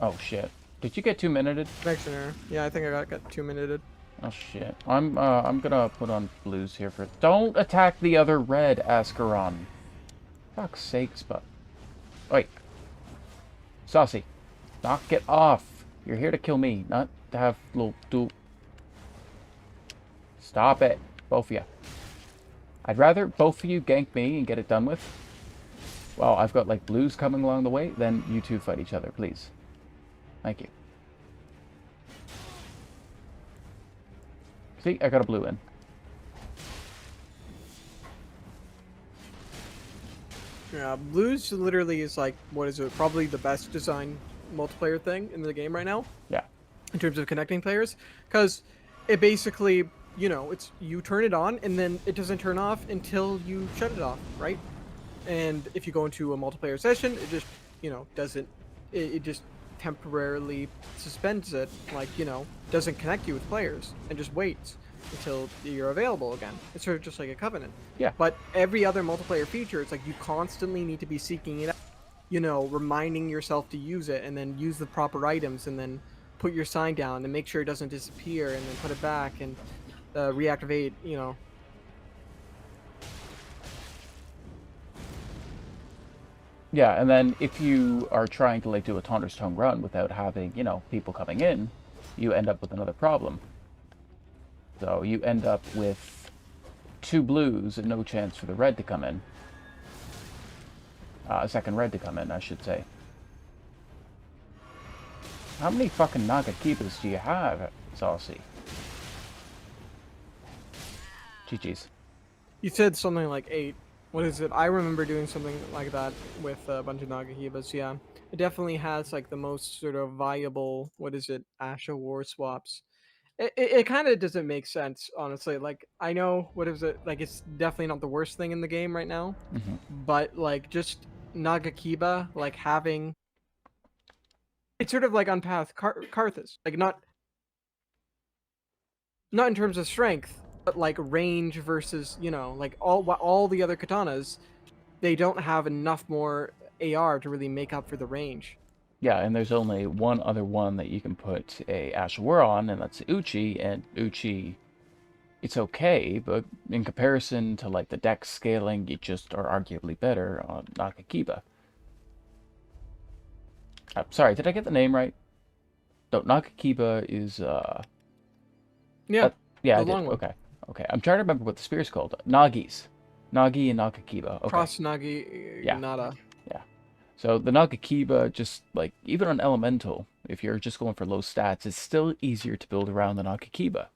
Oh shit. Did you get 2-minuted? Connection error. Yeah, I think I got 2-minuted. Oh shit. I'm gonna put on blues here for. Don't attack the other red, Ascaron. Fuck's sakes, but. Wait. Saucy. Knock it off. You're here to kill me, not to have little do. Stop it. Both of you. I'd rather both of you gank me and get it done with. Well, I've got like blues coming along the way, then you two fight each other, please. Thank you. See, I got a blue in. Yeah, blues literally is like, what is it? Probably the best designed multiplayer thing in the game right now Yeah. in terms of connecting players, because it basically, you know, it's, you turn it on and then it doesn't turn off until you shut it off, right? And if you go into a multiplayer session, it just, you know, doesn't, it just temporarily suspends it, like, you know, doesn't connect you with players and just waits until you're available again. It's sort of just like a covenant. Yeah. But every other multiplayer feature, it's like you constantly need to be seeking it out, you know, reminding yourself to use it, and then use the proper items, and then put your sign down and make sure it doesn't disappear, and then put it back and reactivate, you know. Yeah, and then if you are trying to like do a Taunter's Tongue run without having, you know, people coming in, you end up with another problem. So you end up with 2 blues and no chance for the red to come in. A second red to come in, I should say. How many fucking Nagakibas do you have, Saucy? GG's. You said something like 8. What is it? I remember doing something like that with a bunch of Nagahibas, yeah. It definitely has like the most sort of viable, what is it, Asha War swaps. It kind of doesn't make sense, honestly. Like, I know, what is it, like, it's definitely not the worst thing in the game right now, but like, just Nagakiba, like, having, it's sort of like Unpath Karthus. Like, not in terms of strength, but like range versus, you know, like all the other katanas, they don't have enough more AR to really make up for the range. Yeah, and there's only one other one that you can put a Ashura on, and that's Uchi, and Uchi, it's okay, but in comparison to like the dex scaling, you just are arguably better on Nakakiba. Sorry, did I get the name right? No, Nakakiba is Yeah, that, yeah, I the did. long one. Okay. Okay. I'm trying to remember what the spear's called. Nagis. Nagi and Nakakiba. Okay. Cross Nagi Yeah. Nada. Yeah. So the Nagakiba, just like even on Elemental, if you're just going for low stats, it's still easier to build around the Nagakiba.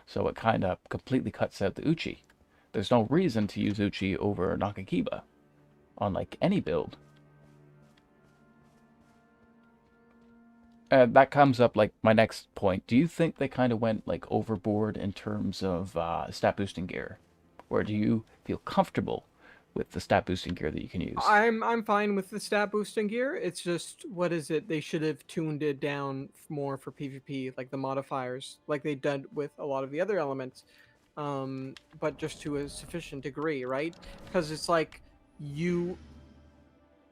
So it kind of completely cuts out the Uchi. There's no reason to use Uchi over Nagakiba on like any build. That comes up like my next point. Do you think they kind of went like overboard in terms of stat boosting gear? Or do you feel comfortable with the stat boosting gear that you can use? I'm fine with the stat boosting gear. It's just what is it? They should have tuned it down more for PvP, like the modifiers, like they did with a lot of the other elements. But just to a sufficient degree, right? Because it's like you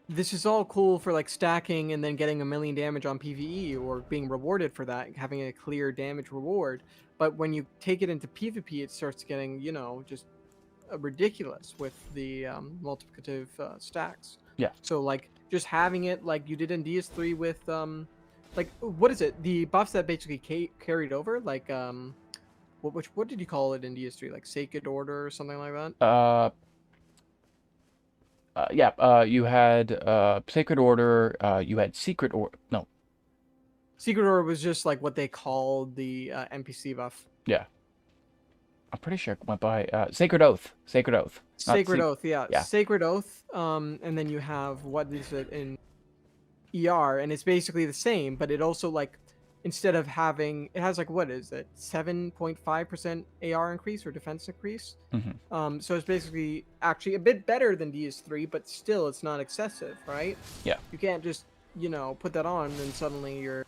this is all cool for like stacking and then getting a million damage on PvE or being rewarded for that, having a clear damage reward. But when you take it into PvP, it starts getting, just ridiculous with the multiplicative stacks. Yeah. So like just having it like you did in DS3 with like what is it? The buffs that basically carried over like what did you call it in DS3? Like Sacred Order or something like that? Uh, yeah, you had Sacred Order, you had Secret Order. No, Secret Order was just like what they called the NPC buff. yeah, I'm pretty sure it went by Sacred Oath. Sacred Oath. Not Sacred Se Oath, yeah. Yeah, Sacred Oath. And then you have what is it in ER, and it's basically the same, but it also like instead of having it has like what is it 7.5% AR increase or defense increase. hmm So it's basically actually a bit better than DS3, but still it's not excessive, right? yeah, You can't just put that on and suddenly you're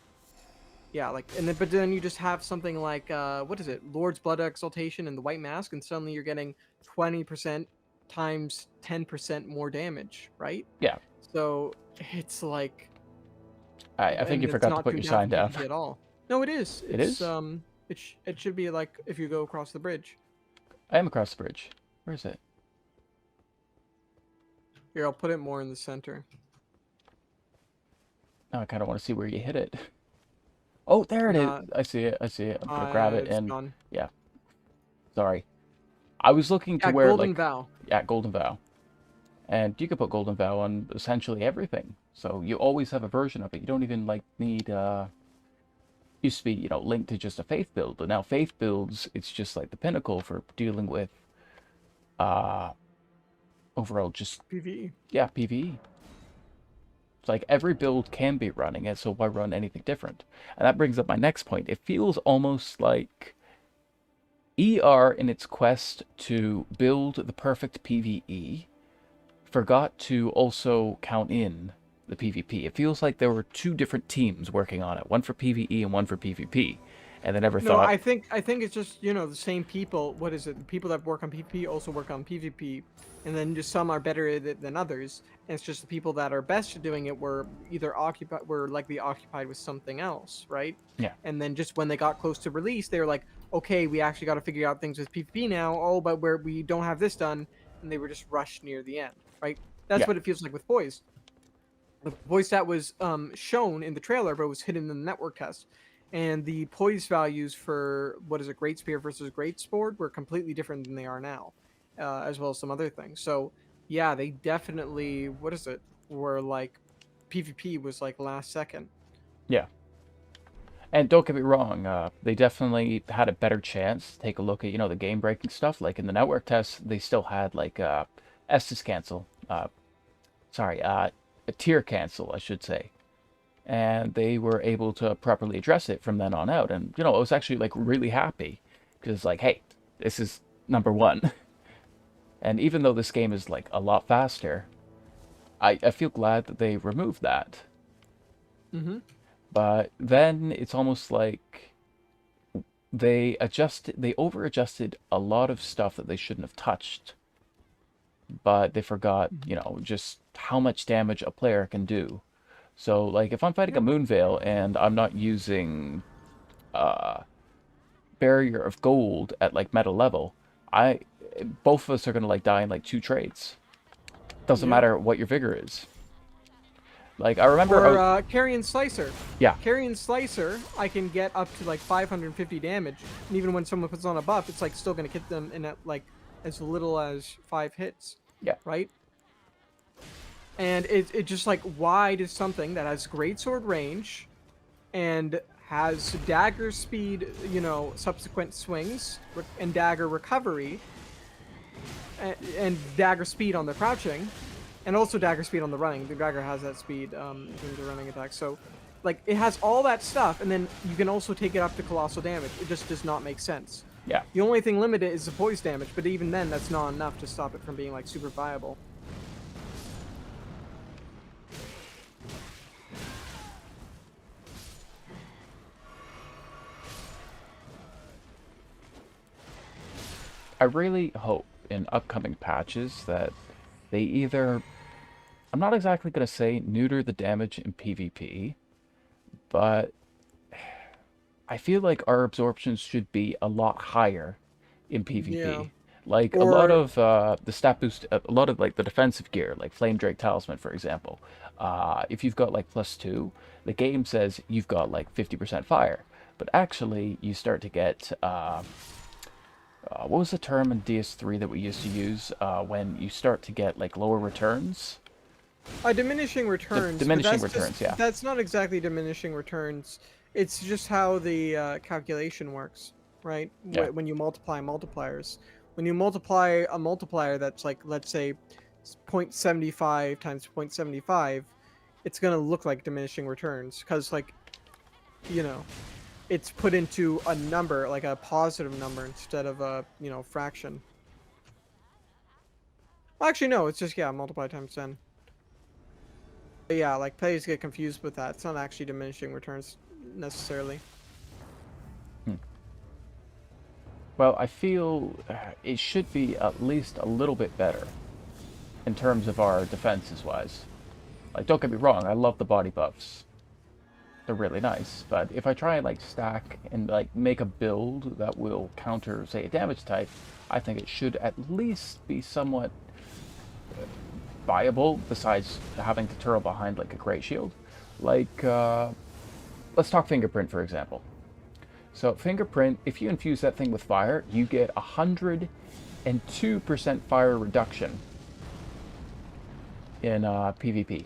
yeah like and then but then you just have something like what is it Lord's Blood Exaltation and the White Mask, and suddenly you're getting 20% times 10% more damage, right? yeah. So it's like I think you and it's forgot to not put your tuned down for sign down. PvP at all. No, it is. It It's is? it should be like if you go across the bridge. I am across the bridge. Where is it? Here, I'll put it more in the center. Now I kind of want to see where you hit it. Oh, there it is. Uh, I see it. I see it. I'm gonna grab it it's and gone. yeah. Sorry. I was looking to Yeah, where Golden like Vow. yeah, Golden Vow. And you could put Golden Vow on essentially everything. So you always have a version of it. You don't even like need used to be, linked to just a faith build, but now faith builds, it's just like the pinnacle for dealing with uh overall just PvE. yeah, PvE. It's like every build can be running it, so why run anything different? And that brings up my next point. It feels almost like ER in its quest to build the perfect PvE forgot to also count in the PvP. It feels like there were two different teams working on it, one for PvE and one for PvP, and they never No, thought, I think it's just the same people. What is it? The people that work on PvP also work on PvP, and then just some are better at it than others. And it's just the people that are best at doing it were either likely occupied with something else, right? yeah, And then just when they got close to release, they were like, okay, we actually got to figure out things with PvP now. Oh, but we don't have this done, and they were just rushed near the end, right? That's yeah, what it feels like with Boys. The voice that was shown in the trailer, but was hidden in the network test. And the poise values for what is it, Great Spear versus Great Sword, were completely different than they are now, as well as some other things. So yeah, they definitely what is it, were like PvP was like last second. yeah. And don't get me wrong, they definitely had a better chance to take a look at, the game breaking stuff. Like in the network test, they still had like Estes cancel. Sorry, a tier cancel, I should say. And they were able to properly address it from then on out. And, I was actually like really happy because, like, hey, this is number one. And even though this game is like a lot faster, I feel glad that they removed that. Mm-hmm. But then it's almost like they over adjusted a lot of stuff that they shouldn't have touched, but they forgot, just how much damage a player can do So, like, if I'm fighting a Yeah. Moonveil and I'm not using uh, Barrier of Gold at, like, meta level, I both of us are gonna, like, die in, like, 2 trades. Doesn't Yeah. matter what your vigor is. Like, I remember, Or Carrion Slicer. yeah, Carrion Slicer, I can get up to like 550 damage, and even when someone puts on a buff, it's like still gonna hit them in at like as little as 5 hits, yeah, right? And it just like why does something that has great sword range and has dagger speed, subsequent swings and dagger recovery and dagger speed on the crouching, and also dagger speed on the running. The dagger has that speed during the running attack. So, like, it has all that stuff, and then you can also take it up to colossal damage. It just does not make sense. yeah. The only thing limited is the poise damage, but even then, that's not enough to stop it from being like super viable. I really hope in upcoming patches that they either, I'm not exactly going to say neuter the damage in PvP, but I feel like our absorptions should be a lot higher in Yeah. PvP. Like a lot Or of the stat boost, a lot of like the defensive gear, like Flame Drake Talisman, for example. If you've got like +2, the game says you've got like 50% fire, but actually you start to get what was the term in DS3 that we used to use when you start to get like lower returns? diminishing returns, but Diminishing returns, yeah. that's not exactly diminishing returns. It's just how the calculation works, right? Yeah. When you multiply multipliers, when you multiply a multiplier that's like, let's say 0.75 times 0.75, it's gonna look like diminishing returns because, like, you know it's put into a number, like a positive number, instead of a fraction. Well, actually, no, it's just, yeah, multiply times 10. But yeah, like, players get confused with that. It's not actually diminishing returns necessarily. Well, I feel it should be at least a little bit better in terms of our defenses wise. Like, don't get me wrong, I love the body buffs. They're really nice, but if I try and like stack and like make a build that will counter, say, a damage type, I think it should at least be somewhat viable, besides having to turtle behind like a great shield. Like, let's talk fingerprint, for example. So fingerprint, if you infuse that thing with fire, you get 102% fire reduction in PvP.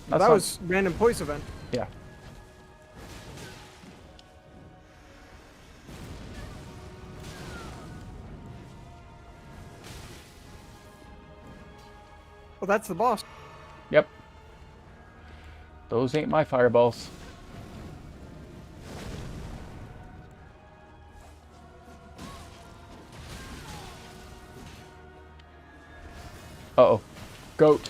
Well, that was random poise event. Yeah. Well, that's the boss. Yep. Those ain't my fireballs. Uh-oh. Goat.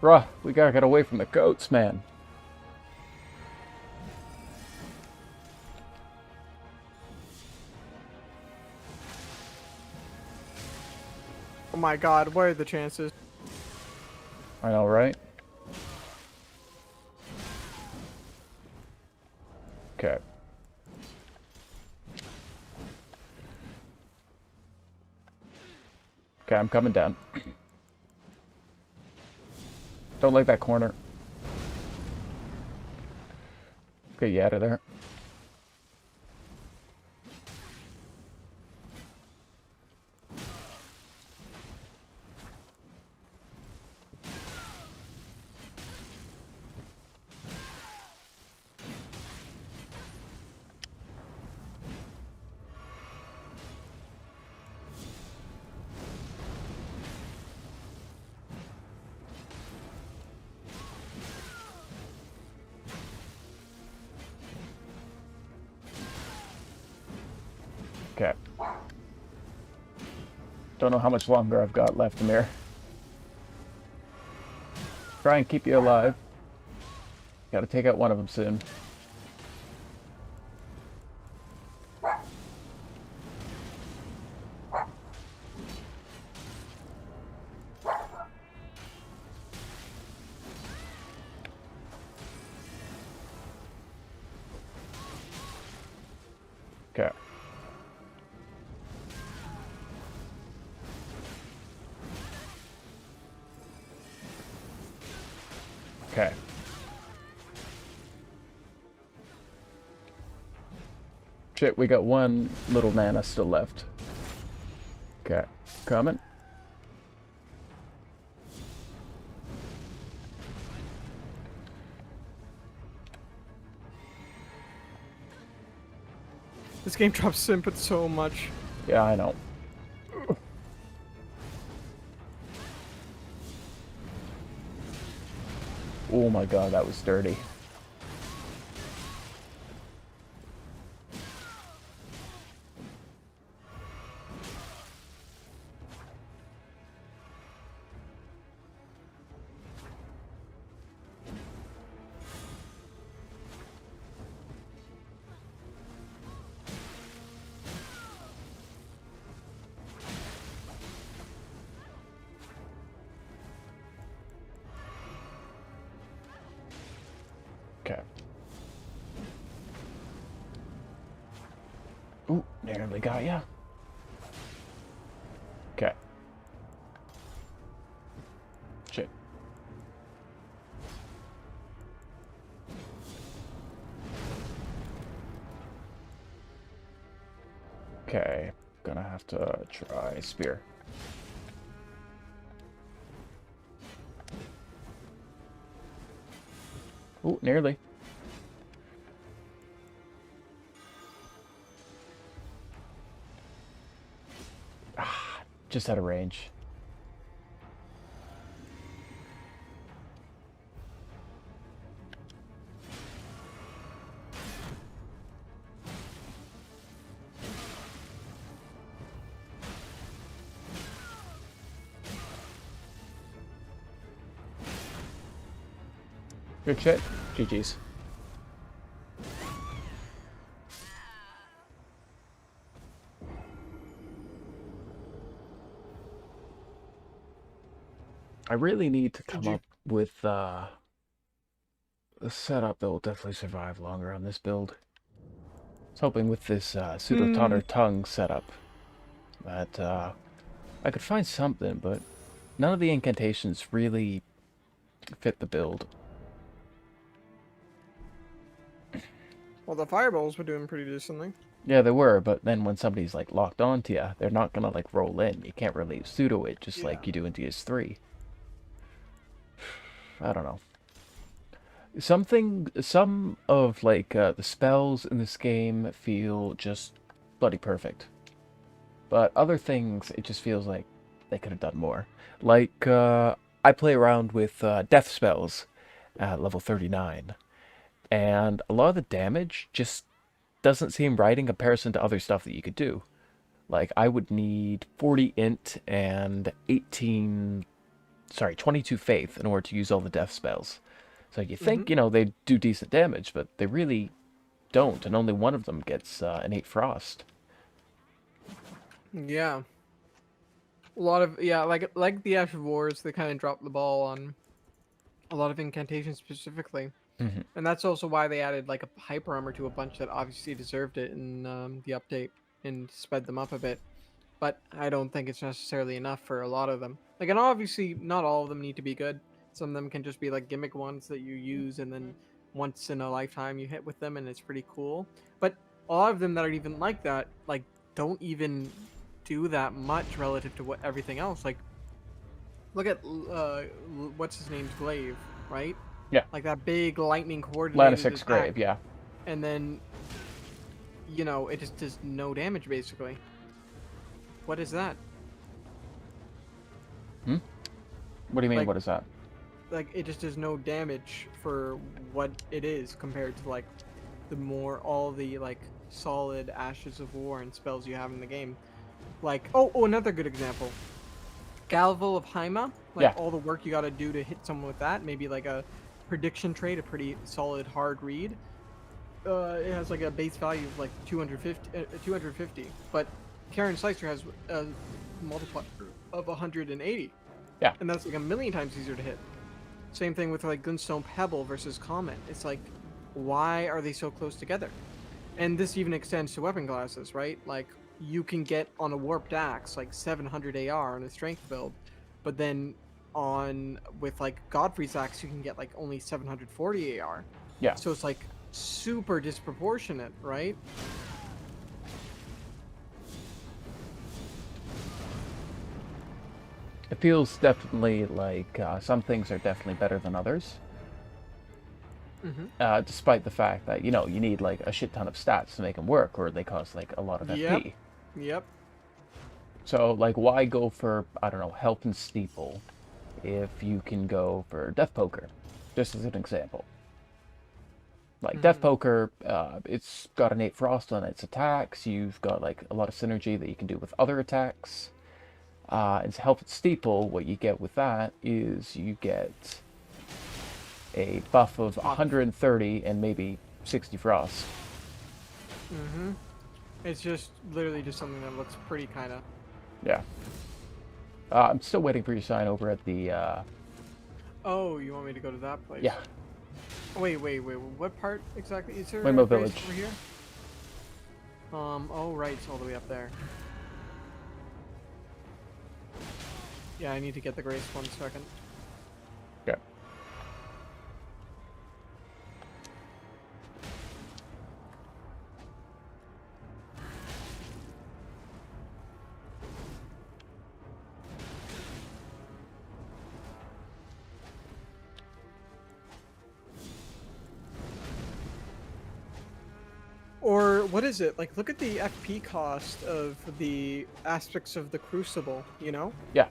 Bruh, we gotta get away from the goats, man. Oh my god, what are the chances? I know, right? Okay. Okay, I'm coming down. Don't like that corner. Get you out of there. Okay. Don't know how much longer I've got left, Amir. Try and keep you alive. Gotta take out one of them soon. Shit, we got one little nana still left. Okay, coming. This game drops input so much. Yeah, I know. Oh my god, that was dirty. Okay. Ooh, nearly got ya. Okay. Shit. Okay, gonna have to try spear. Ooh, nearly. Ah, just out of range. Good shit. GG's. I really need to come up with a setup that will definitely survive longer on this build. I was hoping with this pseudo-totter tongue setup that I could find something, but none of the incantations really fit the build. Well, the fireballs were doing pretty decently. Yeah, they were, but then when somebody's like locked onto you, they're not gonna like roll in. You can't really pseudo it just like you do in DS3. I don't know. Some of like the spells in this game feel just bloody perfect, but other things it just feels like they could have done more. Like I play around with death spells at level 39, and a lot of the damage just doesn't seem right in comparison to other stuff that you could do. Like I would need 40 int and 22 faith in order to use all the death spells. So you think, you know, they do decent damage, but they really don't, and only one of them gets innate frost. Yeah. A lot of like the Ash of Wars, they kind of dropped the ball on a lot of incantations specifically, and that's also why they added like a hyper armor to a bunch that obviously deserved it in the update and sped them up a bit. But I don't think it's necessarily enough for a lot of them. Like, and obviously not all of them need to be good. Some of them can just be like gimmick ones that you use and then once in a lifetime you hit with them and it's pretty cool. But a lot of them that are even like that, like, don't even do that much relative to what everything else. Like, look at what's his name's glaive, right? Yeah. Like that big lightning coordinated Lannisix attack. Grave, yeah. And then, you know, it just does no damage basically. What is that? What do you mean, Like- what is that? Like, it just does no damage for what it is compared to like all the like solid Ashes of War and spells you have in the game. Like, oh, another good example. Galval of Haima. Like, Yeah. all the work you gotta do to hit someone with that. Maybe like a prediction trait, a pretty solid hard read. It has like a base value of like 250, but Karen Slicer has a multiplier of 180. Yeah. And that's like a million times easier to hit. Same thing with like Glintstone Pebble versus Comet. It's like, why are they so close together? And this even extends to weapon classes, right? Like, you can get on a Warped Axe like 700 AR on a strength build, but then with like Godfrey's Axe you can get like only 740 AR. Yeah. So it's like super disproportionate, right? feels definitely like some things are definitely better than others. Mm-hmm. Despite the fact that you need like a shit ton of stats to make them work, or they cost like a lot of Yep. FP. Yep. So like, why go for I don't know health and steeple if you can go for death poker, just as an example. Like death Mm-hmm. poker, it's got innate frost on its attacks. You've got like a lot of synergy that you can do with other attacks. And health and steeple, what you get with that is you get a buff of Buff. 130 and maybe 60 frost. Mm-hmm. It's just literally just something that looks pretty kind of. Yeah. I'm still waiting for your sign over at the. Oh, you want me to go to that place? Yeah, Wait. What part exactly? Is there Rainbow a base Village. over here? Oh right, it's all the way up there. Yeah, I need to get the grace 1 second. Yeah. Or what is it? Like, look at the FP cost of the aspects of the Crucible, you know? Yeah.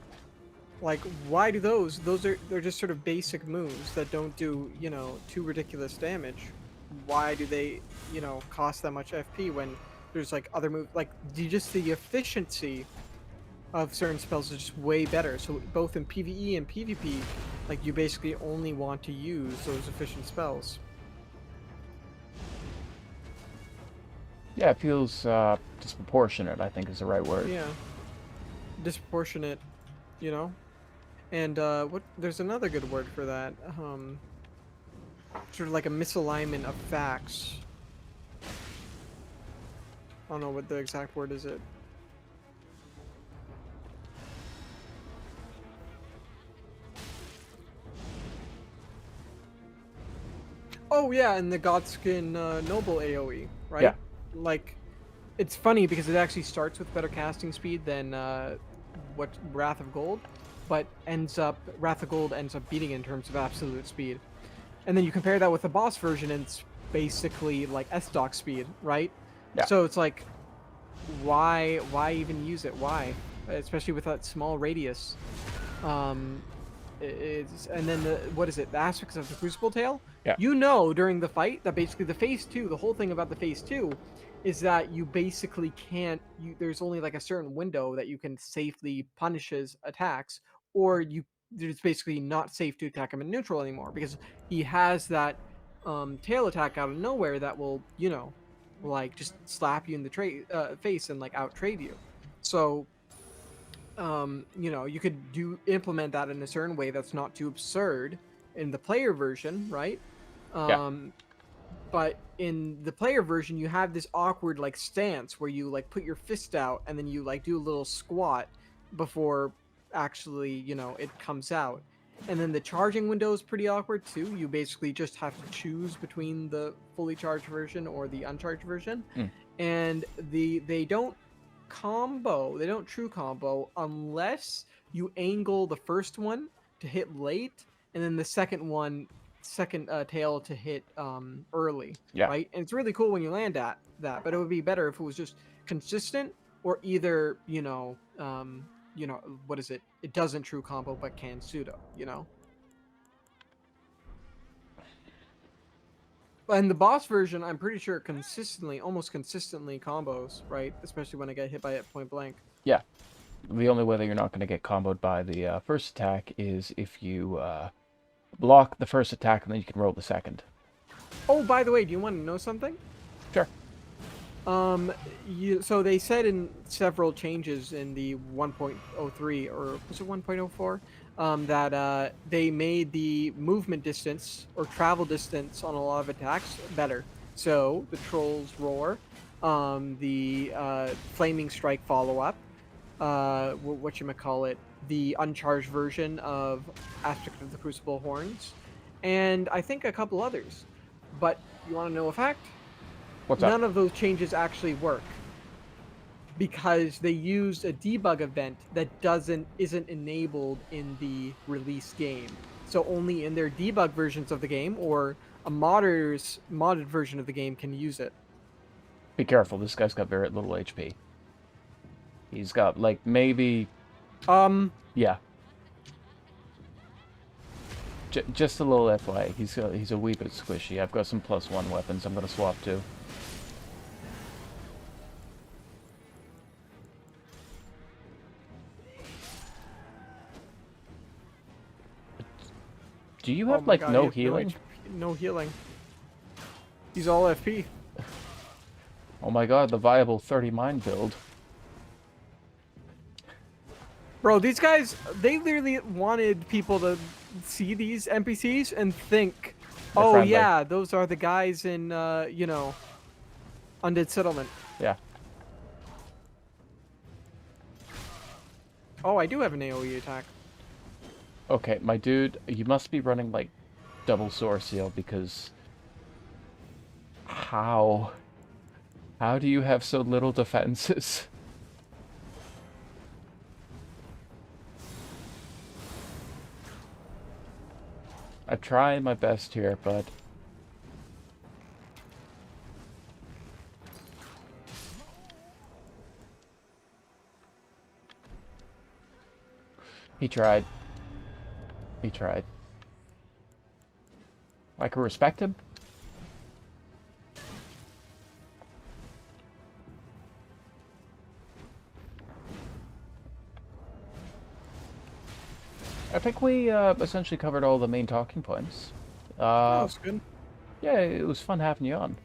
Like, why do they're just sort of basic moves that don't do, too ridiculous damage. Why do they, cost that much FP when there's like other moves, like just the efficiency of certain spells is just way better. So both in PvE and PvP, like you basically only want to use those efficient spells. Yeah, it feels disproportionate, I think is the right word. Yeah, disproportionate, you know. And what? There's another good word for that. Sort of like a misalignment of facts. I don't know what the exact word is. It. Oh yeah, and the Godskin Noble AOE, right? Yeah. Like, it's funny because it actually starts with better casting speed than what Wrath of Gold, but Wrath of Gold ends up beating in terms of absolute speed. And then you compare that with the boss version, and it's basically like S-Dock speed, right? Yeah. So it's like, why even use it? Why? Especially with that small radius. And then what is it? The aspects of the Crucible Tail. Yeah. You know, during the fight, that basically the phase 2, the whole thing about the phase 2, is that you basically can't. There's only like a certain window that you can safely punish his attacks, or it's basically not safe to attack him in neutral anymore because he has that tail attack out of nowhere that will, like just slap you in the face and like out trade you. So you could implement that in a certain way that's not too absurd in the player version, right? Yeah. But in the player version, you have this awkward like stance where you like put your fist out and then you like do a little squat before actually, it comes out. And then the charging window is pretty awkward too. You basically just have to choose between the fully charged version or the uncharged version. Mm. And they don't true combo unless you angle the first one to hit late and then the second tail to hit early, Yeah. right? And it's really cool when you land at that, but it would be better if it was just consistent or either what is it, it doesn't true combo but can pseudo, and the boss version, I'm pretty sure almost consistently combos, right? Especially when I get hit by it point blank. Yeah. The only way that you're not going to get comboed by the first attack is if you block the first attack and then you can roll the second. Oh, by the way, do you want to know something? Sure. So they said in several changes in the 1.03 or was it 1.04, that they made the movement distance or travel distance on a lot of attacks better. So the Troll's Roar, the Flaming Strike follow-up, whatchamacallit, the uncharged version of Aspect of the Crucible Horns, and I think a couple others. But you want to know a fact? What's up? None of those changes actually work. because they used a debug event that isn't enabled in the release game. So only in their debug versions of the game or a modded version of the game can use it. Be careful, this guy's got very little HP. He's got, like, maybe... Yeah. Just a little FYI. He's a wee bit squishy. I've got some +1 weapons I'm gonna swap to. Do you Oh have, my like, God, no he has healing? no healing. He's all FP. Oh my god, the viable 30 mine build. Bro, these guys, they literally wanted people to see these NPCs and think, They're oh friendly. yeah, those are the guys in, Undead Settlement. Yeah. Oh, I do have an AoE attack. Okay, my dude, you must be running, like, double sword seal because... How? How do you have so little defenses? I'm trying my best here, but... He tried. He tried. I can respect him. I think we essentially covered all the main talking points. That was good. Yeah, it was fun having you on.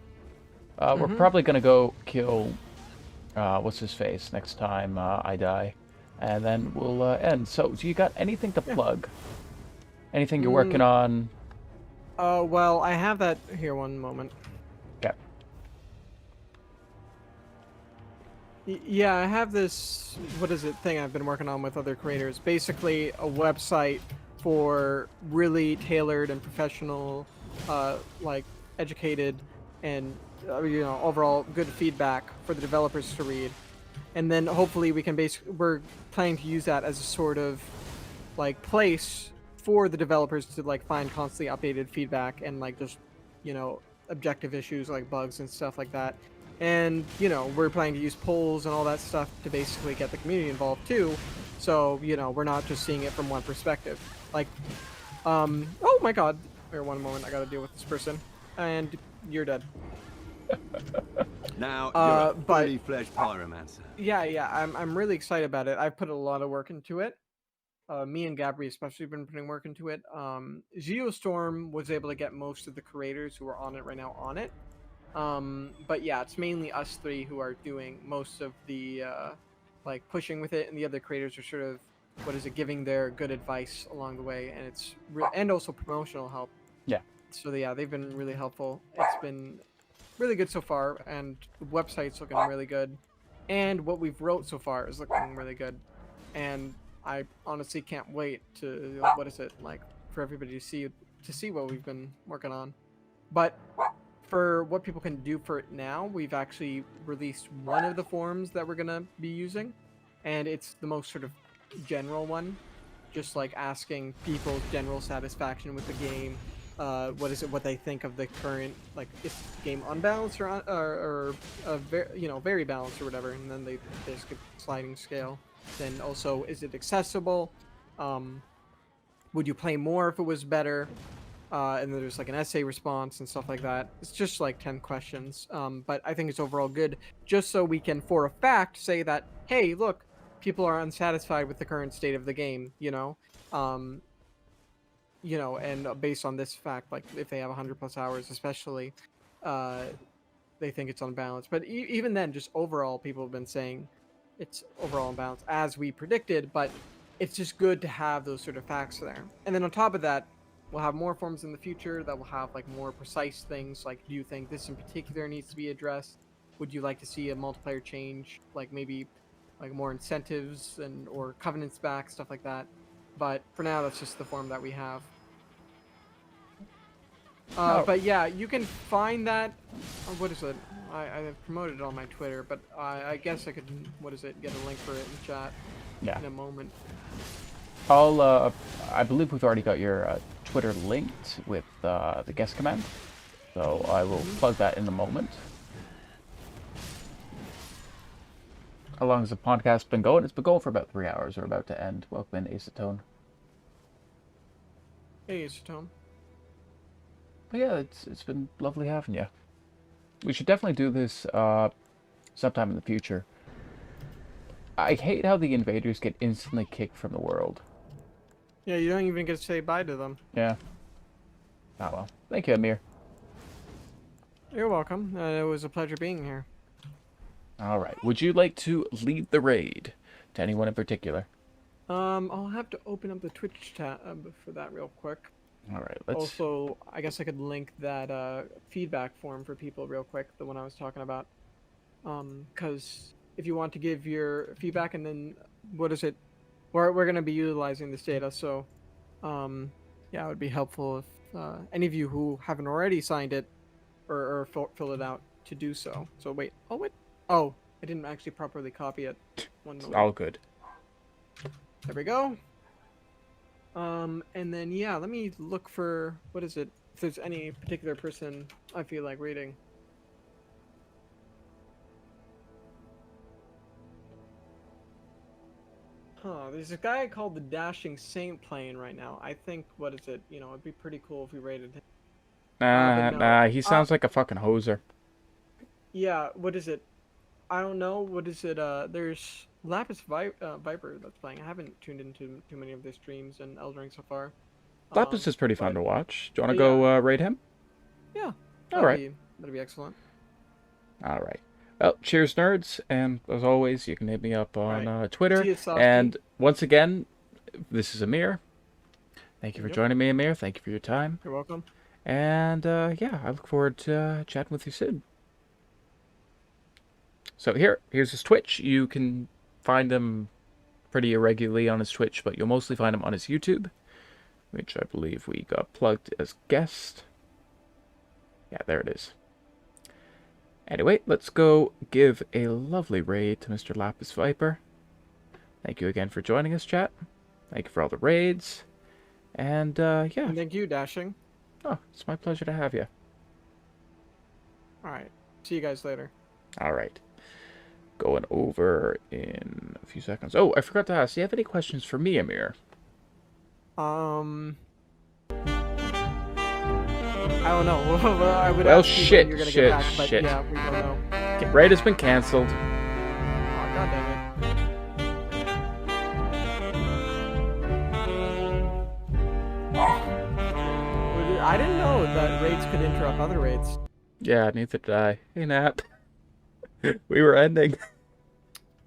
We're probably gonna go kill, what's his face next time I die, and then we'll end. So, do you got anything to plug? Anything you're working on? Well, I have that here. One moment. Okay. Yeah, I have this, what is it, thing I've been working on with other creators. Basically, a website for really tailored and professional, like, educated and, overall good feedback for the developers to read. And then hopefully we can we're planning to use that as a sort of, like, place for the developers to, like, find constantly updated feedback and, like, just, objective issues like bugs and stuff like that. And, we're planning to use polls and all that stuff to basically get the community involved too. So, we're not just seeing it from one perspective. Like, oh my god. Here, one moment, I gotta deal with this person. And you're dead. Now you're a but- fully fledged pyromancer. Yeah, I'm really excited about it. I've put a lot of work into it. Me and Gabri especially have been putting work into it. Geostorm was able to get most of the creators who are on it right now on it. But yeah, it's mainly us three who are doing most of the like pushing with it, and the other creators are sort of giving their good advice along the way, and and also promotional help. Yeah. So yeah, they've been really helpful. It's been really good so far, and the website's looking really good, and what we've wrote so far is looking really good, and I honestly can't wait to for everybody to see what we've been working on. But for what people can do for it now, we've actually released one of the forums that we're gonna be using, and it's the most sort of general one, just like asking people's general satisfaction with the game. What they think of the current, like, is the game unbalanced or very balanced or whatever, and then they skip sliding scale. Then also, is it accessible? Would you play more if it was better? And then there's like an essay response and stuff like that. It's just like 10 questions. But I think it's overall good, just so we can, for a fact, say that, hey, look, people are unsatisfied with the current state of the game, and based on this fact, like if they have 100+ hours, especially, they think it's unbalanced. But even then, just overall, people have been saying it's overall unbalanced as we predicted, but it's just good to have those sort of facts there. And then on top of that, we'll have more forms in the future that will have like more precise things, like, do you think this in particular needs to be addressed? Would you like to see a multiplayer change, like maybe like more incentives or covenants back, stuff like that? But for now, that's just the form that we have. But yeah, you can find that. What is it? I've promoted it on my Twitter, but I guess I could, what is it, get a link for it in chat Yeah. in a moment. I believe we've already got your Twitter linked with the guest command, so I will plug that in a moment. How long has the podcast been going? It's been going for about 3 hours. We're about to end. Welcome in, Acetone. Hey, Tom. But yeah, it's been lovely having you. We should definitely do this sometime in the future. I hate how the invaders get instantly kicked from the world. Yeah, you don't even get to say bye to them. Yeah. Oh well. Thank you, Amir. You're welcome. It was a pleasure being here. All right. Would you like to lead the raid to anyone in particular? I'll have to open up the Twitch tab for that real quick. All right. Let's. Also, I guess I could link that feedback form for people real quick, the one I was talking about. Because if you want to give your feedback and then, what is it? We're going to be utilizing this data, so yeah, it would be helpful if any of you who haven't already signed it or fill it out to do so. So wait, oh, I didn't actually properly copy it. One It's moment. all good. There we go. And then yeah, let me look for, what is it? If there's any particular person I feel like reading. There's a guy called the Dashing Saint playing right now. I think, what is it? You know, it'd be pretty cool if we rated him. But no. Nah, he sounds like a fucking hoser. Yeah, what is it? I don't know. What is it? There's Lapis Viper that's playing. I haven't tuned into too many of their streams and Eldering so far. Lapis is pretty fun but to watch. Do you want to go raid him? yeah, All right. that'd be excellent. All right. Well, cheers, nerds, and as always, you can hit me up on Right. Twitter. See you, Softy. And once again, this is Amir. Thank you for Yep. joining me, Amir. Thank you for your time. You're welcome. And yeah, I look forward to chatting with you soon. So here's his Twitch. You can find him pretty irregularly on his Twitch, but you'll mostly find him on his YouTube, which I believe we got plugged as guest. Yeah, there it is. Anyway, let's go give a lovely raid to Mr. Lapis Viper. Thank you again for joining us, chat. Thank you for all the raids. And yeah. And thank you, Dashing. Oh, it's my pleasure to have you. All right. See you guys later. All right. Going over in a few seconds. Oh, I forgot to ask. Do you have any questions for me, Amir? I don't know. Well, I would Well, ask you when shit, you're gonna shit, get back, but shit. yeah, we don't know. Okay, raid has been canceled. Oh, God damn it. I didn't know that raids could interrupt other raids. Yeah, neither did I. Hey, Nat. We were ending.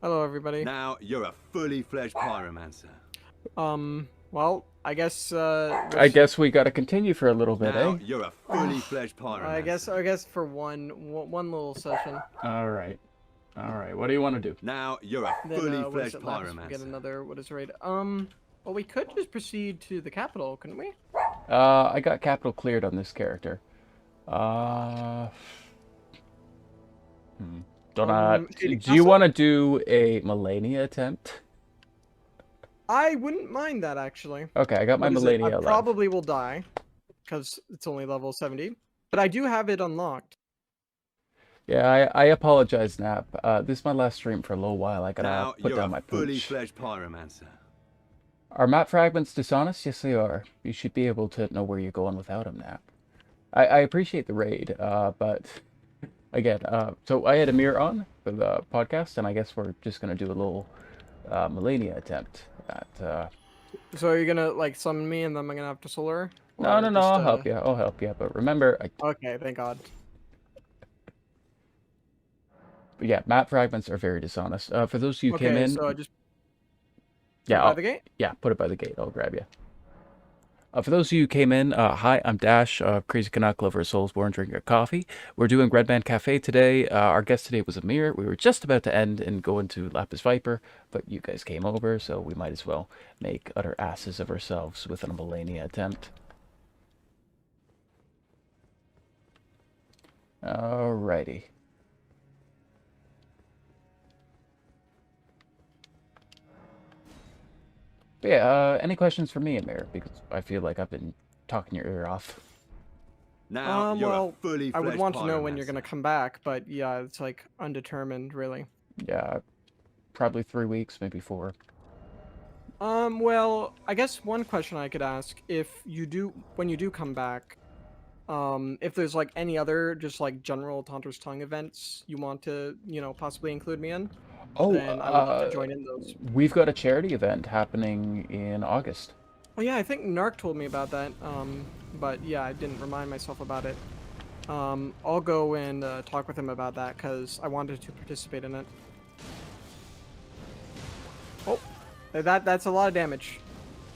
Hello, everybody. Now you're a fully fledged pyromancer. Well, I guess. I guess we gotta continue for a little bit, Now eh? you're a fully fledged pyromancer. I guess for one little session. All right. All right. What do you want to do? Now you're a Then, fully what is fledged it, Lapis? We get pyromancer. another. What is raid? Well, we could just proceed to the capital, couldn't we? I got capital cleared on this character. Do you want to do a Millennia attempt? I wouldn't mind that actually. Okay, I got my What is it? Millennia I left. probably will die because it's only level 70, but I do have it unlocked. Yeah, I apologize, Nap. This is my last stream for a little while. I gotta Now put you're down a my fully pooch. fledged pyromancer. Are map fragments dishonest? Yes, they are. You should be able to know where you're going without them, Nap. I appreciate the raid, but again, so I had Amir on for the podcast, and I guess we're just gonna do a little Millennia attempt at. So are you gonna like summon me and then I'm gonna have to solar? No, Or no, just, I'll help you. I'll help you. But remember, Okay, thank God. yeah, map fragments are very dishonest. For those of you who came Okay, in, so I just yeah, by the gate. yeah, put it by the gate. I'll grab you. For those of you who came in, hi, I'm Dash, Crazy Canuck, lover of Soulsborne, drinking a coffee. We're doing Red Man Cafe today. Our guest today was Amir. We were just about to end and go into Lapis Viper, but you guys came over, so we might as well make utter asses of ourselves with an Millennia attempt. Alrighty. But yeah, any questions for me, Amir? Because I feel like I've been talking your ear off. Now you're a Well, fully I would fledged want to know when you're pyromancer. gonna come back, but yeah, it's like undetermined, really. Yeah, probably 3 weeks, maybe 4. Well, I guess one question I could ask, if you do, when you do come back, if there's like any other just like general Taunter's Tongue events you want to, possibly include me in, Oh, then I would love to join in those. we've got a charity event happening in August. Oh yeah, I think Narc told me about that. But yeah, I didn't remind myself about it. I'll go and talk with him about that because I wanted to participate in it. Oh, that's a lot of damage.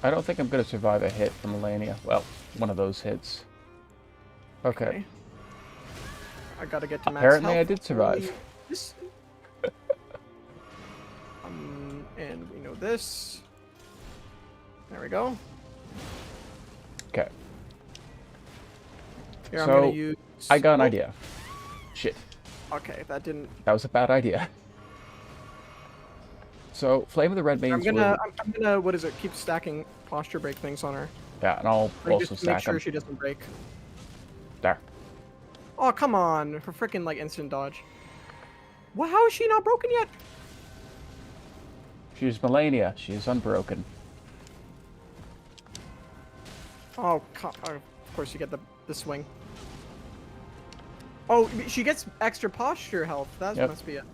I don't think I'm going to survive a hit from Melania. Well, one of those hits. Okay. I gotta get to max Apparently health. I did survive. This. And we know this. There we go. Okay. Here, I'm So, gonna use. I got an Oh, idea. Shit. Okay, that didn't. That was a bad idea. So, Flame of the Red Mains I'm gonna. What is it? Keep stacking posture break things on her. Yeah, and I'll Like, also just to make stack sure them. she doesn't break. There. Oh, come on. Her freaking, like, instant dodge. Well, how is she not broken yet? She's Melania. She is unbroken. Oh, of course you get the swing. Oh, she gets extra posture health. That Yep. must be it.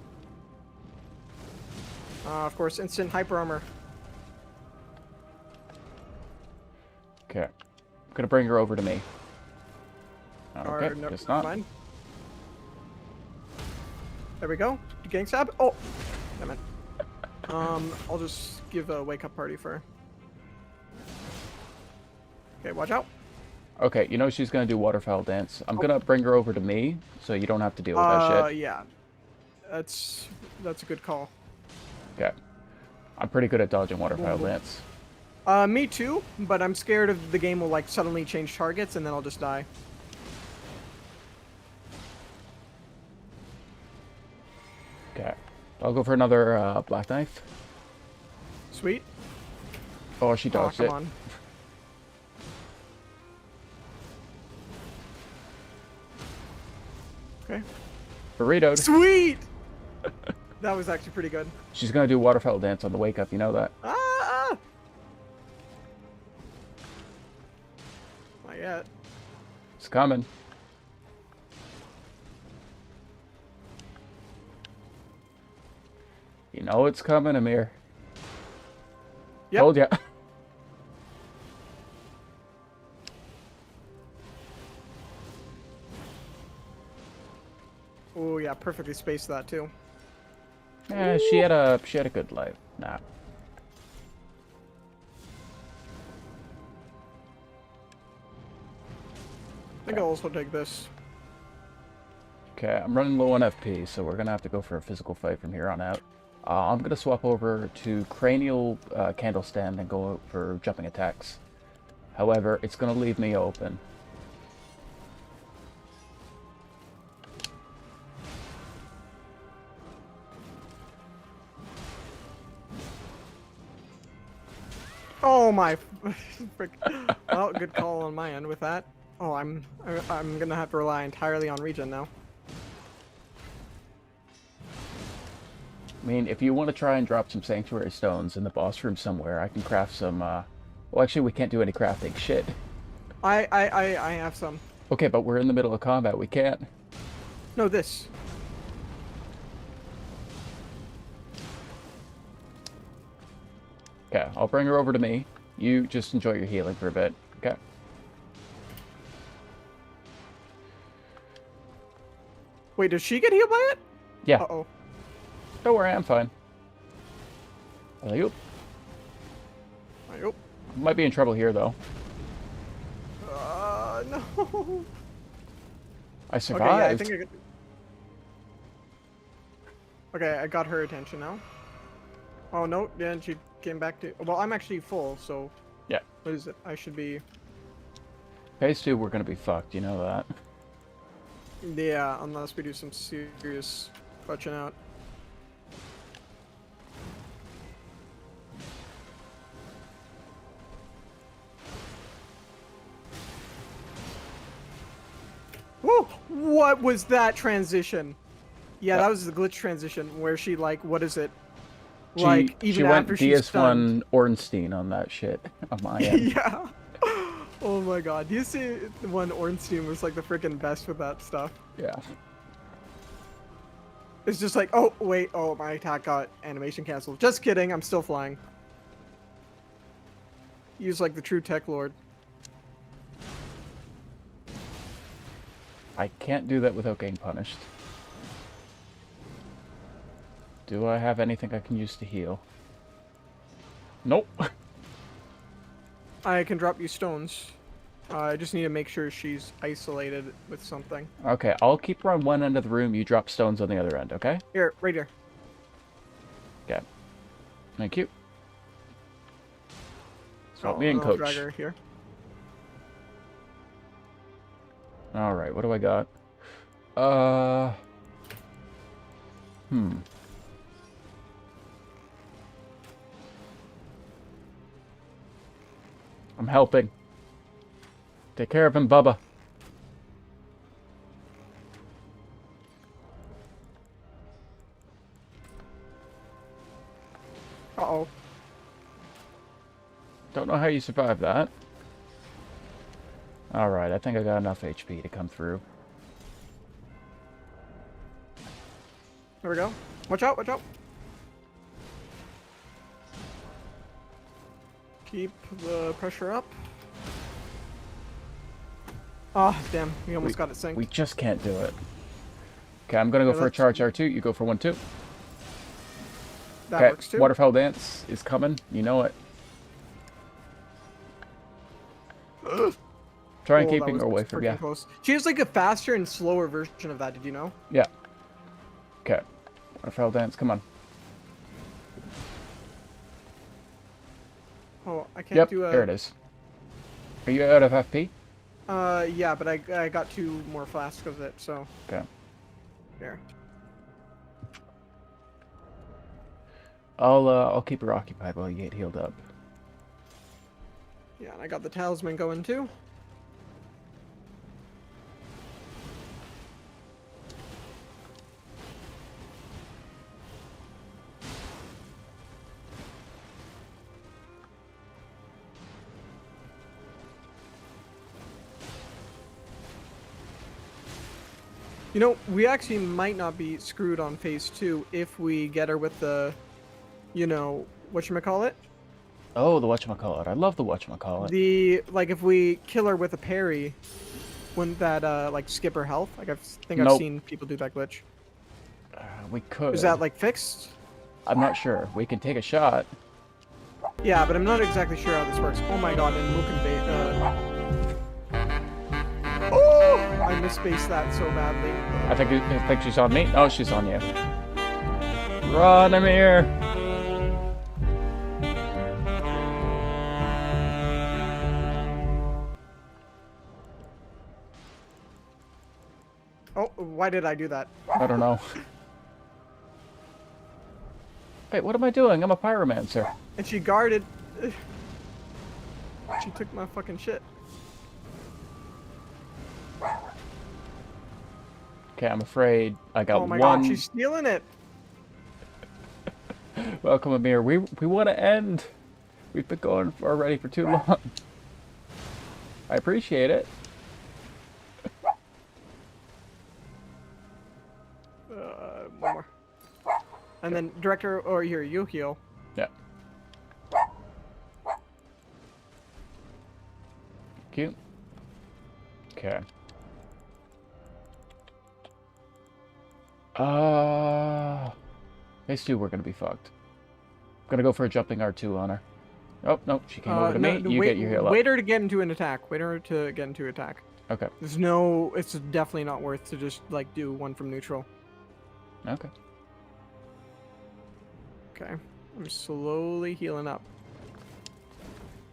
Of course, instant hyper armor. Okay. I'm going to bring her over to me. Or, Okay, no, guess never not. mind. There we go. Gang stab. Oh, damn it. I'll just give a wake up party for her. Okay, watch out. Okay, you know she's going to do Waterfowl Dance. I'm going to bring her over to me, so you don't have to deal with that shit. Yeah. That's a good call. Okay. I'm pretty good at dodging Waterfowl Dance. Me too, but I'm scared of the game will like suddenly change targets and then I'll just die. Okay. I'll go for another Black Knife. Sweet. Oh, she dodged come it. on. Okay. Burritoed. Sweet! That was actually pretty good. She's going to do Waterfowl Dance on the wake up, you know that? Ah! Not yet. It's coming. You know it's coming, Amir. Yep. Told ya. Oh yeah, perfectly spaced that too. Yeah, she had a good life. Nah. I think I'll also take this. Okay, I'm running low on FP, so we're gonna have to go for a physical fight from here on out. I'm gonna swap over to Cranial Candle Stand and go out for jumping attacks. However, it's gonna leave me open. Oh my! Frick. Well, good call on my end with that. Oh, I'm gonna have to rely entirely on regen now. I mean, if you want to try and drop some Sanctuary Stones in the boss room somewhere, I can craft some, Well, actually, we can't do any crafting. Shit. I have some. Okay, but we're in the middle of combat. We can't. No, this. Okay, I'll bring her over to me. You just enjoy your healing for a bit. Okay. Wait, does she get healed by it? Yeah. Uh-oh. Don't worry, I'm fine. Alley-oop. Nope. Might be in trouble here, though. No. I Okay, survived. yeah, I think I got... Okay, I got her attention now. Oh, no, then she came back to... Well, I'm actually full, so... Yeah. What is it? I should be... Phase 2, we're gonna be fucked, you know that. Yeah, unless we do some serious clutching out. Oh, what was that transition? Yeah, that was the glitch transition where she like, what is it? Like She even after went she's stunned. DS1 Ornstein on that shit on my end. Yeah. Oh my god. Do you see when Ornstein was like the freaking best with that stuff? Yeah. It's just like, oh wait, oh my attack got animation canceled. Just kidding, I'm still flying. Use like the true tech lord. I can't do that without getting punished. Do I have anything I can use to heal? Nope. I can drop you stones. I just need to make sure she's isolated with something. Okay, I'll keep her on one end of the room. You drop stones on the other end, okay? Here, right here. Okay. Thank you. Swap me in, I'll coach. drag her here. Alright, what do I got? I'm helping. Take care of him, Bubba. Uh-oh. Don't know how you survived that. Alright, I think I got enough HP to come through. There we go. Watch out, watch out. Keep the pressure up. Ah, damn. We almost got it synced. We just can't do it. Okay, I'm gonna go for a charge R2. You go for 1-2. That Okay, works too. waterfowl dance is coming. You know it. Try and Oh, keeping that her was away from freaking you. close. She has like a faster and slower version of that, did you know? Yeah. Okay. Waterfowl dance, come on. Oh, I can't Yep, do a... there it is. Are you out of FP? Yeah, but I got 2 more flasks of it, so... Okay. There. I'll keep her occupied while you get healed up. Yeah, and I got the talisman going too. You know, we actually might not be screwed on phase 2 if we get her with the, you know, whatchamacallit? Oh, the whatchamacallit. I love the whatchamacallit. The, like, if we kill her with a parry, wouldn't that, like, skip her health? Like, I think I've Nope. seen people do that glitch. We could. Is that, like, fixed? I'm not sure. We can take a shot. Yeah, but I'm not exactly sure how this works. Oh my god, and look and oh! I misspaced that so badly. I think she's on me. Oh, she's on you. Run, Amir! Oh, why did I do that? I don't know. Wait, what am I doing? I'm a pyromancer. And she guarded. She took my fucking shit. Okay, I'm afraid I got Oh my one. god, she's stealing it. Welcome, Amir. We want to end. We've been going already for too long. I appreciate it. One more. And then director, or here, you heal. Yeah. Cute. Okay. Phase 2, we're gonna be fucked. I'm gonna go for a jumping R2 on her. Oh, no, she came over to me. You get your heal up. Wait her to get into an attack. Wait her to get into attack. Okay. There's no, it's definitely not worth to just, like, do one from neutral. Okay. Okay. I'm slowly healing up.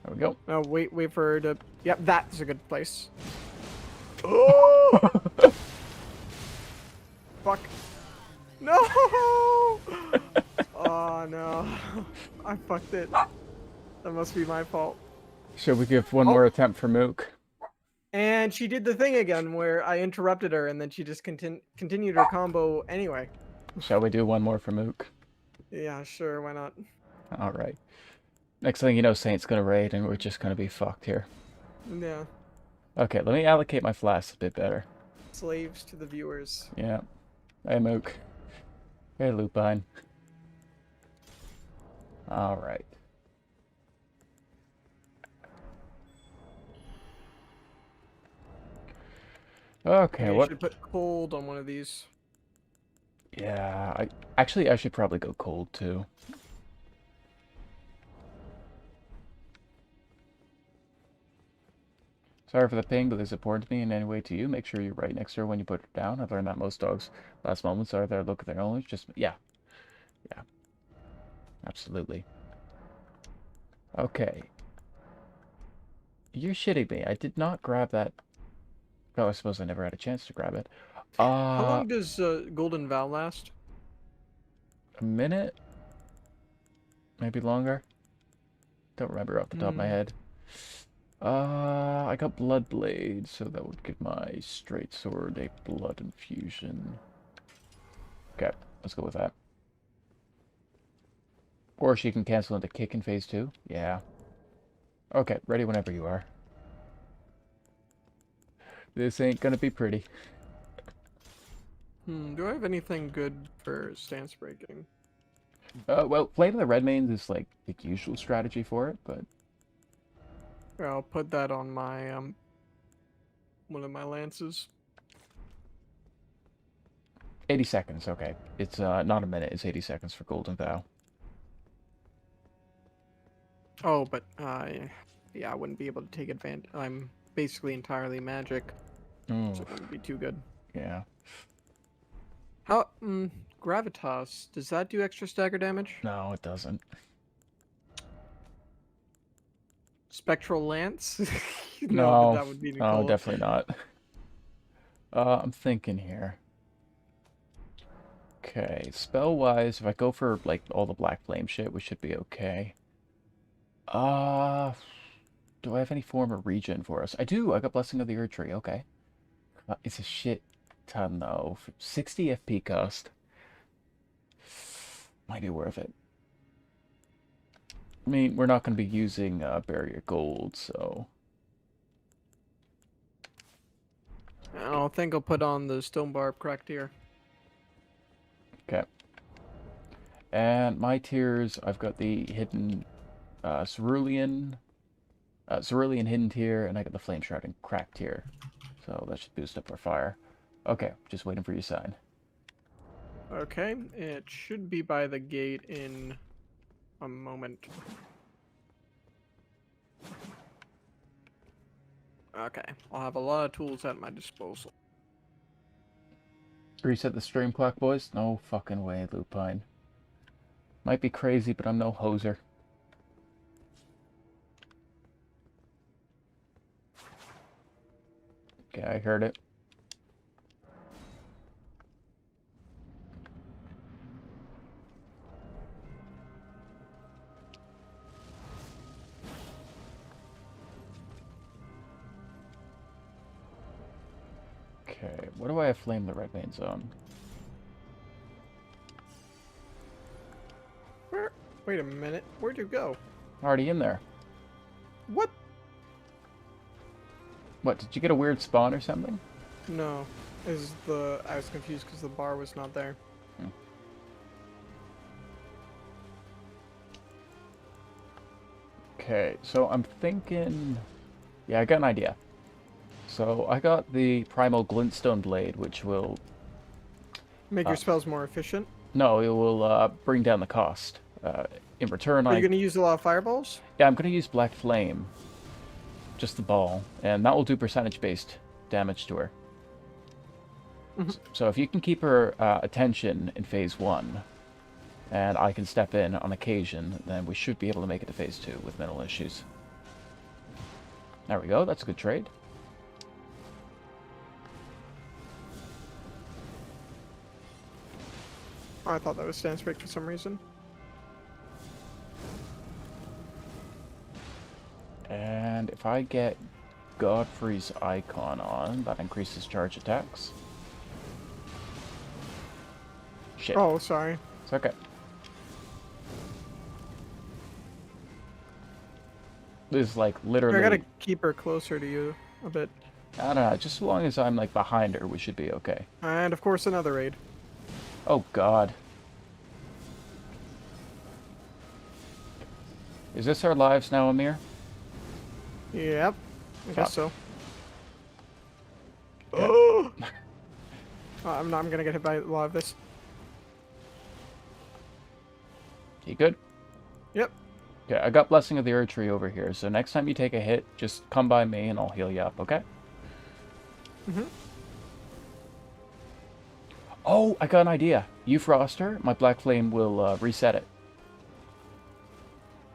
There we go. No, wait for her to, yep, that's a good place. Oh! Fuck. No! Oh, no. I fucked it. That must be my fault. Should we give one more attempt for Mook? And she did the thing again where I interrupted her, and then she just continued her combo anyway. Shall we do one more for Mook? Yeah, sure, why not? All right. Next thing you know, Saint's gonna raid, and we're just gonna be fucked here. Yeah, Okay, let me allocate my flasks a bit better. slaves to the viewers. Yeah. Hey, Mook. Hey, Lupine. All right. Okay, Maybe I what? should put cold on one of these. Yeah, I should probably go cold too. Sorry for the ping, but this is important to me in any way to you. Make sure you're right next to her when you put her down. I've learned that most dogs' last moments are their look at their owners. Just, yeah, yeah, absolutely. Okay. You're shitting me. I did not grab that. Oh, I suppose I never had a chance to grab it. How Uh, long does Golden Vow last? a minute? Maybe longer? Don't remember off the top of my Hmm. head. I got Blood Blade, so that would give my straight sword a blood infusion. Okay, let's go with that. Or she can cancel into kick in phase 2. Yeah. Okay, ready whenever you are. This ain't gonna be pretty. Do I have anything good for stance breaking? Well, Flame of the Red Mains is like the usual strategy for it, but Here, I'll put that on my one of my lances. 80 seconds, okay. It's not a minute, it's 80 seconds for Golden Vow. Oh, but yeah, I wouldn't be able to take advantage. I'm basically entirely magic, so Oh, it wouldn't be too good. yeah. How gravitas, does that do extra stagger damage? No, it doesn't. Spectral lance? No, but No, that would be no, Nicole. definitely not. I'm thinking here. Okay, spell-wise, if I go for, like, all the Black Flame shit, we should be okay. Uh, do I have any form of regen for us? I do! I got Blessing of the Earth Tree, okay. It's a shit ton, though. 60 FP cost. Might be worth it. I mean, we're not going to be using Barrier Gold, so... I don't think I'll put on the Stone Barb cracked ear. Okay. And my tiers, I've got the hidden Cerulean hidden tier, and I got the Flame Shroud and Crack tier. So that should boost up our fire. Okay, just waiting for your sign. Okay, it should be by the gate in a moment. Okay, I'll have a lot of tools at my disposal. Reset the stream clock, boys? No fucking way, Lupine. Might be crazy, but I'm no hoser. Okay, I heard it. Okay, what do I have Flame the Red Veins on? Wait a minute, where'd you go? Already in there. What? What, did you get a weird spawn or something? No, I was confused because the bar was not there. Hmm. Okay, so I'm thinking... Yeah, I got an idea. So I got the Primal Glintstone Blade, which will... Make your spells more efficient. No, it will bring down the cost. In return, Are you going to use a lot of fireballs? Yeah, I'm going to use Black Flame. Just the ball. And that will do percentage-based damage to her. So if you can keep her attention in phase 1, and I can step in on occasion, then we should be able to make it to phase 2 with minimal issues. There we go, that's a good trade. Oh, I thought that was stance break for some reason. And if I get Godfrey's icon on. That increases charge attacks. Shit. Oh, sorry. It's okay. This is like literally... I gotta keep her closer to you a bit. I don't know, just as long as I'm like behind her, we should be okay. And of course another raid. Oh god. Is this our lives now, Amir? Yep. I Fuck. guess so. Yeah. Oh! I'm gonna get hit by a lot of this. You good? Yep. Okay, I got Blessing of the Earth Tree over here, so next time you take a hit, just come by me and I'll heal you up, okay? Mm-hmm. Oh, I got an idea. You frost her, my Black Flame will reset it.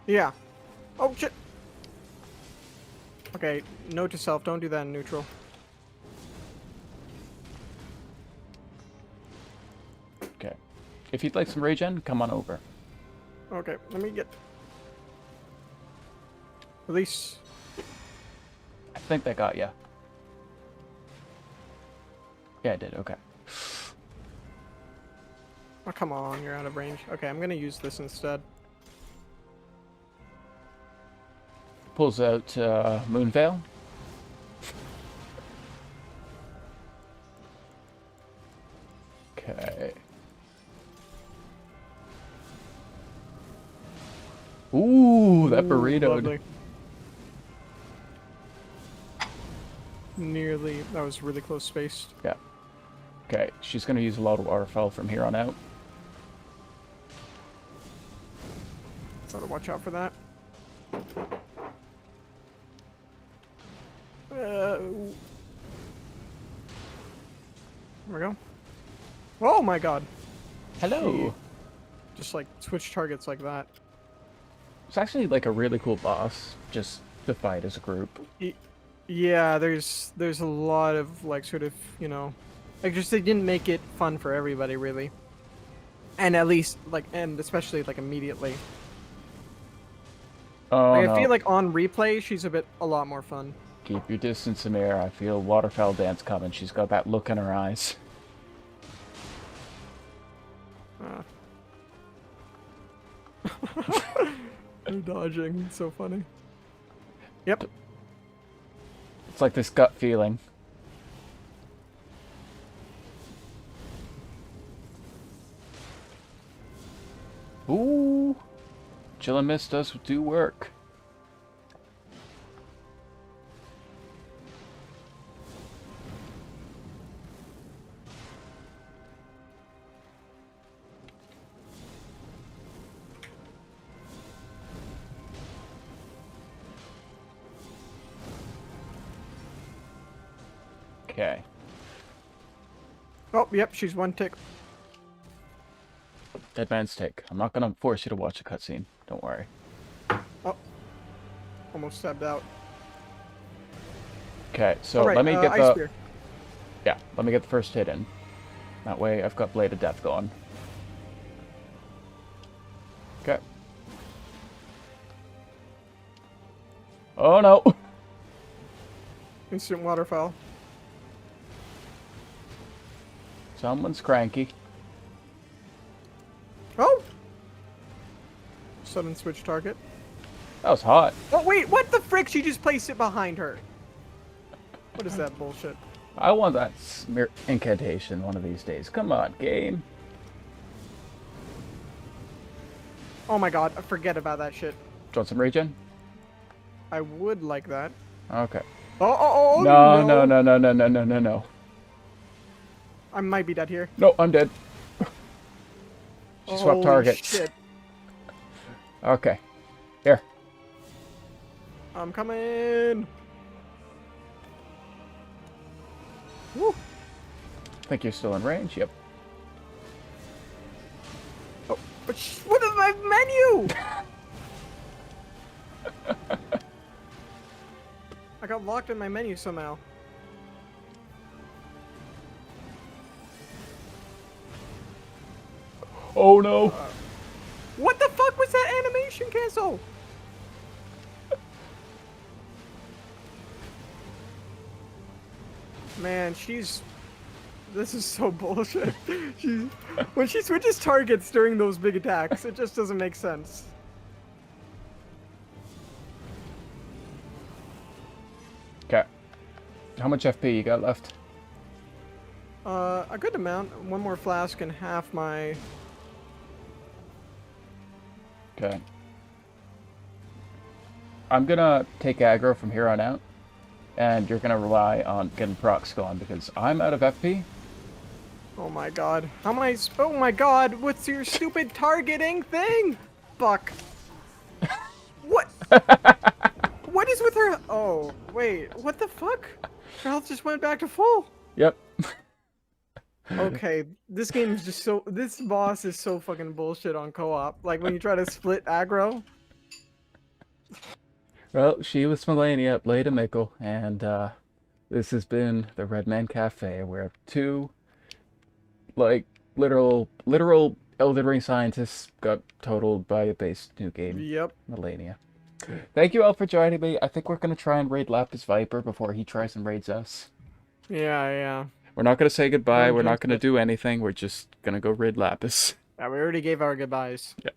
Yeah. Oh, shit. Okay, note to self, don't do that in neutral. Okay. If you'd like some regen, come on over. Okay, let me get... Release. I think that got you. Yeah, I did, okay. Oh, come on, you're out of range. Okay, I'm gonna use this instead. Pulls out Moonveil. Okay. Ooh, that burrito. Lovely. Nearly. That was really close spaced. Yeah. Okay, she's gonna use a lot of waterfall from here on out. Gotta watch out for that. There we go. Oh my god. Hello. Just like switch targets like that. It's actually like a really cool boss, just to fight as a group. Yeah, there's a lot of like sort of, you know, like just they didn't make it fun for everybody really. And at least like, and especially like immediately. Oh Like, no. I feel like on replay she's a lot more fun. Keep your distance, Amir. I feel waterfowl dance coming. She's got that look in her eyes. I'm dodging. It's so funny. Yep. It's like this gut feeling. Ooh. Chill and Mist does do work. Okay. Oh, yep, she's one tick. Advanced take. I'm not gonna force you to watch a cutscene. Don't worry. Oh. Almost stabbed out. Okay, so Alright, let me get Ice the... Spear. Yeah, let me get the first hit in. That way I've got Blade of Death going. Okay. Oh no! Instant waterfowl. Someone's cranky. Oh! Sudden switch target. That was hot. Oh, wait, what the frick? She just placed it behind her. What is that bullshit? I want that smear incantation one of these days. Come on, game. Oh my god, I forget about that shit. Do you want some regen? I would like that. Okay. Oh, No, no, no, no, no, no, no, no, no. I might be dead here. No, I'm dead. She swapped Holy targets. Shit. Okay. Here. I'm coming. Woo. Think you're still in range? Yep. Oh, but what is my menu? I got locked in my menu somehow. Oh no. What the fuck was that animation cancel? Man, this is so bullshit. She, when she switches targets during those big attacks, it just doesn't make sense. Okay. How much FP you got left? A good amount. One more flask and half my. Okay. I'm gonna take aggro from here on out, and you're gonna rely on getting procs going because I'm out of FP. Oh my god. How am I? Oh my god! What's your stupid targeting thing? Fuck. What? What is with her? Oh wait. What the fuck? Her health just went back to full. Yep. Okay, this game is just so. This boss is so fucking bullshit on co-op. Like when you try to split aggro. Well, she was Melania, played a Mickle, and this has been the Red Man Cafe, where two, like, literal Elden Ring scientists got totaled by a base new game, Yep. Melania. Thank you all for joining me. I think we're going to try and raid Lapis Viper before he tries and raids us. Yeah, yeah. We're not going to say goodbye. Don't We're not jinx going to it. do anything. We're just going to go raid Lapis. Yeah, we already gave our goodbyes. Yeah.